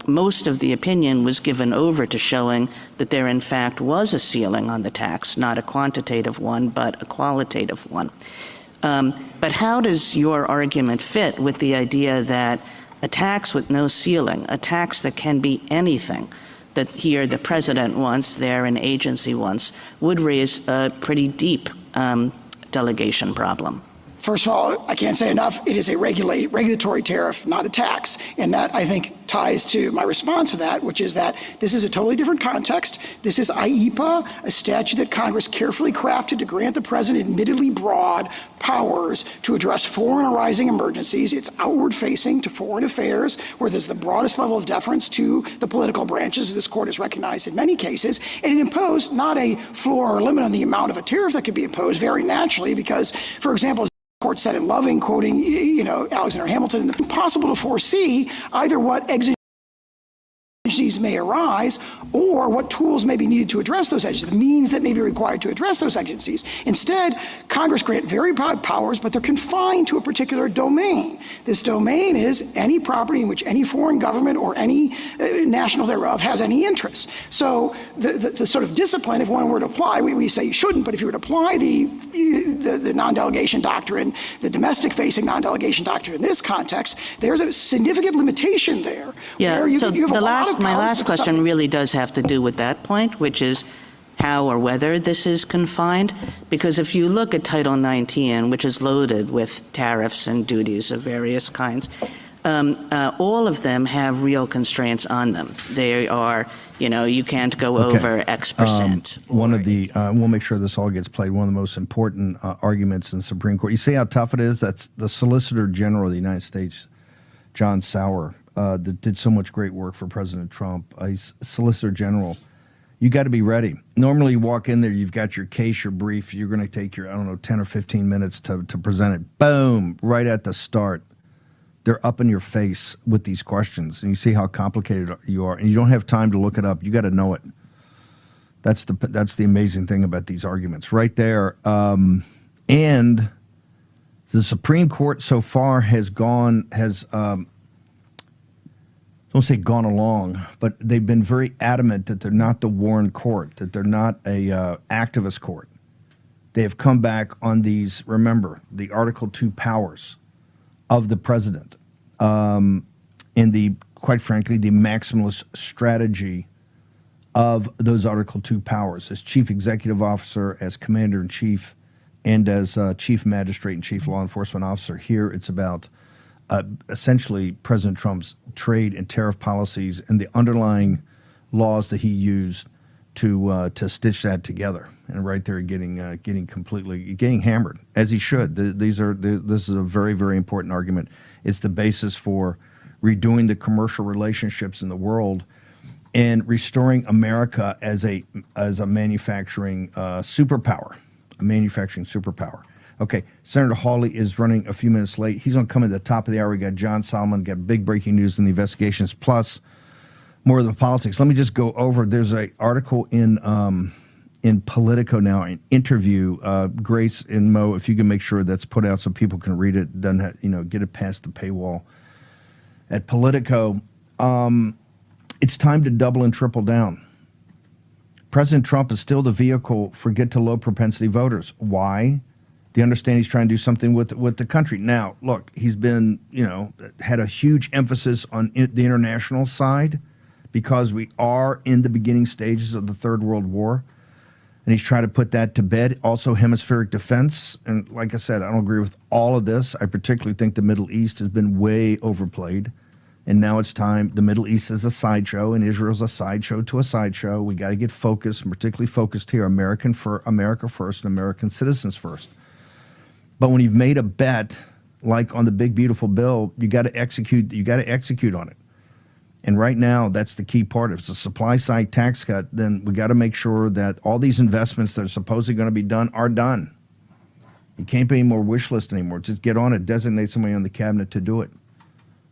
most of the opinion was given over to showing that there in fact was a ceiling on the tax, not a quantitative one, but a qualitative one. But how does your argument fit with the idea that A tax with no ceiling, a tax that can be anything that here the president wants, there an agency wants, would raise a pretty deep delegation problem. First of all, I can't say enough. It is a regulatory tariff, not a tax. And that, I think, ties to my response to that, which is that this is a totally different context. This is IEPA, a statute that Congress carefully crafted to grant the president admittedly broad powers to address foreign arising emergencies. It's outward facing to foreign affairs, where there's the broadest level of deference to the political branches. This court has recognized in many cases. And it imposed not a floor or limit on the amount of a tariff that could be imposed very naturally, because, for example, court said in Loving, quoting, Alexander Hamilton, it's impossible to foresee either what exigencies may arise or what tools may be needed to address those exigencies, the means that may be required to address those exigencies. Instead, Congress grant very broad powers, but they're confined to a particular domain. This domain is any property in which any foreign government or any national thereof has any interest. So the sort of discipline, if one were to apply, we say you shouldn't, but if you were to apply the non-delegation doctrine, the domestic-facing non-delegation doctrine in this context, there's a significant limitation there. Yeah, where so you have a lot of my powers, last but question some- really does have to do with that point, which is how or whether this is confined. Because if you look at Title 19, which is loaded with tariffs and duties of various kinds, all of them have real constraints on them. They are, you can't go over X percent. One of the, we'll make sure this all gets played, one of the most important arguments in the Supreme Court. You see how tough it is? That's the Solicitor General of the United States, John Sauer, that did so much great work for President Trump. He's Solicitor General. You got to be ready. Normally you walk in there, you've got your case, your brief, you're going to take your, 10 or 15 minutes to present it. Boom, right at the start. They're up in your face with these questions, and you see how complicated you are, and you don't have time to look it up. You got to know it. That's the amazing thing about these arguments right there. And the Supreme Court so far has don't say gone along, but they've been very adamant that they're not the Warren court, that they're not a activist court. They have come back on these, remember, the Article 2 powers of the president, and quite frankly, the maximalist strategy of those Article 2 powers as chief executive officer, as commander-in-chief, and as chief magistrate and chief law enforcement officer. Here it's about essentially President Trump's trade and tariff policies and the underlying laws that he used to stitch that together. And right there, getting hammered, as he should. This is a very, very important argument. It's the basis for redoing the commercial relationships in the world and restoring America as a manufacturing superpower, a manufacturing superpower. Okay, Senator Hawley is running a few minutes late. He's going to come at the top of the hour. We got John Solomon, got big breaking news in the investigations, plus more of the politics. Let me just go over. There's an article in Politico now, an interview. Grace and Mo, if you can make sure that's put out so people can read it, doesn't have, get it past the paywall. At Politico, it's time to double and triple down. President Trump is still the vehicle for get to low propensity voters. Why? They understand he's trying to do something with the country. Now, look, he's been, had a huge emphasis on the international side because we are in the beginning stages of the Third World War. And he's trying to put that to bed. Also, hemispheric defense. And like I said, I don't agree with all of this. I particularly think the Middle East has been way overplayed. And now it's time. The Middle East is a sideshow, and Israel's a sideshow to a sideshow. We got to get focused, particularly focused here, America first and American citizens first. But when you've made a bet, like on the big beautiful bill, you got to execute. You got to execute on it. And right now, that's the key part. If it's a supply side tax cut, then we got to make sure that all these investments that are supposedly going to be done are done. You can't be any more wish list anymore. Just get on it. Designate somebody on the cabinet to do it.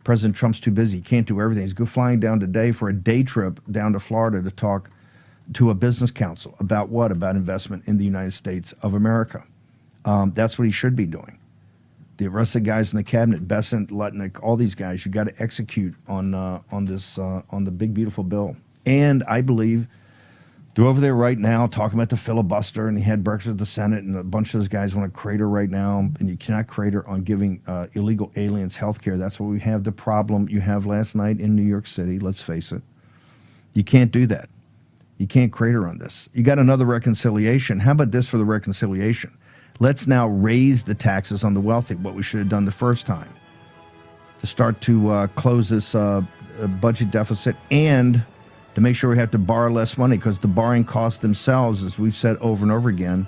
President Trump's too busy. He can't do everything. He's flying down today for a day trip down to Florida to talk to a business council about what? About investment in the United States of America. That's what he should be doing. The rest of the guys in the cabinet, Bessent, Lutnick, all these guys, you got to execute on the big beautiful bill. And I believe They're over there right now talking about the filibuster, and he had breakfast at the Senate, and a bunch of those guys want to crater right now, and you cannot crater on giving illegal aliens health care. That's what we have the problem you have last night in New York City, let's face it. You can't do that. You can't crater on this. You got another reconciliation. How about this for the reconciliation? Let's now raise the taxes on the wealthy, what we should have done the first time, to start to close this budget deficit and to make sure we have to borrow less money, because the borrowing costs themselves, as we've said over and over again,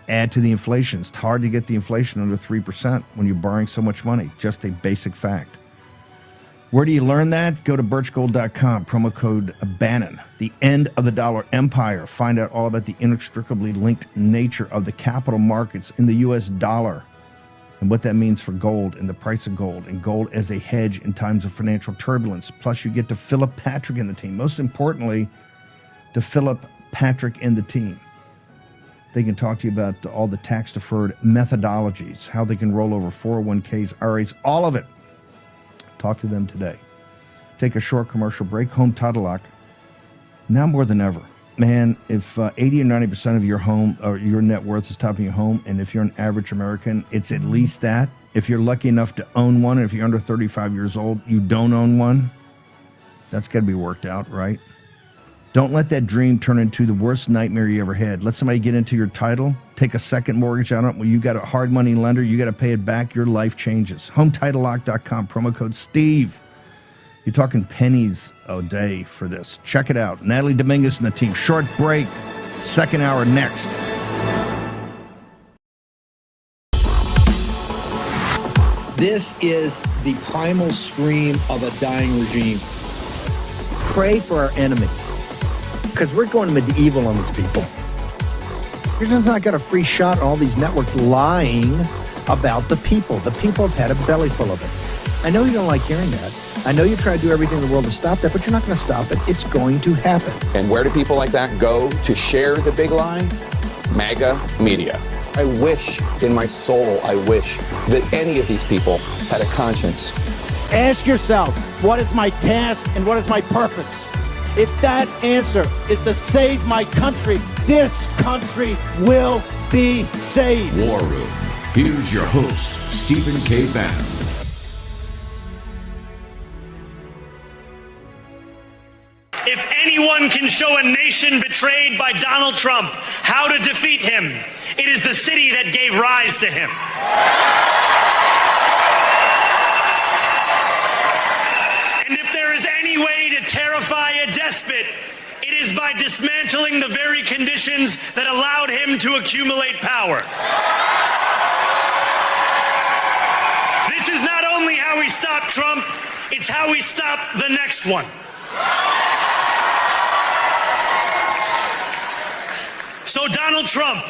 add to the inflation. It's hard to get the inflation under 3% when you're borrowing so much money. Just a basic fact. Where do you learn that? Go to birchgold.com, promo code Bannon. The end of the dollar empire. Find out all about the inextricably linked nature of the capital markets in the U.S. dollar and what that means for gold and the price of gold, and gold as a hedge in times of financial turbulence. Plus, you get to Philip Patrick and the team. Most importantly, to Philip Patrick and the team. They can talk to you about all the tax-deferred methodologies, how they can roll over 401ks, IRAs, all of it. Talk to them today. Take a short commercial break. Home Title Lock, now more than ever. Man, if 80 or 90% of your home or your net worth is topping your home, and if you're an average American, it's at least that. If you're lucky enough to own one, and if you're under 35 years old, you don't own one, that's got to be worked out, right? Don't let that dream turn into the worst nightmare you ever had. Let somebody get into your title, take a second mortgage out on it. When you got a hard money lender, you got to pay it back. Your life changes. HomeTitleLock.com, promo code Steve. You're talking pennies a day for this. Check it out. Natalie Dominguez and the team. Short break. Second hour next. This is the primal scream of a dying regime. Pray for our enemies, because we're going medieval on these people. Houston's not got a free shot on all these networks lying about the people. The people have had a belly full of it. I know you don't like hearing that. I know you try to do everything in the world to stop that, but you're not going to stop it. It's going to happen. And where do people like that go to share the big lie? MAGA media. I wish in my soul, I wish that any of these people had a conscience. Ask yourself, what is my task and what is my purpose? If that answer is to save my country, this country will be saved. War Room. Here's your host, Stephen K. Bannon. If anyone can show a nation betrayed by Donald Trump how to defeat him, it is the city that gave rise to him. And if there is any way to terrify a despot, it is by dismantling the very conditions that allowed him to accumulate power. This is not only how we stop Trump, it's how we stop the next one. So Donald Trump,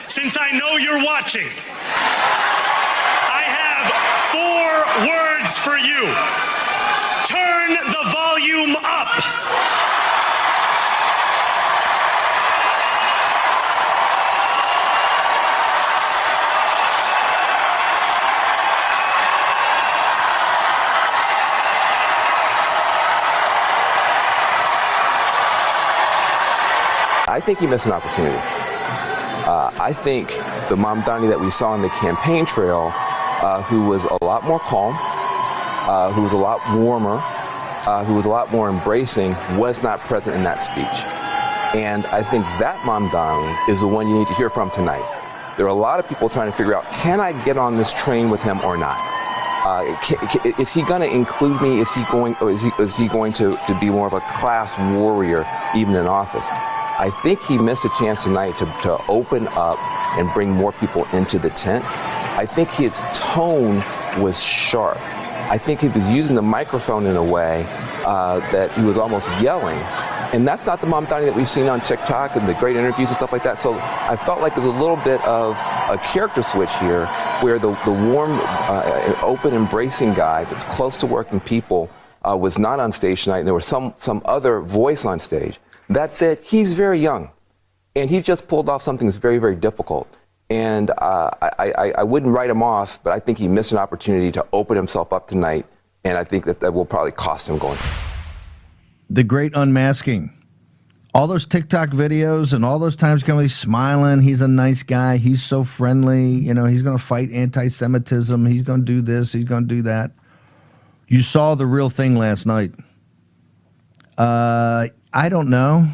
since I know you're watching, I have 4 words for you. Turn the volume up. I think he missed an opportunity. I think the Mamdani that we saw on the campaign trail, who was a lot more calm, who was a lot warmer, who was a lot more embracing, was not present in that speech. And I think that Mamdani is the one you need to hear from tonight. There are a lot of people trying to figure out, can I get on this train with him or not? Is he going to include me? Is he going to be more of a class warrior even in office? I think he missed a chance tonight to open up and bring more people into the tent. I think his tone was sharp. I think he was using the microphone in a way that he was almost yelling. And that's not the Mamdani that we've seen on TikTok and the great interviews and stuff like that. So I felt like there's a little bit of a character switch here where the warm, open, embracing guy that's close to working people was not on stage tonight, and there was some other voice on stage. That said, he's very young, and he just pulled off something that's very, very difficult. And I wouldn't write him off, but I think he missed an opportunity to open himself up tonight, and I think that will probably cost him going. The great unmasking. All those TikTok videos and all those times he's smiling. He's a nice guy. He's so friendly. You know, he's going to fight anti-Semitism. He's going to do this. He's going to do that. You saw the real thing last night. I don't know.